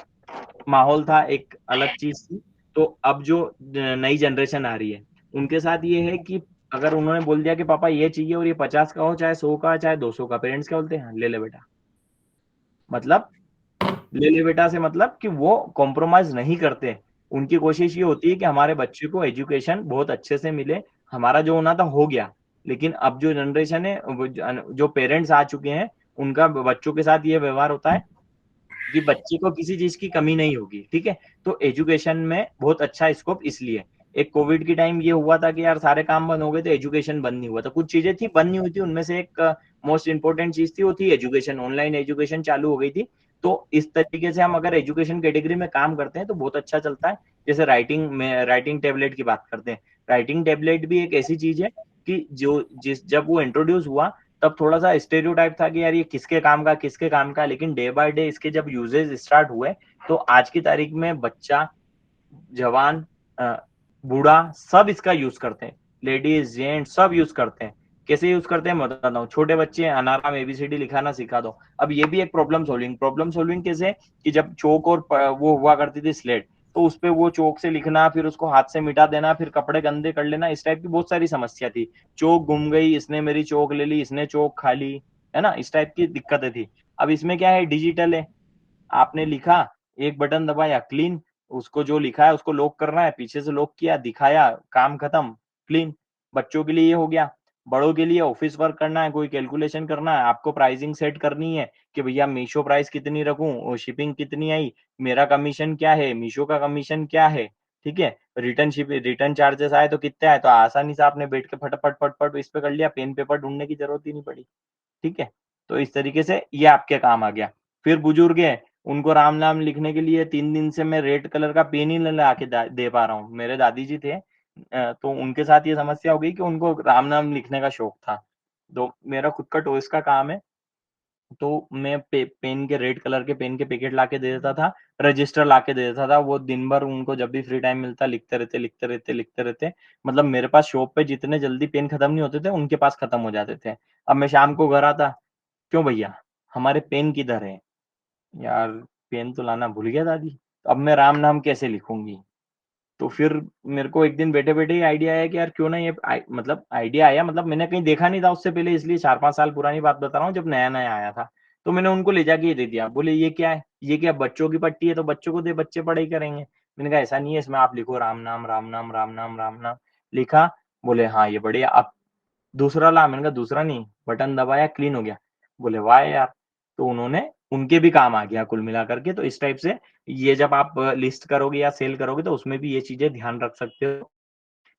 माहौल था, एक अलग चीज थी। तो अब जो नई जनरेशन आ रही है उनके साथ ये है कि अगर उन्होंने बोल दिया कि पापा ये चाहिए और ये 50 का हो, चाहे 100 का, चाहे 200 का, पेरेंट्स क्या बोलते हैं, ले ले बेटा। मतलब ले ले बेटा से मतलब कि वो कॉम्प्रोमाइज नहीं करते। उनकी कोशिश ये होती है कि हमारे बच्चे को एजुकेशन बहुत अच्छे से मिले, हमारा जो होना था हो गया। लेकिन अब जो जनरेशन है, जो पेरेंट्स आ चुके हैं, उनका बच्चों के साथ ये व्यवहार होता है कि बच्चे को किसी चीज की कमी नहीं होगी, ठीक है। तो एजुकेशन में बहुत अच्छा स्कोप इसलिए, एक कोविड की टाइम ये हुआ था कि यार सारे काम बंद हो गए थे, एजुकेशन बंद नहीं हुआ था, कुछ चीजें थी बंद नहीं हुई थी, उनमें से एक मोस्ट इंपोर्टेंट चीज थी, वो थी एजुकेशन, ऑनलाइन एजुकेशन चालू हो गई थी। तो इस तरीके से हम अगर एजुकेशन कैटेगरी में काम करते हैं तो बहुत अच्छा चलता है। जैसे राइटिंग टेबलेट की बात करते हैं, राइटिंग टेबलेट भी एक ऐसी चीज है कि जब वो इंट्रोड्यूस हुआ तब थोड़ा सा स्टेरियोटाइप था कि यार ये किसके काम का, लेकिन डे बाय डे इसके जब यूजेस स्टार्ट हुए तो आज की तारीख में बच्चा, जवान, बूढ़ा सब इसका यूज करते हैं, लेडीज जेंट्स सब यूज करते हैं। कैसे यूज करते हैं मैं बताता हूँ। छोटे बच्चे अनाराम एबीसीडी लिखाना सिखा दो। अब ये भी एक प्रॉब्लम सॉल्विंग कैसे, कि जब चौक और वो हुआ करती थी स्लेट, तो उस पे वो चौक से लिखना, फिर उसको हाथ से मिटा देना, फिर कपड़े गंदे कर लेना, इस टाइप की बहुत सारी समस्या थी। चौक गुम गई, इसने मेरी चौक ले ली, इसने चौक खा ली, है ना, इस टाइप की दिक्कतें थी। अब इसमें क्या है, डिजिटल है, आपने लिखा, एक बटन दबाया, क्लीन, उसको जो लिखा है उसको लॉक करना है, पीछे से लॉक किया, दिखाया, काम खत्म, क्लीन। बच्चों के लिए ये हो गया। बड़ों के लिए ऑफिस वर्क करना है, कोई कैलकुलेशन करना है, आपको प्राइसिंग सेट करनी है कि भैया मीशो प्राइस कितनी रखूं और शिपिंग कितनी आई, मेरा कमीशन क्या है, मीशो का कमीशन क्या है, ठीक है, रिटर्न चार्जेस आए तो कितने आए, तो आसानी से आपने बैठ के फटाफट फटफट इस पे कर लिया, पेन पेपर ढूंढने की जरूरत ही नहीं पड़ी, ठीक है। तो इस तरीके से ये आपके काम आ गया। फिर बुजुर्ग है, उनको राम नाम लिखने के लिए 3 दिन से मैं रेड कलर का पेन ही ला के दे पा रहा हूँ। मेरे दादी जी थे, तो उनके साथ ये समस्या हो गई कि उनको राम नाम लिखने का शौक था। तो मेरा खुद का टॉयज का काम है, तो मैं पेन के, रेड कलर के पेन के पैकेट ला के दे देता था, रजिस्टर ला के दे देता था। वो दिन भर उनको जब भी फ्री टाइम मिलता लिखते रहते। मतलब मेरे पास शॉप पे जितने जल्दी पेन खत्म नहीं होते थे, उनके पास खत्म हो जाते थे। अब मैं शाम को घर आता, क्यों भैया हमारे पेन किधर है, यार पेन तो लाना भूल गया दादी, तो अब मैं राम नाम कैसे लिखूंगी। तो फिर मेरे को एक दिन बैठे बैठे ही आइडिया आया कि यार क्यों ना ये मतलब आइडिया आया, मतलब मैंने कहीं देखा नहीं था उससे पहले, इसलिए 4-5 साल पुरानी बात बता रहा हूँ, जब नया नया आया था। तो मैंने उनको ले जाके ये दे दिया, बोले ये क्या है, ये क्या बच्चों की पट्टी है, तो बच्चों को दे, बच्चे पढ़ाई करेंगे। मैंने कहा ऐसा नहीं है, इसमें आप लिखो राम नाम राम नाम राम नाम राम नाम। लिखा, बोले हाँ ये बढ़िया, अब दूसरा ला। मैंने कहा दूसरा नहीं, बटन दबाया, क्लीन हो गया। बोले वाह यार, तो उन्होंने, उनके भी काम आ गया कुल मिला करके। तो इस टाइप से ये जब आप लिस्ट करोगे या सेल करोगे तो उसमें भी ये चीजें ध्यान रख सकते हो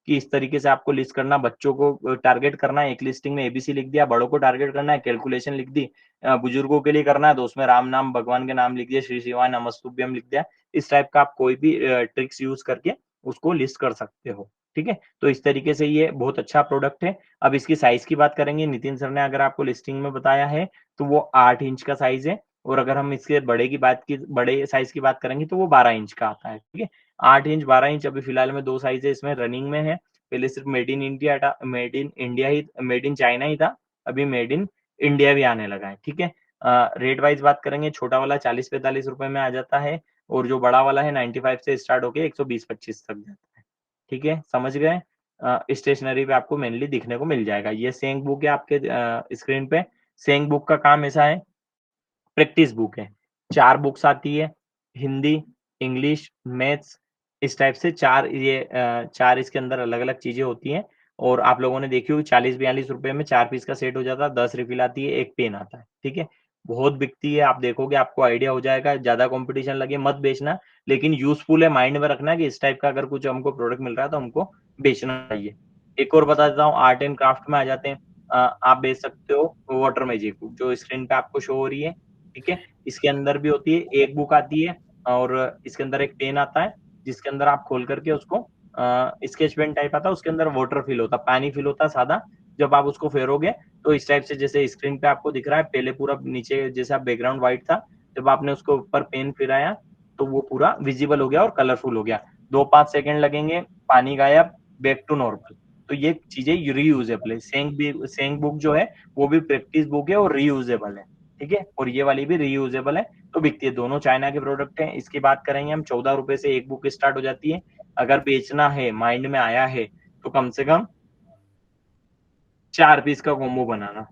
कि इस तरीके से आपको लिस्ट करना, बच्चों को टारगेट करना है, एक लिस्टिंग में एबीसी लिख दिया, बड़ों को टारगेट करना है, कैलकुलेशन लिख दी, बुजुर्गों के लिए करना है तो उसमें राम नाम भगवान के नाम लिख दिया, श्री शिवाय नमस्तुभ्यम लिख दिया। इस टाइप का आप कोई भी ट्रिक्स यूज करके उसको लिस्ट कर सकते हो, ठीक है। तो इस तरीके से ये बहुत अच्छा प्रोडक्ट है। अब इसकी साइज की बात करेंगे, नितिन सर ने अगर आपको लिस्टिंग में बताया है तो वो 8 इंच का साइज है, और अगर हम इसके बड़े साइज की बात करेंगे तो वो 12 इंच का आता है, ठीक है। 8 इंच 12 इंच अभी फिलहाल में 2 साइज है इसमें रनिंग में है। पहले सिर्फ मेड इन चाइना ही था, अभी मेड इन इंडिया भी आने लगा है, ठीक है। रेट वाइज बात करेंगे, छोटा वाला 40-45 रुपए में आ जाता है, और जो बड़ा वाला है 95 से स्टार्ट होके 120-25 तक जाता है, ठीक है, समझ गए। स्टेशनरी पे आपको मेनली दिखने को मिल जाएगा। ये सेंग बुक है आपके स्क्रीन पे। सेंग बुक का काम ऐसा है, प्रैक्टिस बुक है, 4 बुक्स आती है, हिंदी, इंग्लिश, मैथ्स, इस टाइप से 4 इसके अंदर अलग अलग चीजें होती हैं। और आप लोगों ने देखी होगी 40-42 रुपए में 4 पीस का सेट हो जाता है, 10 रिफिल आती है, एक पेन आता है, ठीक है। बहुत बिकती है, आप देखोगे आपको आइडिया हो जाएगा, ज्यादा कंपटीशन लगे मत बेचना, लेकिन यूजफुल है, माइंड में रखना कि इस टाइप का अगर कुछ हमको प्रोडक्ट मिल रहा है तो हमको बेचना चाहिए। एक और बता देता हूँ, आर्ट एंड क्राफ्ट में आ जाते हैं। आप बेच सकते हो वाटर मैजिक बुक, जो स्क्रीन पे आपको शो हो रही है, ठीक है। इसके अंदर भी होती है, एक बुक आती है और इसके अंदर एक पेन आता है, जिसके अंदर आप खोल करके उसको स्केच पेन टाइप आता है, उसके अंदर वाटर फिल होता है, पानी फिल होता है सादा। जब आप उसको फेरोगे तो इस टाइप से जैसे स्क्रीन पे आपको दिख रहा है, पहले पूरा नीचे जैसा बैकग्राउंड व्हाइट था, जब आपने उसको ऊपर पेन फिराया तो वो पूरा विजिबल हो गया और कलरफुल हो गया। 2-5 सेकंड लगेंगे, पानी गायब, बैक टू नॉर्मल। तो ये चीजें रीयूजेबल है। सेंक बुक जो है वो भी प्रैक्टिस बुक है और रीयूजेबल है, ठीक है। और ये वाली भी रीयूजेबल है, तो बिकती है। दोनों चाइना के प्रोडक्ट हैं। इसकी बात करेंगे हम, 14 रुपए से एक बुक स्टार्ट हो जाती है। अगर बेचना है, माइंड में आया है, तो कम से कम 4 पीस का कॉम्बो बनाना,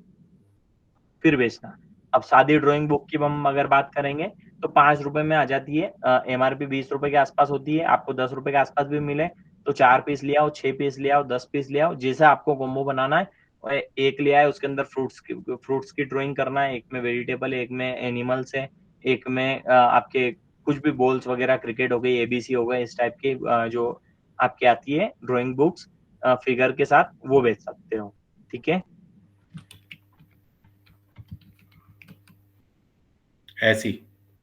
फिर बेचना। अब सादी ड्राइंग बुक की हम अगर बात करेंगे तो 5 रुपए में आ जाती है। एमआरपी 20 रुपए के आसपास होती है, आपको 10 रुपए के आसपास भी मिले तो 4 पीस ले आओ, 6 पीस ले आओ, 10 पीस ले आओ, जैसा आपको कॉम्बो बनाना है। और एक ले आए, उसके अंदर फ्रूट्स की ड्राइंग करना है, एक में वेजिटेबल है, एक में एनिमल्स है, एक में आपके कुछ भी बॉल्स वगैरह, क्रिकेट हो गई, एबीसी हो गए, इस टाइप के जो आपके आती है ड्राइंग बुक्स फिगर के साथ, वो बेच सकते हो, ठीक है। ऐसी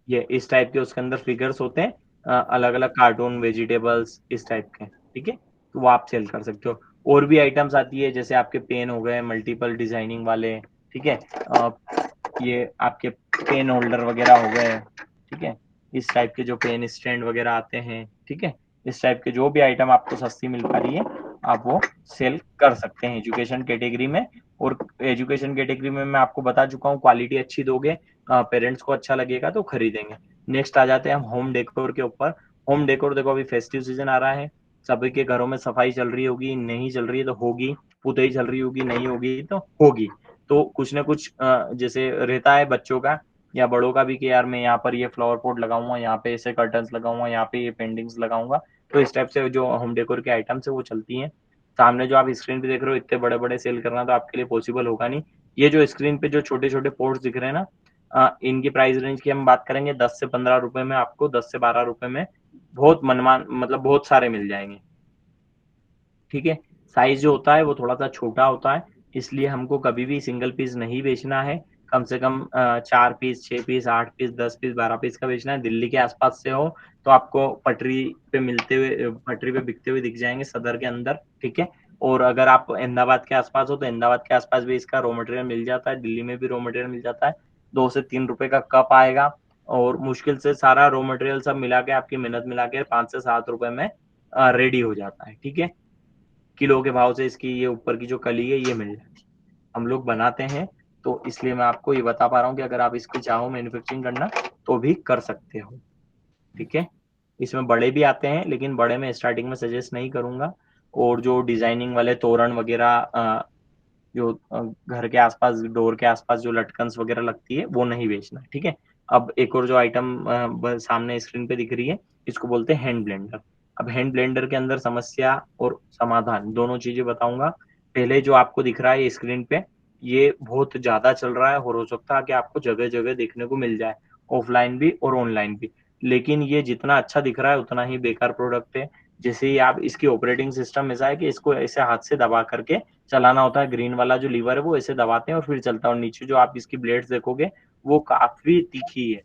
ये इस टाइप के उसके अंदर फिगर्स होते हैं, अलग अलग कार्टून, वेजिटेबल्स, इस टाइप के, ठीक है। तो वो आप सेल कर सकते हो। और भी आइटम्स आती है, जैसे आपके पेन हो गए मल्टीपल डिजाइनिंग वाले, ठीक है। ये आपके पेन होल्डर वगैरह हो गए, ठीक है। इस टाइप के जो पेन स्टैंड वगैरह आते हैं, ठीक है। इस टाइप के जो भी आइटम आपको सस्ती मिल पा रही है, आप वो सेल कर सकते हैं एजुकेशन कैटेगरी में। और एजुकेशन कैटेगरी में मैं आपको बता चुका हूँ, क्वालिटी अच्छी दोगे, पेरेंट्स को अच्छा लगेगा तो खरीदेंगे। नेक्स्ट आ जाते हैं हम होम डेकोर के ऊपर। होम डेकोर देखो, अभी फेस्टिव सीजन आ रहा है, सभी के घरों में सफाई चल रही होगी, नहीं चल रही है तो होगी, पुताई चल रही होगी, नहीं होगी तो होगी। तो कुछ ना कुछ जैसे रहता है बच्चों का या बड़ों का भी, कि यार मैं यहाँ पर ये फ्लावर पॉट लगाऊंगा, यहाँ पे ऐसे कर्टन्स लगाऊंगा, यहाँ पे ये पेंटिंग्स लगाऊंगा। तो इस टाइप से जो होम डेकोर के आइटम्स है वो चलती हैं। सामने जो आप स्क्रीन पे देख रहे हो, इतने बड़े बड़े सेल करना तो आपके लिए पॉसिबल होगा नहीं। ये जो स्क्रीन पे जो छोटे छोटे पोर्ट्स दिख रहे हैं ना, इनकी प्राइस रेंज की हम बात करेंगे 10 से 15 रुपए में, आपको 10 से 12 रुपए में बहुत मनमान, मतलब बहुत सारे मिल जाएंगे, ठीक है। साइज जो होता है वो थोड़ा सा छोटा होता है, इसलिए हमको कभी भी सिंगल पीस नहीं बेचना है। कम से कम 4 piece, 6 piece, 8 piece, 10 piece, 12 piece का बेचना है। दिल्ली के आसपास से हो तो आपको पटरी पे मिलते हुए, पटरी पे बिकते हुए दिख जाएंगे सदर के अंदर, ठीक है। और अगर आप अहमदाबाद के आसपास हो तो अहमदाबाद के आसपास भी इसका रॉ मटेरियल मिल जाता है, दिल्ली में भी रॉ मटेरियल मिल जाता है। 2 से 3 रुपए का कप आएगा, और मुश्किल से सारा रॉ मटेरियल सब मिला के, आपकी मेहनत मिला के 5 से 7 रुपए में रेडी हो जाता है, ठीक है। किलो के भाव से इसकी ये ऊपर की जो कली है ये मिल जाती है, हम लोग बनाते हैं। तो इसलिए मैं आपको ये बता पा रहा हूँ कि अगर आप इसकी चाहो मैन्युफैक्चरिंग करना तो भी कर सकते हो, ठीक है। इसमें बड़े भी आते हैं, लेकिन बड़े में स्टार्टिंग में सजेस्ट नहीं करूंगा। और जो डिजाइनिंग वाले तोरण वगैरह, जो घर के आसपास, डोर के आसपास जो लटकन्स वगैरह लगती है, वो नहीं बेचना, ठीक है। अब एक और जो आइटम सामने स्क्रीन पे दिख रही है, इसको बोलते हैं हैंड ब्लेंडर। अब हैंड ब्लेंडर के अंदर समस्या और समाधान दोनों चीजें बताऊंगा। पहले जो आपको दिख रहा है स्क्रीन पे, ये बहुत ज्यादा चल रहा है, और हो सकता है कि आपको जगह जगह देखने को मिल जाए, ऑफलाइन भी और ऑनलाइन भी। लेकिन ये जितना अच्छा दिख रहा है उतना ही बेकार प्रोडक्ट है। जैसे ही आप, इसकी ऑपरेटिंग सिस्टम ऐसा है कि इसको ऐसे हाथ से दबा करके चलाना होता है। ग्रीन वाला जो लीवर है वो ऐसे दबाते हैं और फिर चलता है। और नीचे जो आप इसकी ब्लेड्स देखोगे वो काफी तीखी है,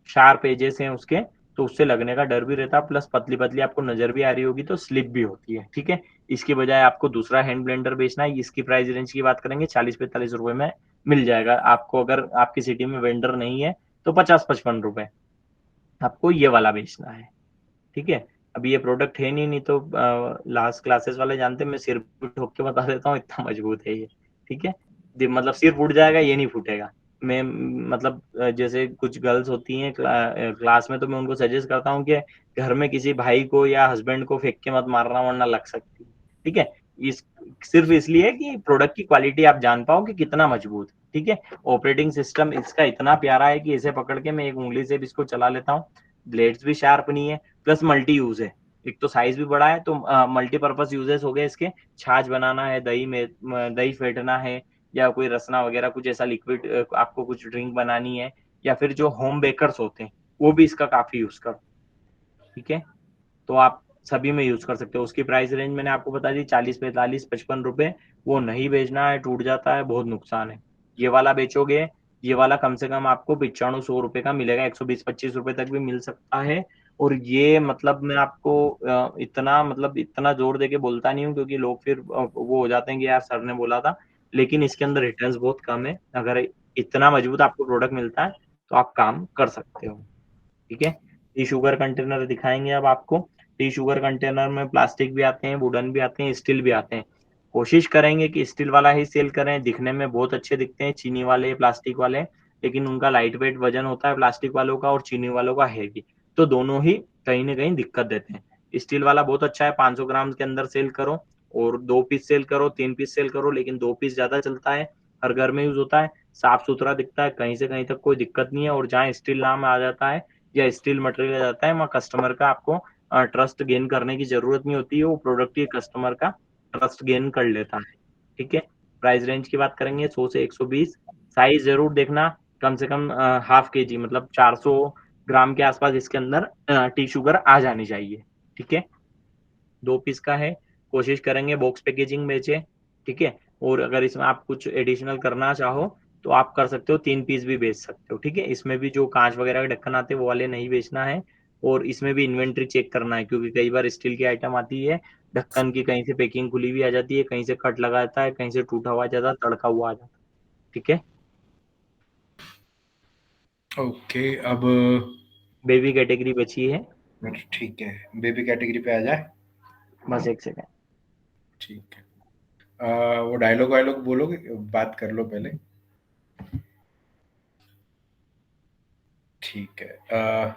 शार्प एजेस हैं उसके, तो उससे लगने का डर भी रहता है। प्लस पतली पतली आपको नजर भी आ रही होगी तो स्लिप भी होती है, ठीक है। इसकी बजाय आपको दूसरा हैंड ब्लेंडर बेचना है। इसकी प्राइस रेंज की बात करेंगे 40-45 रुपए में मिल जाएगा आपको। अगर आपकी सिटी में वेंडर नहीं है तो 50-55 रुपए आपको ये वाला बेचना है, ठीक है। अभी ये प्रोडक्ट है नहीं तो लास्ट क्लासेस वाले जानते हैं, मैं सिर पे ठोक के बता देता हूँ, इतना मजबूत है ये, ठीक है। मतलब सिर फूट जाएगा, ये नहीं फूटेगा। मैं मतलब जैसे कुछ गर्ल्स होती हैं क्लास में, तो मैं उनको सजेस्ट करता हूँ कि घर में किसी भाई को या हस्बैंड को फेंक के मत मारना, वरना लग सकती है, ठीक है। इस सिर्फ इसलिए कि प्रोडक्ट की क्वालिटी आप जान पाओ कि कितना मजबूत है, ठीक है। ऑपरेटिंग सिस्टम इसका इतना प्यारा है कि इसे पकड़ के मैं एक उंगली से भी इसको चला लेता हूँ। ब्लेड्स भी शार्प नहीं है, प्लस मल्टी यूज है। एक तो साइज भी बड़ा है, तो मल्टीपर्पज यूजेस हो गए इसके। छाछ बनाना है, दही में दही फेंटना है, या कोई रसना वगैरह कुछ ऐसा लिक्विड आपको कुछ ड्रिंक बनानी है, या फिर जो होम बेकर्स होते हैं वो भी इसका काफी यूज करो, ठीक है। तो आप सभी में यूज कर सकते हो। उसकी प्राइस रेंज मैंने आपको बता दी 40, 45, 55 रुपए। वो नहीं बेचना है, टूट जाता है, बहुत नुकसान है। ये वाला बेचोगे, ये वाला कम से कम आपको 95-100 रुपए का मिलेगा, 120-25 रुपए तक भी मिल सकता है। और ये मतलब मैं आपको इतना जोर देके बोलता नहीं हूँ, क्योंकि लोग फिर वो हो जाते हैं कि यार सर ने बोला था, लेकिन इसके अंदर रिटर्न्स बहुत कम है। अगर इतना मजबूत आपको प्रोडक्ट मिलता है तो आप काम कर सकते हो, ठीक है। टी शुगर कंटेनर दिखाएंगे अब आपको। टी शुगर कंटेनर में प्लास्टिक भी आते हैं, वुडन भी आते हैं, स्टील भी आते हैं। कोशिश करेंगे कि स्टील वाला ही सेल करें, दिखने में बहुत अच्छे दिखते हैं चीनी वाले, प्लास्टिक वाले, लेकिन उनका लाइट वेट वजन होता है प्लास्टिक वालों का और चीनी वालों का हैवी, तो दोनों ही कहीं ना कहीं दिक्कत देते हैं। स्टील वाला बहुत अच्छा है, 500 ग्राम के अंदर सेल करो, और 2 पीस सेल करो, 3 पीस सेल करो, लेकिन 2 पीस ज्यादा चलता है, हर घर में यूज होता है, साफ सुथरा दिखता है, कहीं से कहीं तक कोई दिक्कत नहीं है। और जहाँ स्टील नाम आ जाता है या स्टील मटेरियल आ जाता है, वहाँ कस्टमर का आपको ट्रस्ट गेन करने की जरूरत नहीं होती है, वो प्रोडक्ट ही कस्टमर का ट्रस्ट गेन कर लेता है, ठीक है। प्राइस रेंज की बात करेंगे 100 से 120। साइज जरूर देखना, कम से कम हाफ केजी मतलब 400 ग्राम के आसपास इसके अंदर टी शुगर आ जानी चाहिए, ठीक है। 2 पीस का है, कोशिश करेंगे बॉक्स पैकेजिंग बेचे, ठीक है। और अगर इसमें आप कुछ एडिशनल करना चाहो तो आप कर सकते हो, 3 पीस भी बेच सकते हो, ठीक है। इसमें भी जो कांच वगैरह के ढक्कन आते हैं वो वाले नहीं बेचना है, और इसमें भी इन्वेंट्री चेक करना है, क्योंकि कई बार स्टील की आइटम आती है, ढक्कन की कहीं से पैकिंग खुली हुई आ जाती है, कहीं से कट लगा जाता है, कहीं से टूटा हुआ आ जाता है, तड़का हुआ आ जाता है, ठीक है। ओके, अब बेबी कैटेगरी बची है, ठीक है, बेबी कैटेगरी पे आ जाए। बस एक सेकेंड। ठीक है, वो डायलॉग वायलॉग बोलोगे, बात कर लो पहले। ठीक है,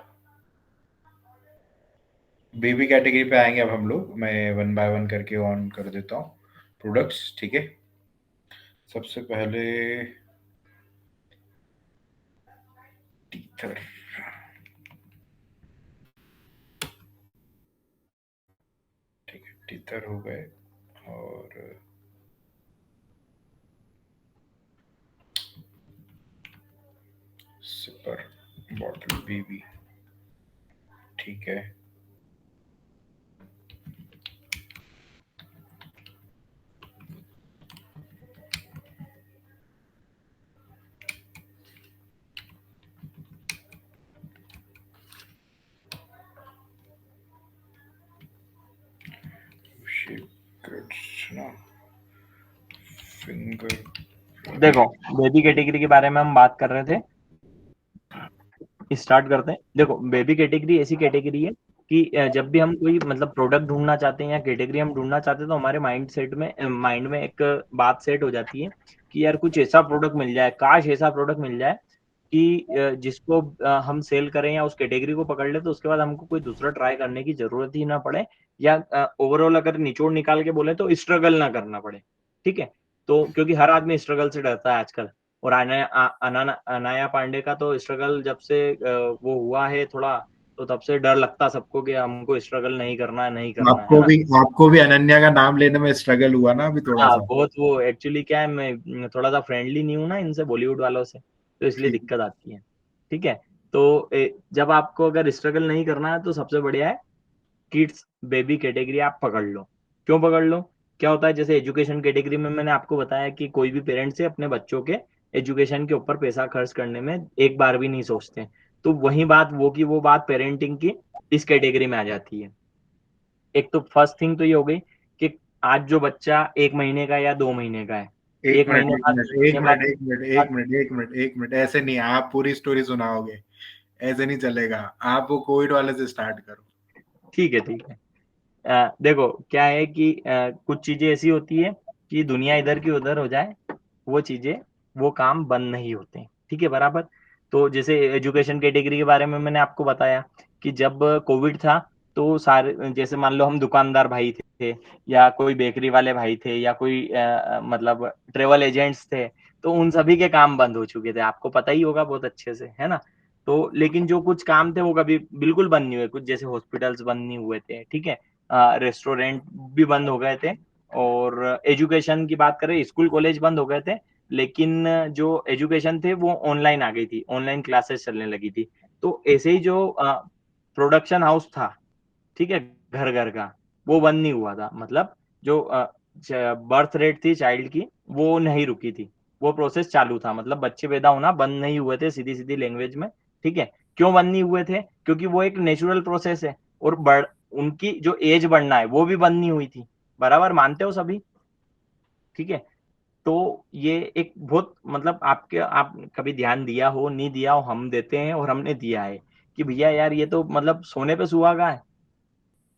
बेबी कैटेगरी पे आएंगे अब हम लोग। मैं वन बाय वन करके ऑन कर देता हूँ प्रोडक्ट्स, ठीक है। सबसे पहले टीथर, ठीक है, टीथर हो गए, और सिपर बॉटल बेबी, ठीक है। फिंगर, देखो बेबी कैटेगरी के बारे में हम बात कर रहे थे, स्टार्ट करते हैं। देखो बेबी कैटेगरी ऐसी कैटेगरी है कि जब भी हम कोई मतलब प्रोडक्ट ढूंढना चाहते हैं या कैटेगरी हम ढूंढना चाहते हैं, तो हमारे माइंड में एक बात सेट हो जाती है कि यार कुछ ऐसा प्रोडक्ट मिल जाए, काश ऐसा प्रोडक्ट मिल जाए कि जिसको हम सेल करें या उस कैटेगरी को पकड़ ले, तो उसके बाद हमको कोई दूसरा ट्राई करने की जरूरत ही ना पड़े, या ओवरऑल अगर निचोड़ निकाल के बोले तो स्ट्रगल ना करना पड़े, ठीक है। तो क्योंकि हर आदमी स्ट्रगल से डरता है आजकल, और अनाया पांडे का तो स्ट्रगल जब से वो हुआ है थोड़ा, तो तब से डर लगता सबको कि हमको स्ट्रगल नहीं करना है, नहीं करना है ना। आपको भी अनन्या का नाम लेने में स्ट्रगल हुआ ना अभी थोड़ा हाँ सा? बहुत, वो एक्चुअली क्या है, मैं थोड़ा सा फ्रेंडली नहीं हूँ ना इनसे, बॉलीवुड वालों से, तो इसलिए ठीक। दिक्कत आती है, ठीक है। तो जब आपको अगर स्ट्रगल नहीं करना है तो सबसे बढ़िया है किड्स बेबी कैटेगरी आप पकड़ लो। क्यों पकड़ लो? क्या होता है, जैसे एजुकेशन कैटेगरी में मैंने आपको बताया कि कोई भी पेरेंट्स से अपने बच्चों के एजुकेशन के ऊपर पैसा खर्च करने में एक बार भी नहीं सोचते, तो वही बात वो की वो बात पेरेंटिंग की इस कैटेगरी में आ जाती है। एक तो फर्स्ट थिंग तो ये हो गई कि आज जो बच्चा 1 महीने का या 2 महीने का है, एक एक महीने बाद, मिनट, ऐसे नहीं, आप पूरी स्टोरी सुनाओगे, ऐसे नहीं चलेगा। आप वो कोविड वाले से स्टार्ट करो। ठीक है ठीक है। देखो क्या है कि कुछ चीजें ऐसी होती है कि दुनिया इधर की उधर हो जाए, वो चीजें वो काम बंद नहीं होते, ठीक है बराबर। तो जैसे एजुकेशन कैटेगरी के बारे में मैंने आपको बताया कि जब कोविड था तो सारे, जैसे मान लो हम दुकानदार भाई थे, या कोई बेकरी वाले भाई थे, या कोई मतलब ट्रेवल एजेंट्स थे, तो उन सभी के काम बंद हो चुके थे, आपको पता ही होगा बहुत अच्छे से, है ना। तो लेकिन जो कुछ काम थे वो कभी बिल्कुल बंद नहीं हुए, कुछ जैसे हॉस्पिटल्स बंद नहीं हुए थे, ठीक है, रेस्टोरेंट भी बंद हो गए थे, और एजुकेशन की बात करें स्कूल कॉलेज बंद हो गए थे, लेकिन जो एजुकेशन थे वो ऑनलाइन आ गई थी, ऑनलाइन क्लासेस चलने लगी थी। तो ऐसे ही जो प्रोडक्शन हाउस था, ठीक है, घर घर का, वो बंद नहीं हुआ था। मतलब जो बर्थ रेट थी चाइल्ड की वो नहीं रुकी थी, वो प्रोसेस चालू था। मतलब बच्चे पैदा होना बंद नहीं हुए थे, सीधी सीधी लैंग्वेज में, ठीक है। क्यों बंद नहीं हुए थे? क्योंकि वो एक नेचुरल प्रोसेस है, और उनकी जो एज बढ़ना है वो भी बंद नहीं हुई थी। बराबर मानते हो सभी? ठीक है। तो ये एक बहुत, मतलब आप कभी ध्यान दिया हो नहीं दिया हो, हम देते हैं और हमने दिया है कि भैया यार ये तो मतलब सोने पे सुहागा है।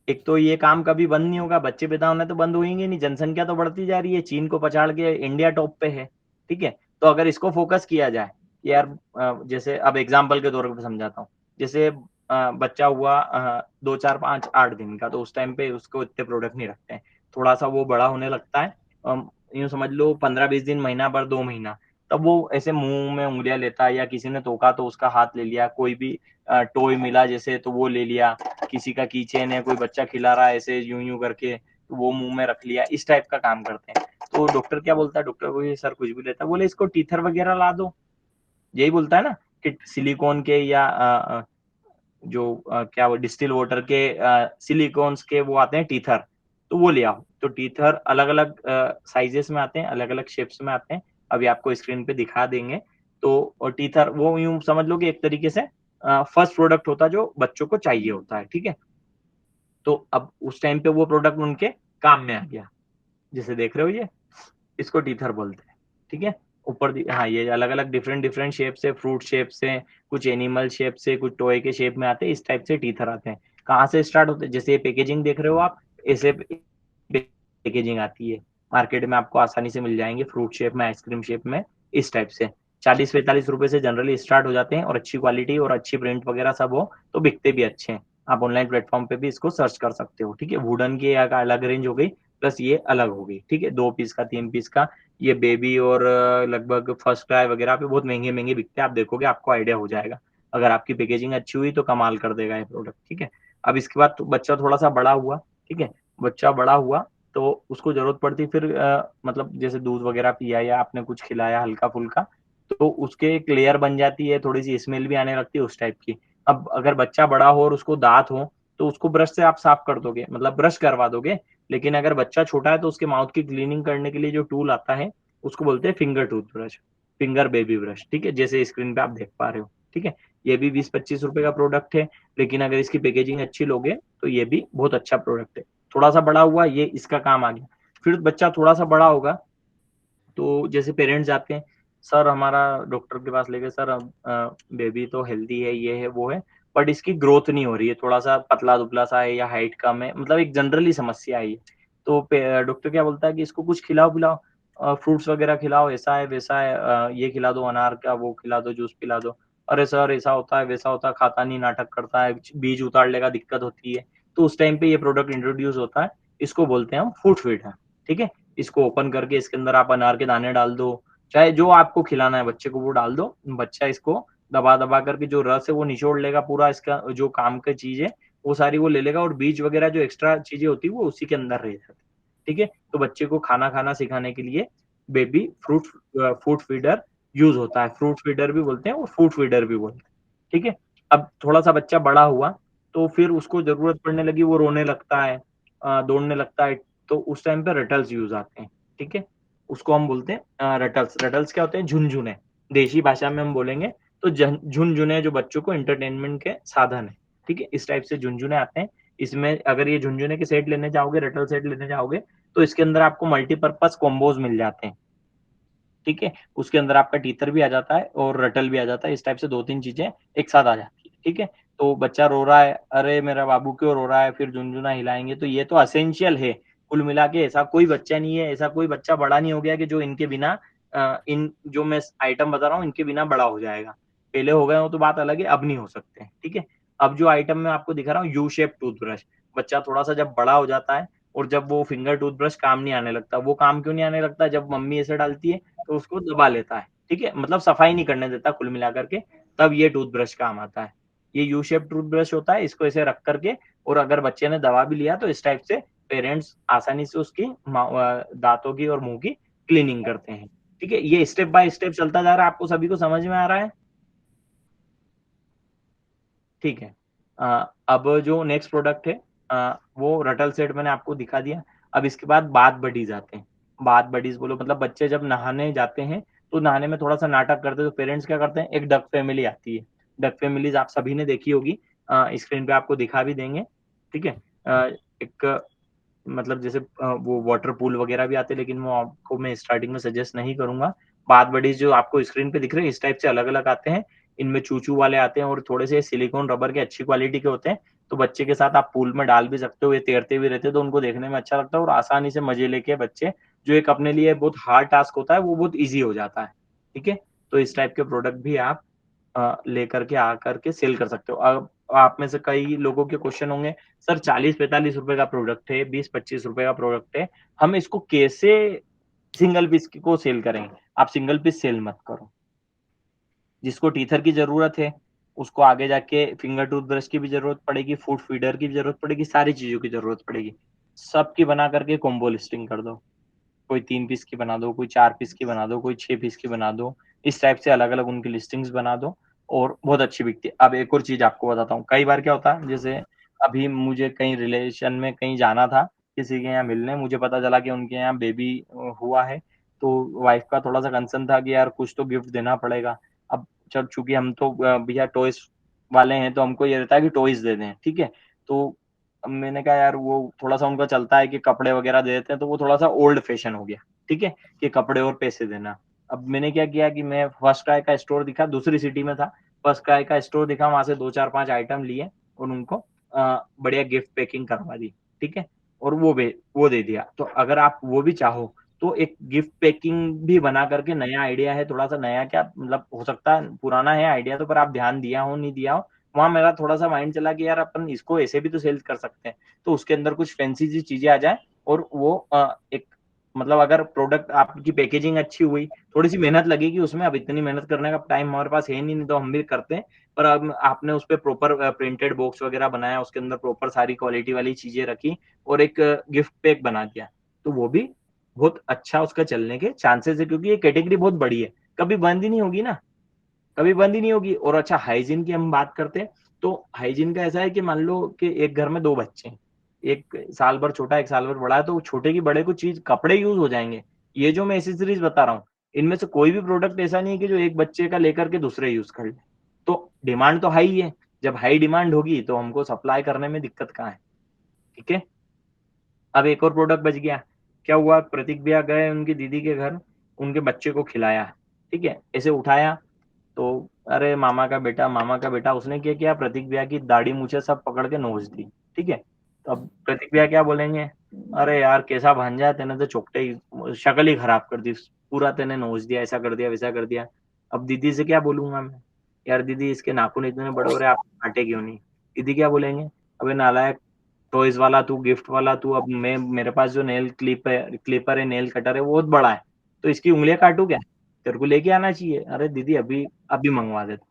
एक तो ये काम कभी बंद नहीं होगा, बच्चे पैदा होने तो बंद होंगे नहीं, जनसंख्या तो बढ़ती जा रही है, चीन को पछाड़ के इंडिया टॉप पे है, ठीक है। तो अगर इसको फोकस किया जाए यार, जैसे अब एग्जाम्पल के तौर पर समझाता हूँ। जैसे बच्चा हुआ 2 4 5 8 दिन का, तो उस टाइम पे उसको इतने प्रोडक्ट नहीं रखते हैं। थोड़ा सा वो बड़ा होने लगता है, यूं समझ लो 15-20 दिन, महीना भर, 2 महीना, तब वो ऐसे मुंह में उंगलियां लेता है, या किसी ने टोका तो उसका हाथ ले लिया, कोई भी टॉय मिला जैसे तो वो ले लिया, किसी का की चेन है, कोई बच्चा खिला रहा है ऐसे यूं यूं करके, तो वो मुंह में रख लिया, इस टाइप का काम करते हैं। तो डॉक्टर क्या बोलता है? डॉक्टर को सर कुछ भी लेता है, बोले इसको टीथर वगैरह ला दो, यही बोलता है ना, कि सिलिकॉन के या जो क्या वो डिस्टिल वाटर के सिलिकॉन्स के वो आते हैं टीथर, तो वो ले आओ। तो टीथर अलग अलग साइजेस में आते हैं, अलग अलग शेप्स में आते हैं, अभी आपको स्क्रीन पे दिखा देंगे। तो और टीथर वो यूं समझ लो कि एक तरीके से फर्स्ट प्रोडक्ट होता है जो बच्चों को चाहिए होता है, ठीक है। तो अब उस टाइम पे वो प्रोडक्ट उनके काम में आ गया, जैसे देख रहे हो ये, इसको टीथर बोलते हैं, ठीक है। ऊपर हाँ, ये अलग अलग डिफरेंट डिफरेंट शेप से, फ्रूट शेप से, कुछ एनिमल शेप से, कुछ टॉय के शेप में आते हैं, इस टाइप से टीथर आते हैं। कहाँ से स्टार्ट होते हैं? जैसे ये पैकेजिंग देख रहे हो आप, ऐसे पैकेजिंग आती है, मार्केट में आपको आसानी से मिल जाएंगे, फ्रूट शेप में, आइसक्रीम शेप में, इस टाइप से 40-45 रुपए से जनरली स्टार्ट हो जाते हैं, और अच्छी क्वालिटी और अच्छी प्रिंट वगैरह सब हो तो बिकते भी अच्छे हैं। आप ऑनलाइन प्लेटफॉर्म पे भी इसको सर्च कर सकते हो, ठीक है। वुडन की एक अलग रेंज हो गई, प्लस ये अलग हो गई, ठीक है, 2 पीस का, 3 पीस का। ये बेबी और लगभग फर्स्ट क्राई वगैरह पे बहुत महंगे महंगे बिकते हैं, आप देखोगे आपको आइडिया हो जाएगा। अगर आपकी पैकेजिंग अच्छी हुई तो कमाल कर देगा ये प्रोडक्ट, ठीक है। अब इसके बाद तो बच्चा थोड़ा सा बड़ा हुआ, ठीक है, बच्चा बड़ा हुआ तो उसको जरूरत पड़ती फिर मतलब जैसे दूध वगैरह पिया या आपने कुछ खिलाया हल्का फुल्का, तो उसके एक लेयर बन जाती है, थोड़ी सी स्मेल भी आने लगती है उस टाइप की। अब अगर बच्चा बड़ा हो और उसको दांत हो तो उसको ब्रश से आप साफ कर दोगे, मतलब ब्रश करवा दोगे। लेकिन अगर बच्चा छोटा है तो उसके माउथ की क्लीनिंग करने के लिए जो टूल आता है उसको बोलते हैं finger toothbrush, finger baby brush, ठीक है, जैसे स्क्रीन पे आप देख पा रहे हो, ठीक है। ये भी 20-25 रुपए का प्रोडक्ट है, लेकिन अगर इसकी पैकेजिंग अच्छी लोगे तो ये भी बहुत अच्छा प्रोडक्ट है। थोड़ा सा बड़ा हुआ, ये इसका काम आ गया। फिर बच्चा थोड़ा सा बड़ा होगा तो जैसे पेरेंट्स जाते हैं, सर हमारा डॉक्टर के पास लेके, सर बेबी तो हेल्दी है, ये है वो है, बट इसकी ग्रोथ नहीं हो रही है, थोड़ा सा पतला दुबला सा है या हाइट कम है, मतलब एक जनरली समस्या है ये। तो डॉक्टर क्या बोलता है कि इसको कुछ खिलाओ पिलाओ, फ्रूट्स वगैरह खिलाओ, ऐसा है वैसा है, ये खिला दो, अनार का वो खिला दो, जूस पिला दो। अरे सर ऐसा होता है वैसा होता है, खाता नहीं, नाटक करता है, बीज उतार लेगा, दिक्कत होती है। तो उस टाइम पे ये प्रोडक्ट इंट्रोड्यूस होता है, इसको बोलते हैं हम फूड फीडर, ठीक है। इसको ओपन करके इसके अंदर आप अनार के दाने डाल दो, चाहे जो आपको खिलाना है बच्चे को वो डाल दो, बच्चा इसको दबा दबा करके जो रस है वो निचोड़ लेगा, पूरा इसका जो काम की चीज है वो सारी वो ले लेगा, और बीज वगैरह जो एक्स्ट्रा चीजें होती है वो उसी के अंदर रह जाती है, ठीक है। तो बच्चे को खाना खाना सिखाने के लिए baby fruit food feeder use होता है, फ्रूट फीडर भी बोलते हैं और फूड फीडर भी बोलते हैं, ठीक है। अब थोड़ा सा बच्चा बड़ा हुआ तो फिर उसको जरूरत पड़ने लगी, वो रोने लगता है, दौड़ने लगता है, तो उस टाइम पे रटल्स यूज आते हैं, ठीक है। उसको हम बोलते हैं रटल्स। रटल्स क्या होते हैं? झुनझुने, देशी भाषा में हम बोलेंगे तो झुनझुने जो बच्चों को एंटरटेनमेंट के साधन है, ठीक है, इस टाइप से झुनझुने आते हैं। इसमें अगर ये झुनझुने के सेट लेने जाओगे, रटल सेट लेने जाओगे, तो इसके अंदर आपको मल्टीपर्पज कॉम्बोज मिल जाते हैं, ठीक है। उसके अंदर आपका टीथर भी आ जाता है और रटल भी आ जाता है, इस टाइप से 2-3 चीजें एक साथ आ जाती है, ठीक है। तो बच्चा रो रहा है, अरे मेरा बाबू क्यों रो रहा है, फिर झुनझुना हिलाएंगे, तो ये तो असेंशियल है। कुल मिला के ऐसा कोई बच्चा नहीं है, ऐसा कोई बच्चा बड़ा नहीं हो गया कि जो इनके बिना इन जो मैं आइटम बता रहा हूँ इनके बिना बड़ा हो जाएगा। पहले हो गए हो तो बात अलग है, अब नहीं हो सकते, ठीक है। अब जो आइटम मैं आपको दिखा रहा हूँ यू शेप टूथब्रश, बच्चा थोड़ा सा जब बड़ा हो जाता है और जब वो फिंगर टूथब्रश काम नहीं आने लगता, वो काम क्यों नहीं आने लगता? जब मम्मी ऐसे डालती है तो उसको दबा लेता है, ठीक है, मतलब सफाई नहीं करने देता कुल मिलाकर के, तब ये टूथब्रश काम आता है। ये यू शेप टूथब्रश होता है, इसको ऐसे रख करके, और अगर बच्चे ने दबा भी लिया तो इस टाइप से पेरेंट्स आसानी से उसकी दांतों की और मुंह की क्लीनिंग करते हैं, ठीक है, ये स्टेप बाय स्टेप चलता जा रहा है, आपको सभी को समझ में आ रहा है? ठीक है। अब जो नेक्स्ट प्रोडक्ट है वो रटल सेट मैंने आपको दिखा दिया। अब इसके बाद बाथ बडीज आते हैं। बाथ बडीज बोलो मतलब बच्चे जब नहाने जाते हैं तो नहाने में थोड़ा सा नाटक करते हैं, तो पेरेंट्स क्या करते हैं, एक डक फैमिली आती है। डक फैमिलीज आप सभी ने देखी होगी, स्क्रीन पे आपको दिखा भी देंगे। ठीक है, एक मतलब जैसे वो वाटर पूल वगैरह भी आते हैं, लेकिन वो आपको मैं स्टार्टिंग में सजेस्ट नहीं करूंगा। बाथ बडीज जो आपको स्क्रीन पे दिख रहे हैं इस टाइप से अलग अलग आते हैं। इनमें चूचू वाले आते हैं और थोड़े से सिलिकॉन रबर के अच्छी क्वालिटी के होते हैं, तो बच्चे के साथ आप पूल में डाल भी सकते हो, ये तैरते भी रहते हैं, तो उनको देखने में अच्छा लगता है और आसानी से मजे लेके बच्चे, जो एक अपने लिए बहुत हार्ड टास्क होता है वो बहुत ईजी हो जाता है। ठीक है, तो इस टाइप के प्रोडक्ट भी आप लेकर के आकर के सेल कर सकते हो। अब आप में से कई लोगों के क्वेश्चन होंगे, सर 40-45 रुपए का प्रोडक्ट है, 20-25 रुपए का प्रोडक्ट है, हम इसको कैसे सिंगल पीस को सेल करेंगे? आप सिंगल पीस सेल मत करो। जिसको टीथर की जरूरत है उसको आगे जाके फिंगर टूथब्रश की भी जरूरत पड़ेगी, फूड फीडर की भी जरूरत पड़ेगी, सारी चीजों की जरूरत पड़ेगी। सबकी बना करके कॉम्बो लिस्टिंग कर दो। कोई 3 पीस की बना दो, कोई 4 पीस की बना दो, कोई 6 पीस की बना दो। इस टाइप से अलग अलग उनकी लिस्टिंग्स बना दो और बहुत अच्छी बिकती है। अब एक और चीज आपको बताता हूँ, कई बार क्या होता है, जैसे अभी मुझे कहीं रिलेशन में कहीं जाना था किसी के यहाँ मिलने, मुझे पता चला कि उनके यहाँ बेबी हुआ है, तो वाइफ का थोड़ा सा कंसर्न था कि यार कुछ तो गिफ्ट देना पड़ेगा। अब जब चूंकि हम तो भैया टॉयज वाले हैं, तो हमको ये रहता है कि टॉयज दे दें। ठीक है, तो अब मैंने कहा यार वो थोड़ा सा उनका चलता है कि कपड़े वगैरह दे देते हैं, तो वो थोड़ा सा ओल्ड फैशन हो गया। ठीक है, कि कपड़े और पैसे देना। अब मैंने क्या किया कि मैं फर्स्ट क्राई का स्टोर दिखा, दूसरी सिटी में था, फर्स्ट क्राई का स्टोर दिखा, वहां से 2-4-5 आइटम लिए और उनको बढ़िया गिफ्ट पैकिंग करवा दी। ठीक है, और वो दे दिया। तो अगर आप वो भी चाहो तो एक गिफ्ट पैकिंग भी बना करके, नया आइडिया है, थोड़ा सा नया क्या मतलब हो सकता है पुराना है आइडिया तो, पर आप ध्यान दिया हो नहीं दिया हो, वहां मेरा थोड़ा सा माइंड चला कि यार अपन इसको ऐसे भी तो सेल कर सकते हैं। तो उसके अंदर कुछ फैंसी सी चीजें आ जाए और वो एक मतलब अगर प्रोडक्ट आपकी पैकेजिंग अच्छी हुई, थोड़ी सी मेहनत लगेगी उसमें, अब इतनी मेहनत करने का टाइम हमारे पास है नहीं तो हम भी करते हैं, पर अब आपने उस पर प्रॉपर प्रिंटेड बॉक्स वगैरह बनाया, उसके अंदर प्रॉपर सारी क्वालिटी वाली चीजें रखी और एक गिफ्ट पैक बना दिया, तो वो भी बहुत अच्छा उसका चलने के चांसेस है, क्योंकि ये कैटेगरी बहुत बड़ी है, कभी बंद ही नहीं होगी ना, कभी बंद ही नहीं होगी। और अच्छा, हाइजीन की हम बात करते हैं, तो हाइजीन का ऐसा है कि मान लो कि एक घर में 2 बच्चे हैं, एक साल भर छोटा, एक साल भर बड़ा है, तो छोटे की बड़े को चीज कपड़े यूज हो जाएंगे। ये जो मैं एसेसरीज बता रहा हूँ, इनमें से कोई भी प्रोडक्ट ऐसा नहीं है कि जो एक बच्चे का लेकर के दूसरे यूज कर ले। तो डिमांड तो हाई है, जब हाई डिमांड होगी तो हमको सप्लाई करने में दिक्कत कहाँ है? ठीक है, अब एक और प्रोडक्ट बच गया। क्या हुआ, प्रतीक भैया गए उनकी दीदी के घर, उनके बच्चे को खिलाया। ठीक है, ऐसे उठाया तो अरे मामा का बेटा, उसने क्या किया, प्रतीक भैया की दाढ़ी मूछें सब पकड़ के नोच दी। ठीक है, तो अब प्रतीक भैया क्या बोलेंगे, अरे यार कैसा भांजा है, तेने तो चोपटे ही शक्ल ही खराब कर दी, पूरा तेने नोच दिया, ऐसा कर दिया वैसा कर दिया। अब दीदी से क्या बोलूंगा मैं, यार दीदी इसके नाखून इतने बड़े हो रहे, आप काटे क्यों नहीं? दीदी क्या बोलेंगे, अबे नालायक, टॉयज वाला तू, गिफ्ट वाला तू, अब मैं मेरे पास जो नेल क्लिपर है, नेल कटर है, वो बहुत बड़ा है, तो इसकी उंगलियां काटू क्या? तेरे को लेके आना चाहिए। अरे दीदी अभी अभी मंगवा देता,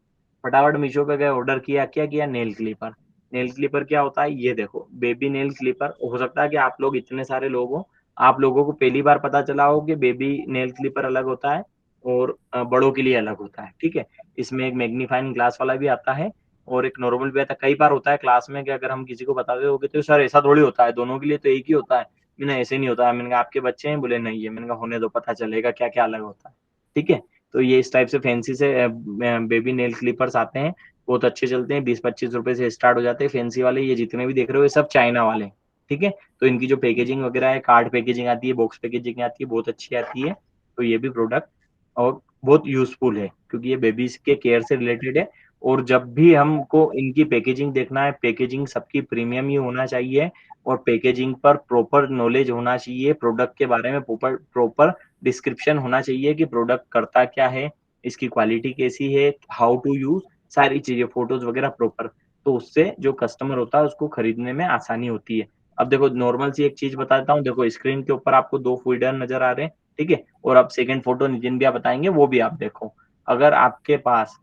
फटाफट मीशो पे गए, ऑर्डर किया, क्या किया, नेल क्लिपर। नेल क्लिपर क्या होता है, ये देखो, बेबी नेल क्लिपर। हो सकता है कि आप लोग इतने सारे लोग हो, आप लोगों को पहली बार पता चला हो कि बेबी नेल क्लिपर अलग होता है और बड़ों के लिए अलग होता है। ठीक है, इसमें एक मैग्नीफाइंग ग्लास वाला भी आता है और एक नॉर्मल भी आता है। कई बार होता है क्लास में कि अगर हम किसी को बताते हो तो सर ऐसा थोड़ी होता है, दोनों के लिए तो एक ही होता है। मैंने ऐसे नहीं होता है। मैंने कहा आपके बच्चे हैं? बोले नहीं है। मैंने कहा होने दो, पता चलेगा क्या क्या अलग होता है। ठीक है, तो ये इस टाइप से फैंसी से बेबी नेल क्लिपर्स आते हैं, बहुत अच्छे चलते हैं, 20-25 रुपए से स्टार्ट हो जाते हैं फैंसी वाले। ये जितने भी देख रहे हो ये सब चाइना वाले हैं। ठीक है, तो इनकी जो पैकेजिंग वगैरह है, कार्ड पैकेजिंग आती है, बॉक्स पैकेजिंग आती है, बहुत अच्छी आती है। तो ये भी प्रोडक्ट और बहुत यूजफुल है, क्योंकि ये बेबीज के केयर से रिलेटेड है। और जब भी हमको इनकी पैकेजिंग देखना है, पैकेजिंग सबकी प्रीमियम ही होना चाहिए और पैकेजिंग पर प्रॉपर नॉलेज होना चाहिए, प्रोडक्ट के बारे में प्रॉपर डिस्क्रिप्शन होना चाहिए कि प्रोडक्ट करता क्या है, इसकी क्वालिटी कैसी है, हाउ टू यूज, सारी चीजें, फोटोज वगैरह प्रॉपर। तो उससे जो कस्टमर होता है उसको खरीदने में आसानी होती है। अब देखो नॉर्मल सी एक चीज बताता हूँ, देखो स्क्रीन के ऊपर आपको 2 फीडर नजर आ रहे हैं। ठीक है, और अब सेकंड फोटो नितिन भैया बताएंगे, वो भी आप देखो। अगर आपके पास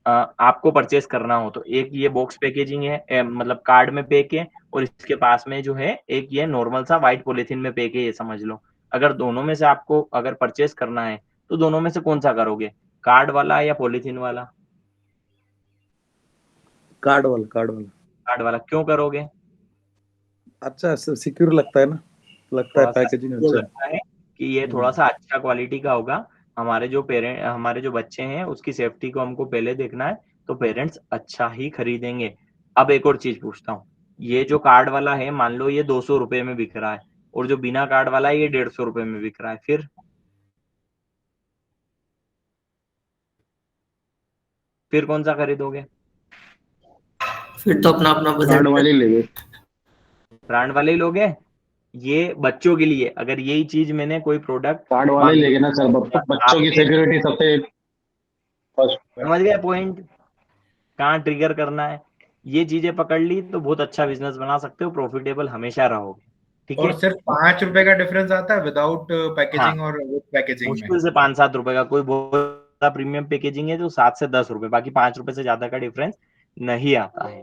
आपको परचेस करना हो तो एक ये बॉक्स पैकेजिंग है, मतलब कार्ड में पैक है, और इसके पास में जो है एक ये नॉर्मल सा व्हाइट पॉलिथीन में पैक है, ये समझ लो। अगर दोनों में से आपको अगर परचेस करना है तो दोनों में से कौन सा करोगे, कार्ड वाला या पॉलीथीन वाला? कार्ड वाला, कार्ड वाला कार्ड वाला क्यों करोगे? अच्छा सिक्योर लगता है ना, लगता है थोड़ा सा पैकेजिंग सिक्योर अच्छा है। लगता है कि ये थोड़ा सा अच्छा क्वालिटी का होगा। हमारे जो बच्चे हैं उसकी सेफ्टी को हमको पहले देखना है, तो पेरेंट्स अच्छा ही खरीदेंगे। अब एक और चीज पूछता हूँ, ये जो कार्ड वाला है मान लो ये 200 रुपए में बिक रहा है, और जो बिना कार्ड वाला है ये 150 रुपए में बिक रहा है, फिर कौन सा खरीदोगे? फिर तो अपना अपना बजट कार्ड वाले ले गए। ब्रांड वाले ही लोगे। ये बच्चों के लिए, अगर यही चीज मैंने कोई प्रोडक्ट कार्ड वाले ले गए ना सर, बच्चों की सिक्योरिटी सबसे फर्स्ट। समझ गए पॉइंट कहाँ ट्रिगर करना है? ये चीजें पकड़ ली तो बहुत अच्छा बिजनेस बना सकते हो, प्रॉफिटेबल हमेशा रहोगे। ठीक और है, सिर्फ 5 रुपए का डिफरेंस आता है विदाउट हाँ, पैकेजिंग और विद पैकेजिंग में। मुश्किल से 5-7 रुपए का, कोई बहुत ज्यादा प्रीमियम पैकेजिंग है तो 7 से 10 रुपए, बाकी 5 रुपए से ज्यादा का डिफरेंस नहीं आता है।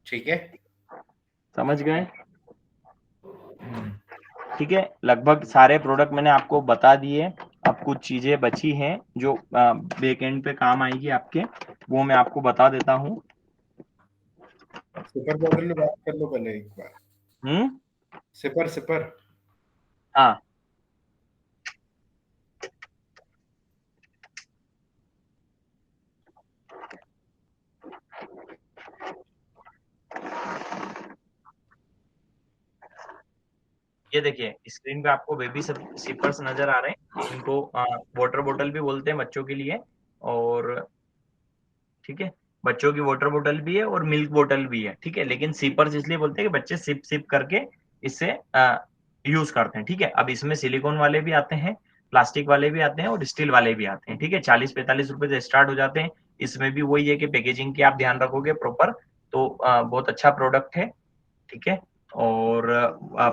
ठीक है, समझ गए? ठीक है, लगभग सारे प्रोडक्ट मैंने आपको बता दिए। अब कुछ चीजें बची हैं जो बैक एंड पे काम आएगी आपके, वो मैं आपको बता देता हूँ। सिपर बॉटल में बात कर लो पहले एक बार। सिपर हाँ, ये देखिए स्क्रीन पे आपको बेबी सिपर्स नजर आ रहे हैं, इनको वाटर बोतल भी बोलते हैं बच्चों के लिए। और ठीक है, बच्चों की वाटर बोतल भी है और मिल्क बोतल भी है। ठीक है, लेकिन सिपर्स इसलिए बोलते हैं कि बच्चे सिप सिप करके इससे यूज करते हैं। ठीक है, अब इसमें सिलिकॉन वाले भी आते हैं, प्लास्टिक वाले भी आते हैं और स्टील वाले भी आते हैं। ठीक है, 40-45 रुपए से स्टार्ट हो जाते हैं। इसमें भी वही है कि पैकेजिंग की आप ध्यान रखोगे प्रॉपर, तो बहुत अच्छा प्रोडक्ट है। ठीक है, और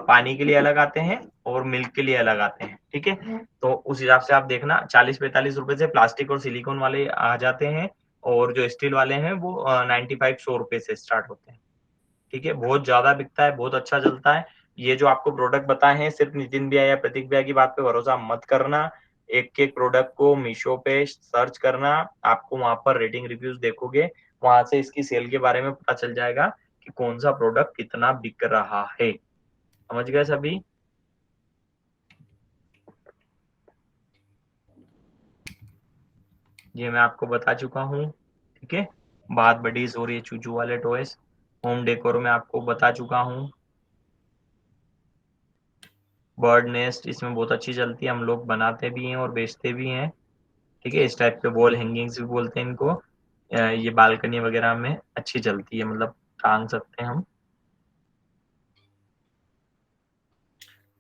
पानी के लिए अलग आते हैं और मिल्क के लिए अलग आते हैं। ठीक है, तो उस हिसाब से आप देखना, 40-45 रुपए से प्लास्टिक और सिलिकॉन वाले आ जाते हैं, और जो स्टील वाले हैं वो 95-100 रुपए से स्टार्ट होते हैं। ठीक है, बहुत ज्यादा बिकता है, बहुत अच्छा चलता है। ये जो आपको प्रोडक्ट बताए हैं, सिर्फ नितिन भैया या प्रतीक भैया की बात पे भरोसा मत करना। एक एक प्रोडक्ट को मीशो पे सर्च करना, आपको वहां पर रेटिंग रिव्यूज देखोगे, वहां से इसकी सेल के बारे में पता चल जाएगा कि कौन सा प्रोडक्ट कितना बिक रहा है। समझ गए सभी? ये मैं आपको बता चुका हूँ। ठीक है, बात बड़ी हो रही है चूचू वाले टॉयज। होम डेकोर में आपको बता चुका हूँ। बर्ड नेस्ट इसमें बहुत अच्छी चलती है, हम लोग बनाते भी हैं और बेचते भी हैं। ठीक है, इस टाइप के वॉल हैंगिंग्स भी बोलते हैं इनको। ये बालकनी वगैरह में अच्छी चलती है, मतलब टांग सकते हैं हम।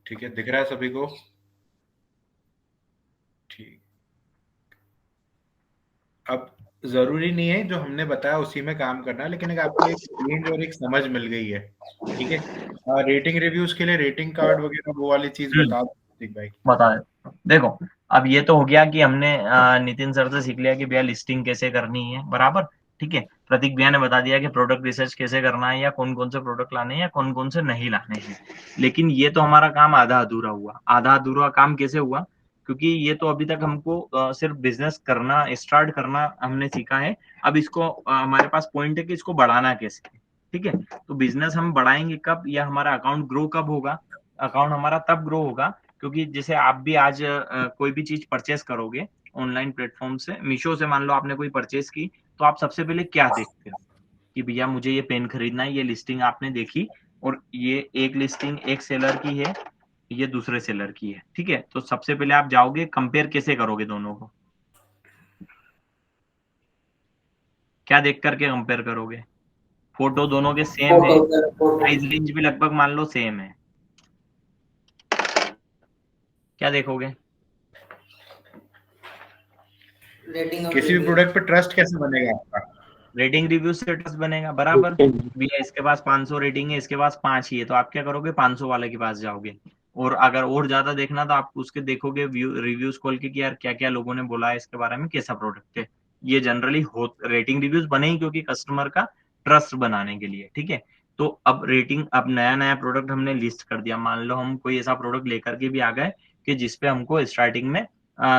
ठीक है, दिख रहा है सभी को? ठीक, अब जरूरी नहीं है जो हमने बताया उसी में काम करना है, लेकिन आपको एक रेंज और एक समझ मिल गई है। ठीक है, रेटिंग रिव्यूज के लिए रेटिंग कार्ड वगैरह वो वाली चीज बता दो प्रतीक भाई। बता दे, देखो अब ये तो हो गया कि हमने नितिन सर से सीख लिया कि भैया लिस्टिंग कैसे करनी है, बराबर। ठीक है, प्रतीक भैया ने बता दिया कि प्रोडक्ट रिसर्च कैसे करना है, या कौन कौन से प्रोडक्ट लाने हैं या कौन कौन से नहीं लाने हैं। लेकिन ये तो हमारा काम आधा अधूरा हुआ। आधा अधूरा काम कैसे हुआ? क्योंकि ये तो अभी तक हमको सिर्फ बिजनेस करना, स्टार्ट करना हमने सीखा है। अब इसको हमारे पास पॉइंट है कि इसको बढ़ाना कैसे है। ठीक है, तो बिजनेस हम बढ़ाएंगे कब, या हमारा अकाउंट ग्रो कब होगा? अकाउंट हमारा तब ग्रो होगा क्योंकि जैसे आप भी आज कोई भी चीज परचेस करोगे ऑनलाइन प्लेटफॉर्म से, मीशो से मान लो आपने कोई परचेस की, तो आप सबसे पहले क्या देखते हो कि भैया मुझे ये पेन खरीदना है, ये लिस्टिंग आपने देखी, और ये एक लिस्टिंग एक सेलर की है, ये दूसरे सेलर की है। ठीक है, तो सबसे पहले आप जाओगे, कंपेयर कैसे करोगे दोनों को? क्या देख करके कंपेयर करोगे? फोटो दोनों के सेम है, प्राइस रेंज भी लगभग मान लो सेम है, क्या देखोगे? किसी भी प्रोडक्ट पे ट्रस्ट कैसे बनेगा आपका? रेटिंग रिव्यू से ट्रस्ट बनेगा, बराबर। भैया इसके पास 500 रेटिंग है, इसके पास 5 ही है, तो आप क्या करोगे? 500 वाले के पास जाओगे। और अगर और ज्यादा देखना तो आप उसके देखोगे रिव्यूज खोल के कि यार क्या क्या लोगों ने बोला है इसके बारे में, कैसा प्रोडक्ट है। ये जनरली रेटिंग रिव्यूज बने ही क्योंकि कस्टमर का ट्रस्ट बनाने के लिए। ठीक है, तो अब रेटिंग, अब नया नया प्रोडक्ट हमने लिस्ट कर दिया, मान लो हम कोई ऐसा प्रोडक्ट लेकर के भी आ गए कि जिसपे हमको स्टार्टिंग में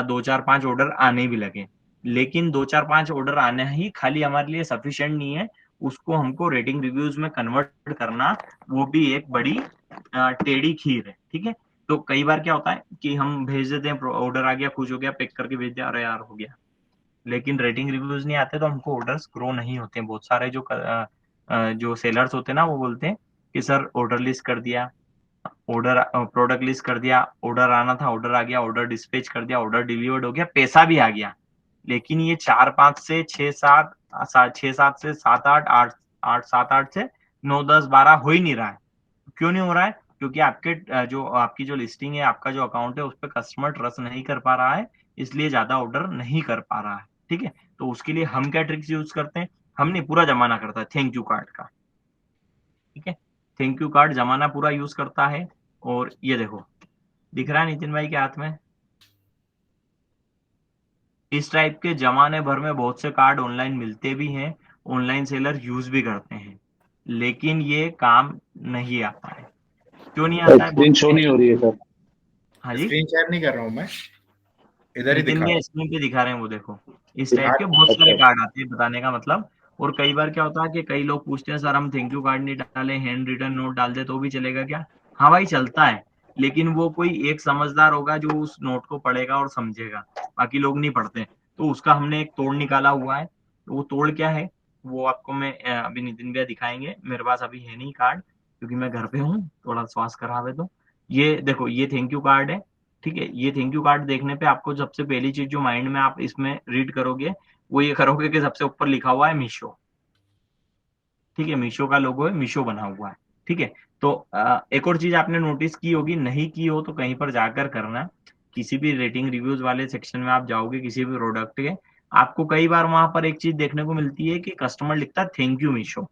2-4-5 ऑर्डर आने भी लगे। लेकिन 2-4-5 ऑर्डर आना ही खाली हमारे लिए सफिशिएंट नहीं है, उसको हमको रेटिंग रिव्यूज में कन्वर्ट करना, वो भी एक बड़ी टेढ़ी खीर है। ठीक है, तो कई बार क्या होता है कि हम भेज देते हैं, ऑर्डर आ गया, खुश हो गया, पिक करके भेज दिया, अरे यार हो गया, लेकिन रेटिंग रिव्यूज नहीं आते तो हमको ऑर्डर्स ग्रो नहीं होते हैं। बहुत सारे जो सेलर्स होते हैं ना, वो बोलते हैं कि सर ऑर्डर लिस्ट कर दिया, ऑर्डर प्रोडक्ट लिस्ट कर दिया, ऑर्डर आना था, ऑर्डर आ गया, ऑर्डर डिस्पैच कर दिया, ऑर्डर डिलीवर्ड हो गया, पैसा भी आ गया, लेकिन ये 4-5 से 6-7 6-7 से 7-8 8 7-8 से 9-10-12 हो ही नहीं रहा है। क्यों नहीं हो रहा है? क्योंकि आपकी जो लिस्टिंग है, आपका जो अकाउंट है, उस पर कस्टमर ट्रस्ट नहीं कर पा रहा है, इसलिए ज्यादा ऑर्डर नहीं कर पा रहा है। ठीक है, तो उसके लिए हम क्या ट्रिक्स यूज करते हैं? हम नहीं, पूरा जमाना करता है थैंक यू कार्ड का। ठीक है, थैंक यू कार्ड जमाना पूरा यूज करता है। और ये देखो, दिख रहा है नितिन भाई के हाथ में? इस टाइप के जमाने भर में बहुत से कार्ड ऑनलाइन मिलते भी हैं, ऑनलाइन सेलर यूज भी करते हैं, लेकिन ये काम नहीं आता है। क्यों नहीं आता है? स्क्रीन शो नहीं हो रही है सर। हाँ जी, स्क्रीन शेयर नहीं कर रहा हूँ मैं, इधर ही नितिन दिखा भैया स्क्रीन पे दिखा रहे हैं, वो देखो इस टाइप के बहुत सारे कार्ड आते हैं, बताने का मतलब। और कई बार क्या होता है कि कई लोग पूछते हैं, सर हम थैंक यू कार्ड नहीं डाले, हैंड रिटन नोट डाल दे तो भी चलेगा क्या? हाँ भाई चलता है, लेकिन वो कोई एक समझदार होगा जो उस नोट को पढ़ेगा और समझेगा, बाकी लोग नहीं पढ़ते। तो उसका हमने एक तोड़ निकाला हुआ है। तो वो तोड़ क्या है, वो आपको मैं अभी नितिन भैया दिखाएंगे, मेरे पास अभी है नहीं कार्ड क्योंकि मैं घर पे हूँ, थोड़ा स्वास्थ्य खराब है। तो ये देखो, ये थैंक यू कार्ड है। ठीक है, ये थैंक यू कार्ड देखने पे आपको सबसे पहली चीज जो माइंड में आप इसमें रीड करोगे, वो ये करोगे कि सबसे ऊपर लिखा हुआ है मीशो। ठीक है, मीशो का लोगो है, मीशो बना हुआ है। ठीक है, तो एक और चीज आपने नोटिस की होगी, नहीं की हो तो कहीं पर जाकर करना, किसी भी रेटिंग रिव्यूज वाले सेक्शन में आप जाओगे किसी भी प्रोडक्ट के, आपको कई बार वहां पर एक चीज देखने को मिलती है कि कस्टमर लिखता है thank you Meesho,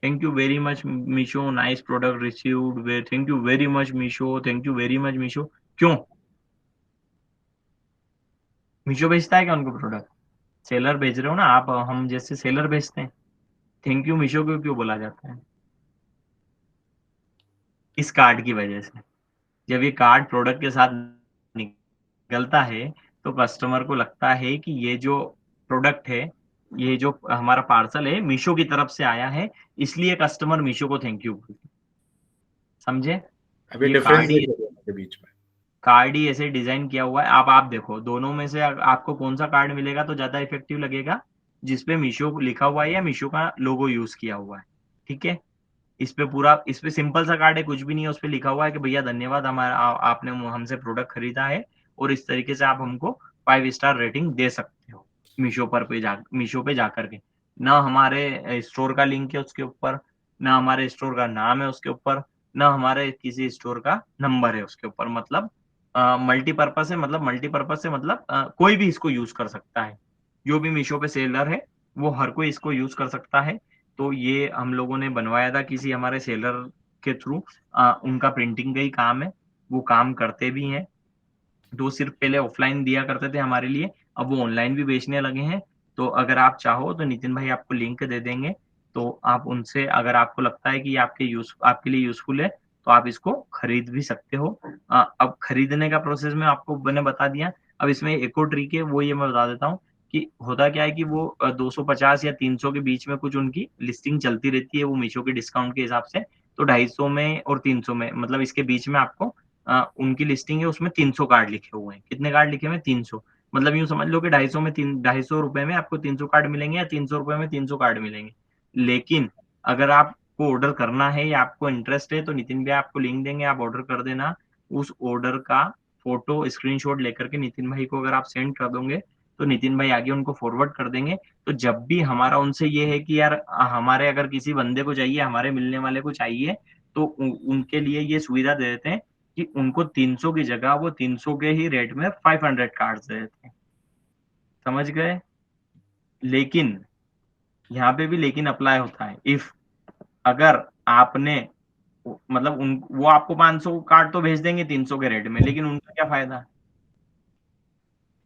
thank you very much Meesho, nice product received, thank you very much Meesho, thank you very much Meesho. क्यों? मीशो भेजता है क्या उनको प्रोडक्ट? सेलर भेज रहे हो ना आप, हम जैसे सेलर भेजते हैं। थैंक यू मीशो को क्यों बोला जाता है? इस कार्ड की वजह से। जब ये कार्ड प्रोडक्ट के साथ निकलता है तो कस्टमर को लगता है कि ये जो प्रोडक्ट है, ये जो हमारा पार्सल है मीशो की तरफ से आया है, इसलिए कस्टमर मीशो को थैंक यू बोलते हैं। समझे? अभी ये डिफरेंस कार्ड ही देखो दोनों के बीच में। कार्ड ही ऐसे डिजाइन किया हुआ है। आप देखो दोनों में से आपको कौन सा कार्ड मिलेगा तो ज्यादा इफेक्टिव लगेगा? जिसपे मीशो लिखा हुआ है या मीशो का लोगो यूज किया हुआ है। ठीक है, इस पे सिंपल सा कार्ड है, कुछ भी नहीं है, उस पे लिखा हुआ है कि भैया धन्यवाद, हमारा आपने हमसे प्रोडक्ट खरीदा है और इस तरीके से आप हमको 5 स्टार रेटिंग दे सकते हो मीशो पे जाकर के। ना हमारे स्टोर का लिंक है उसके ऊपर, ना हमारे स्टोर का नाम है उसके ऊपर, ना हमारे किसी स्टोर का नंबर है उसके ऊपर। मतलब मल्टीपर्पज है, मतलब मल्टीपर्पज से मतलब कोई भी इसको यूज कर सकता है। जो भी मीशो पे सेलर है वो हर कोई इसको यूज कर सकता है। तो ये हम लोगों ने बनवाया था किसी हमारे सेलर के थ्रू, उनका प्रिंटिंग का ही काम है, वो काम करते भी हैं। तो सिर्फ पहले ऑफलाइन दिया करते थे हमारे लिए, अब वो ऑनलाइन भी बेचने लगे हैं। तो अगर आप चाहो तो नितिन भाई आपको लिंक दे देंगे, तो आप उनसे, अगर आपको लगता है कि आपके लिए यूजफुल है, तो आप इसको खरीद भी सकते हो। अब खरीदने का प्रोसेस में आपको मैंने बता दिया। अब इसमें एक और ट्रिक है, वो ये मैं बता देता हूँ कि होता क्या है कि वो 250 या 300 के बीच में कुछ उनकी लिस्टिंग चलती रहती है, वो मीशो के डिस्काउंट के हिसाब से। तो 250 में और 300 में, मतलब इसके बीच में आपको उनकी लिस्टिंग है, उसमें 300 कार्ड लिखे हुए हैं। कितने कार्ड लिखे हुए हैं? 300। मतलब यूं समझ लो कि 250 रुपए में आपको 300 कार्ड मिलेंगे या 300 रुपए में 300 कार्ड मिलेंगे। लेकिन अगर आपको ऑर्डर करना है या आपको इंटरेस्ट है तो नितिन भैया आपको लिंक देंगे, आप ऑर्डर कर देना। उस ऑर्डर का फोटो स्क्रीनशॉट लेकर के नितिन भाई को अगर आप सेंड कर दोगे तो नितिन भाई आगे उनको फॉरवर्ड कर देंगे। तो जब भी हमारा उनसे ये है कि यार हमारे अगर किसी बंदे को चाहिए, हमारे मिलने वाले को चाहिए, तो उनके लिए ये सुविधा दे देते हैं कि उनको 300 की जगह वो 300 के ही रेट में 500 कार्ड्स दे देते हैं। समझ गए? लेकिन यहाँ पे भी लेकिन अप्लाई होता है। इफ अगर आपने, मतलब वो आपको 500 कार्ड तो भेज देंगे 300 के रेट में, लेकिन उनका क्या फायदा?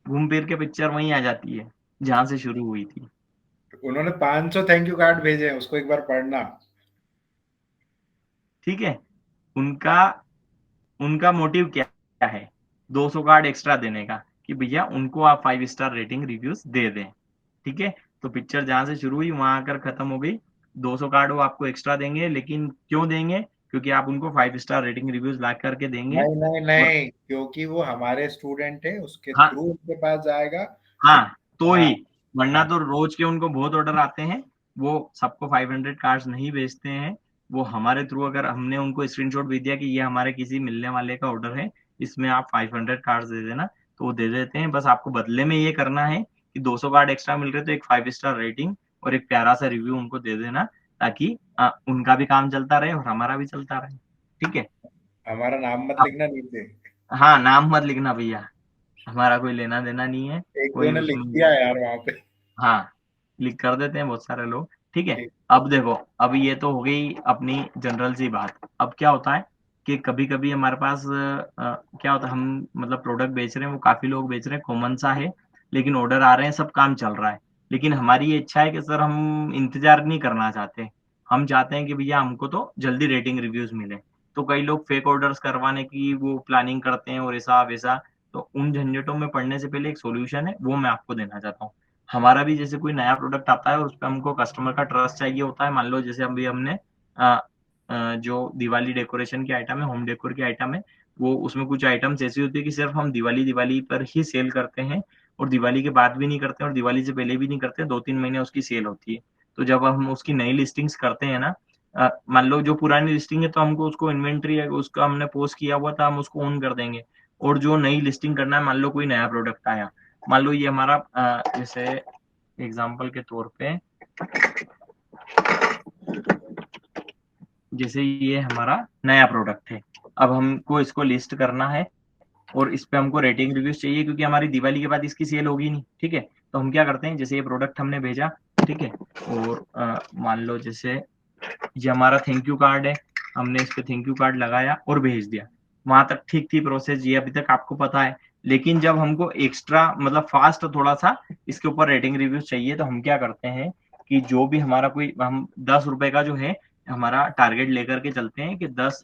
घूम फिर के पिक्चर वहीं आ जाती है जहां से शुरू हुई थी। उन्होंने 500 थैंक यू कार्ड भेजे हैं, उसको एक बार पढ़ना। ठीक है, उनका मोटिव क्या क्या है, 200 कार्ड एक्स्ट्रा देने का कि भैया उनको आप 5 स्टार रेटिंग रिव्यूज दे दें। ठीक है, तो पिक्चर जहां से शुरू हुई वहां आकर खत्म हो गई। 200 कार्ड वो आपको एक्स्ट्रा देंगे, लेकिन क्यों देंगे? क्योंकि आप उनको 5 स्टार रेटिंग रिव्यूज ला करके देंगे। नहीं नहीं और नहीं, क्योंकि वो हमारे स्टूडेंट है, उसके हाँ थ्रू उनके पास जाएगा। हाँ, तो हाँ ही, वरना हाँ तो रोज के उनको बहुत ऑर्डर आते हैं, वो सबको 500 कार्ड्स नहीं बेचते हैं। वो हमारे थ्रू, अगर हमने उनको स्क्रीनशॉट भेज दिया कि ये हमारे किसी मिलने वाले का ऑर्डर है, इसमें आप 500 कार्ड्स दे देना, तो वो दे देते हैं। बस आपको बदले में ये करना है कि 200 कार्ड एक्स्ट्रा मिल रहे तो एक 5 स्टार रेटिंग और एक प्यारा सा रिव्यू उनको दे देना, ताकि उनका भी काम चलता रहे और हमारा भी चलता रहे। ठीक है, हमारा नाम मत अब लिखना नीचे। हाँ, नाम मत लिखना भैया, हमारा कोई लेना देना नहीं है, एक दो कोई ने लिख उसमें। दिया यार वहां पे। हाँ, क्लिक कर देते हैं बहुत सारे लोग। ठीक है, ठीक। अब देखो, अब ये तो हो गई अपनी जनरल सी बात। अब क्या होता है कि कभी कभी हमारे पास क्या होता है, हम मतलब प्रोडक्ट बेच रहे हैं, वो काफी लोग बेच रहे हैं, कॉमन सा है, लेकिन ऑर्डर आ रहे हैं, सब काम चल रहा है, लेकिन हमारी ये इच्छा है कि सर हम इंतजार नहीं करना चाहते, हम चाहते हैं कि भैया हमको तो जल्दी रेटिंग रिव्यूज मिले। तो कई लोग फेक ऑर्डर्स करवाने की वो प्लानिंग करते हैं और ऐसा वैसा। तो उन झंझटों में पड़ने से पहले एक सोल्यूशन है, वो मैं आपको देना चाहता हूँ। हमारा भी जैसे कोई नया प्रोडक्ट आता है और उस पर हमको कस्टमर का ट्रस्ट चाहिए होता है। मान लो जैसे अभी हमने जो दिवाली डेकोरेशन की आइटम है, होम डेकोर की आइटम है, वो उसमें कुछ आइटम्स ऐसी होती है कि सिर्फ हम दिवाली दिवाली पर ही सेल करते हैं, और दिवाली के बाद भी नहीं करते और दिवाली से पहले भी नहीं करते, 2-3 महीने उसकी सेल होती है। तो जब हम उसकी नई लिस्टिंग्स करते हैं ना, मान लो जो पुरानी लिस्टिंग है तो हमको उसको इन्वेंट्री है उसका हमने पोस्ट किया हुआ था, हम उसको ऑन कर देंगे। और जो नई लिस्टिंग करना है, मान लो कोई नया प्रोडक्ट आया, मान लो ये हमारा जैसे एग्जांपल के तौर पे, जैसे ये हमारा नया प्रोडक्ट है, अब हमको इसको लिस्ट करना है और इस पे हमको रेटिंग रिव्यूज चाहिए, क्योंकि हमारी दिवाली के बाद इसकी सेल होगी नहीं। ठीक है, तो हम क्या करते हैं, जैसे ये प्रोडक्ट हमने भेजा, ठीक है, और मान लो जैसे ये हमारा थैंक यू कार्ड है, हमने इस पे थैंक यू कार्ड लगाया और भेज दिया, वहां तक ठीक थी प्रोसेस, ये अभी तक आपको पता है। लेकिन जब हमको एक्स्ट्रा मतलब फास्ट थोड़ा सा इसके ऊपर रेटिंग रिव्यूज चाहिए, तो हम क्या करते हैं कि जो भी हमारा कोई, हम 10 रुपए का जो है हमारा टारगेट लेकर के चलते हैं कि 10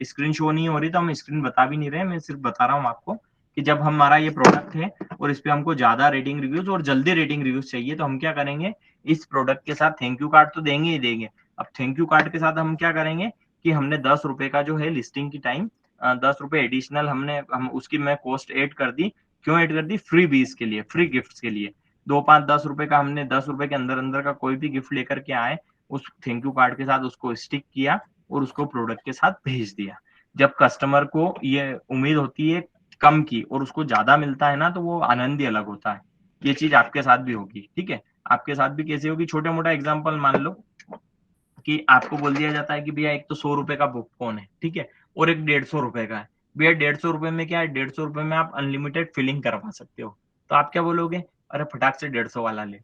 स्क्रीन शो नहीं हो रही तो हम स्क्रीन बता भी नहीं रहे, मैं सिर्फ बता रहा हूँ आपको कि जब हमारा ये प्रोडक्ट है और इस पे हमको ज्यादा रेटिंग रिव्यूज और जल्दी रेटिंग रिव्यूज चाहिए, तो हम क्या करेंगे, इस प्रोडक्ट के साथ थैंक यू कार्ड तो देंगे ही देंगे। अब थैंक यू कार्ड के साथ हम क्या करेंगे कि हमने 10 रुपए का जो है लिस्टिंग की टाइम 10 रुपए एडिशनल हम उसकी मैं कॉस्ट ऐड कर दी। क्यों ऐड कर दी? फ्री बीज के लिए, फ्री गिफ्ट्स के लिए। 2, 5, 10 रुपए का हमने 10 रुपए के अंदर अंदर का कोई भी गिफ्ट लेकर के आए, उस थैंक यू कार्ड के साथ उसको स्टिक किया और उसको प्रोडक्ट के साथ भेज दिया। जब कस्टमर को ये उम्मीद होती है कम की और उसको ज्यादा मिलता है ना, तो वो आनंद ही अलग होता है। ये चीज आपके साथ भी होगी। ठीक है, आपके साथ भी कैसे होगी? छोटा मोटा एग्जांपल मान लो कि आपको बोल दिया जाता है कि भैया एक तो 100 रुपए का पॉपकॉर्न है, ठीक है, और एक 150 रुपए का है। भैया 150 रुपए में क्या है, 150 रुपए में आप अनलिमिटेड फिलिंग करवा सकते हो। तो आप क्या बोलोगे? अरे फटाक से 150 वाला ले।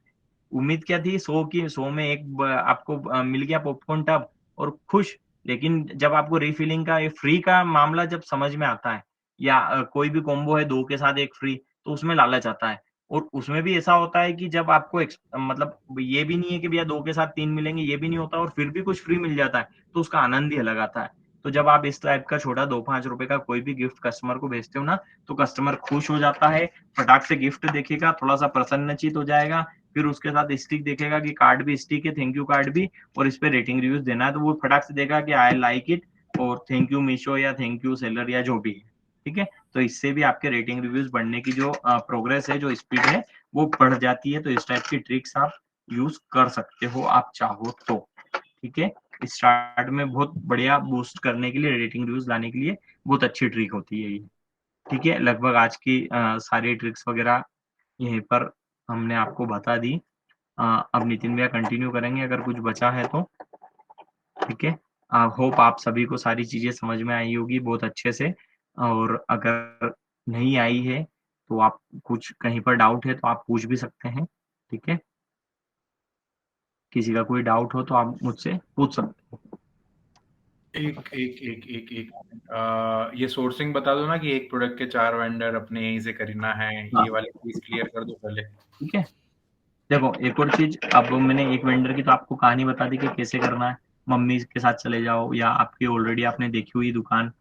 उम्मीद क्या थी? 100 की, 100 में एक आपको मिल गया पॉपकॉर्न टब और खुश। लेकिन जब आपको रिफिलिंग का ये फ्री का मामला जब समझ में आता है, या कोई भी कॉम्बो है 2 के साथ 1 फ्री, तो उसमें लालच आता है। और उसमें भी ऐसा होता है कि जब आपको मतलब ये भी नहीं है कि भैया 2 के साथ 3 मिलेंगे, ये भी नहीं होता और फिर भी कुछ फ्री मिल जाता है, तो उसका आनंद ही अलग आता है। तो जब आप इस टाइप का छोटा 2-5 रुपए का कोई भी गिफ्ट कस्टमर को भेजते हो ना, तो कस्टमर खुश हो जाता है, फटाक से गिफ्ट देखेगा, थोड़ा सा प्रसन्नचित हो जाएगा, फिर उसके साथ स्टिक देखेगा कि कार्ड भी स्टिक है, थैंक यू कार्ड भी, और इस पे रेटिंग रिव्यूज देना है, तो वो फटाक से देगा कि आई लाइक इट और थैंक यू मीशो या थैंक यू सेलर या जो भी है। ठीक है, तो इससे भी आपके रेटिंग रिव्यूज बढ़ने की जो प्रोग्रेस है, जो स्पीड है, वो बढ़ जाती है। तो इस टाइप की ट्रिक्स आप यूज कर सकते हो आप चाहो तो। ठीक है, स्टार्ट में बहुत बढ़िया बूस्ट करने के लिए, रेटिंग रिव्यूज लाने के लिए बहुत अच्छी ट्रिक होती है ये। ठीक है, लगभग आज की सारी ट्रिक्स वगैरह यहीं पर हमने आपको बता दी। अब नितिन भैया कंटिन्यू करेंगे अगर कुछ बचा है तो। ठीक है, होप आप सभी को सारी चीजें समझ में आई होगी बहुत अच्छे से, और अगर नहीं आई है तो आप कुछ कहीं पर डाउट है तो आप पूछ भी सकते हैं। ठीक है, किसी का कोई डाउट हो तो आप मुझसे पूछ सकते हो। ये सोर्सिंग बता दो ना कि एक प्रोडक्ट के 4 वेंडर अपने यहीं से करना है, ये वाले चीज क्लियर कर दो पहले। ठीक है, देखो एक और चीज, अब मैंने एक वेंडर की तो आपको कहानी बता दी कि कैसे करना है। मम्मी के साथ चले जाओ या आपकी ऑलरेडी आपने देखी हुई दुकान,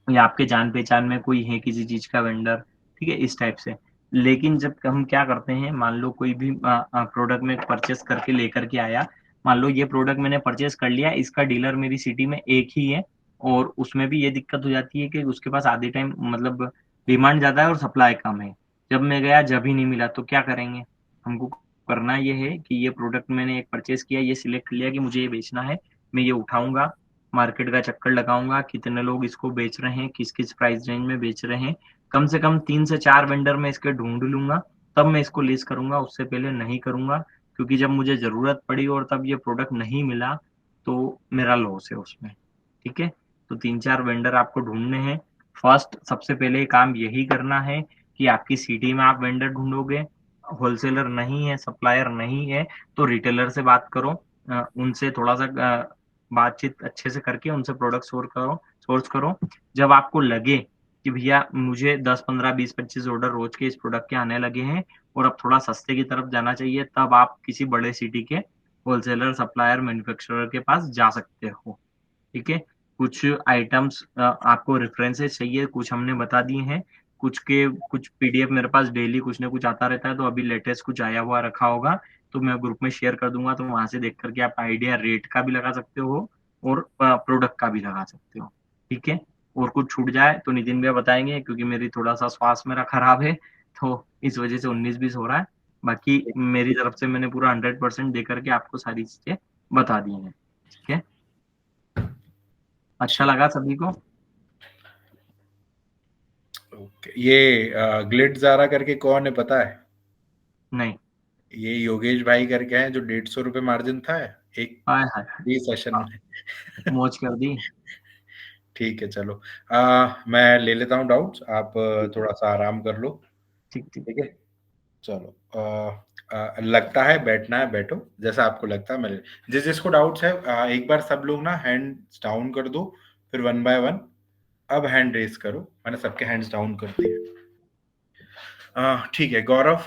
या आपके जान पहचान में कोई है किसी चीज का वेंडर, ठीक है, इस टाइप से। लेकिन जब हम क्या करते हैं, मान लो कोई भी प्रोडक्ट में परचेस करके लेकर के आया, मान लो ये प्रोडक्ट मैंने परचेस कर लिया, इसका डीलर मेरी सिटी में एक ही है, और उसमें भी ये दिक्कत हो जाती है कि उसके पास आधे टाइम मतलब डिमांड ज्यादा है और सप्लाई कम है। जब मैं गया जब ही नहीं मिला तो क्या करेंगे? हमको करना ये है कि ये प्रोडक्ट मैंने एक परचेस किया, ये सिलेक्ट कर लिया कि मुझे ये बेचना है, मैं ये उठाऊंगा, मार्केट का चक्कर लगाऊंगा, कितने लोग इसको बेच रहे हैं, किस किस प्राइस रेंज में बेच रहे हैं, कम से कम 3 से 4 वेंडर में इसके ढूंढ लूंगा, तब मैं इसको लिस्ट करूंगा, उससे पहले नहीं करूंगा। क्योंकि जब मुझे जरूरत पड़ी और तब ये प्रोडक्ट नहीं मिला तो मेरा लॉस है उसमें, ठीक है। तो 3-4 वेंडर आपको ढूंढने हैं। फर्स्ट सबसे पहले काम यही करना है कि आपकी सिटी में आप वेंडर ढूंढोगे, होलसेलर नहीं है, सप्लायर नहीं है, तो रिटेलर से बात करो, उनसे थोड़ा सा बातचीत अच्छे से करके उनसे प्रोडक्ट सोर्स करो। जब आपको लगे कि भैया मुझे 10, 15, 20, 25 ऑर्डर रोज के इस प्रोडक्ट के आने लगे हैं और अब थोड़ा सस्ते की तरफ जाना चाहिए, तब आप किसी बड़े सिटी के होलसेलर, सप्लायर, मैन्युफैक्चरर के पास जा सकते हो, ठीक है। कुछ आइटम्स आपको रेफरेंसेस चाहिए, कुछ हमने बता दिए हैं, कुछ पीडीएफ मेरे पास डेली कुछ ना कुछ आता रहता है, तो अभी लेटेस्ट कुछ आया हुआ रखा होगा तो मैं ग्रुप में शेयर कर दूंगा, तो वहां से देख करके आप आइडिया रेट का भी लगा सकते हो और प्रोडक्ट का भी लगा सकते हो, ठीक है। और कुछ छूट जाए तो नितिन भैया बताएंगे, क्योंकि मेरी थोड़ा सा स्वास्थ्य मेरा खराब है, तो इस वजह से 19-20 हो रहा है। बाकी मेरी तरफ से मैंने पूरा 100% दे करके आपको सारी चीजें बता दी हैं, ठीक है। अच्छा लगा सभी को? ओके, ये ग्लिड ज़ारा करके कौन है पता है? नहीं। ये योगेश भाई करके हैं जो 150 रुपए मार्जिन था एक हाय हाय, ये सेशन में। मौज कर दी। ठीक है, चलो मैं ले लेता हूँ डाउट्स, आप थोड़ा सा आराम कर लो। ठीक ठीक। ठीक है, चलो लगता है बैठना है, बैठो जैसा आपको लगता है। मैं जिसको डाउट्स है एक बार सब लोग ना हैंड डाउन कर दो, फिर 1 बाय 1 अब हैंड रेस करो। मैंने सबके हैंड्स डाउन कर दिए। ठीक है, गौरव।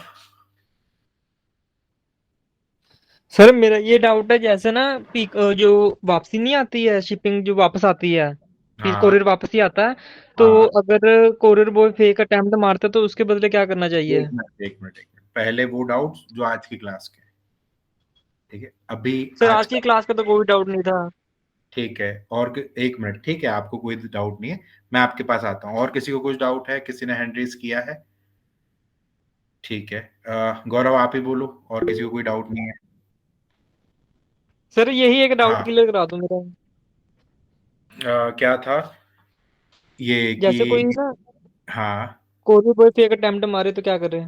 सर मेरा ये डाउट है, जैसे ना पीक जो वापसी नहीं आती है, शिपिंग जो वापस आती है, फिर हाँ कोरियर वापस ही आता है, तो हाँ, अगर कोरियर बॉय फेक अटेम्प्ट मारता है तो उसके बदले क्या करना चाहिए? एक मिनट एक मिनट एक मिनट, पहले वो डाउट्स जो आज की क्लास के हैं, ठीक है। अभी सर आज आज की क्लास का तो कोई डाउट नहीं था। ठीक है, और एक मिनट, ठीक है, आपको कोई डाउट नहीं है, मैं आपके पास आता हूँ। और किसी को कुछ डाउट है? किसी ने हैंड रेज किया है? ठीक है, गौरव आप ही बोलो, और किसी को कोई डाउट नहीं है? सर यही एक डाउट हाँ, क्लियर करा दो मेरा। क्या था ये जैसे कोई कि ना हाँ, कोरियर बॉय फेक अटेम्प्ट मारे तो क्या करे?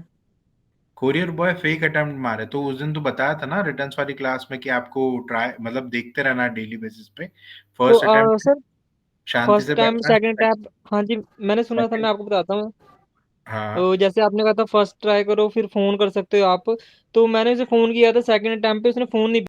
कोरियर बॉय फेक अटेम्प्ट मारे तो उस दिन तो बताया था ना रिटर्न्स वाली क्लास में कि आपको ट्राई मतलब देखते रहना डेली बेसिस पे। तो फर्स्ट अटेम्प्ट सर शांति फर्स्ट से टाइम, बैठना सेकंड है। टाइम, हाँ जी मैंने सुना था, सेकंड, मैं आपको बताता हूँ। हाँ तो जैसे आपने कहा था फर्स्ट ट्राई करो फिर फोन कर सकते हो आप, तो मैंने उसे फोन किया था सेकंड टाइम पे, उसने फोन नहीं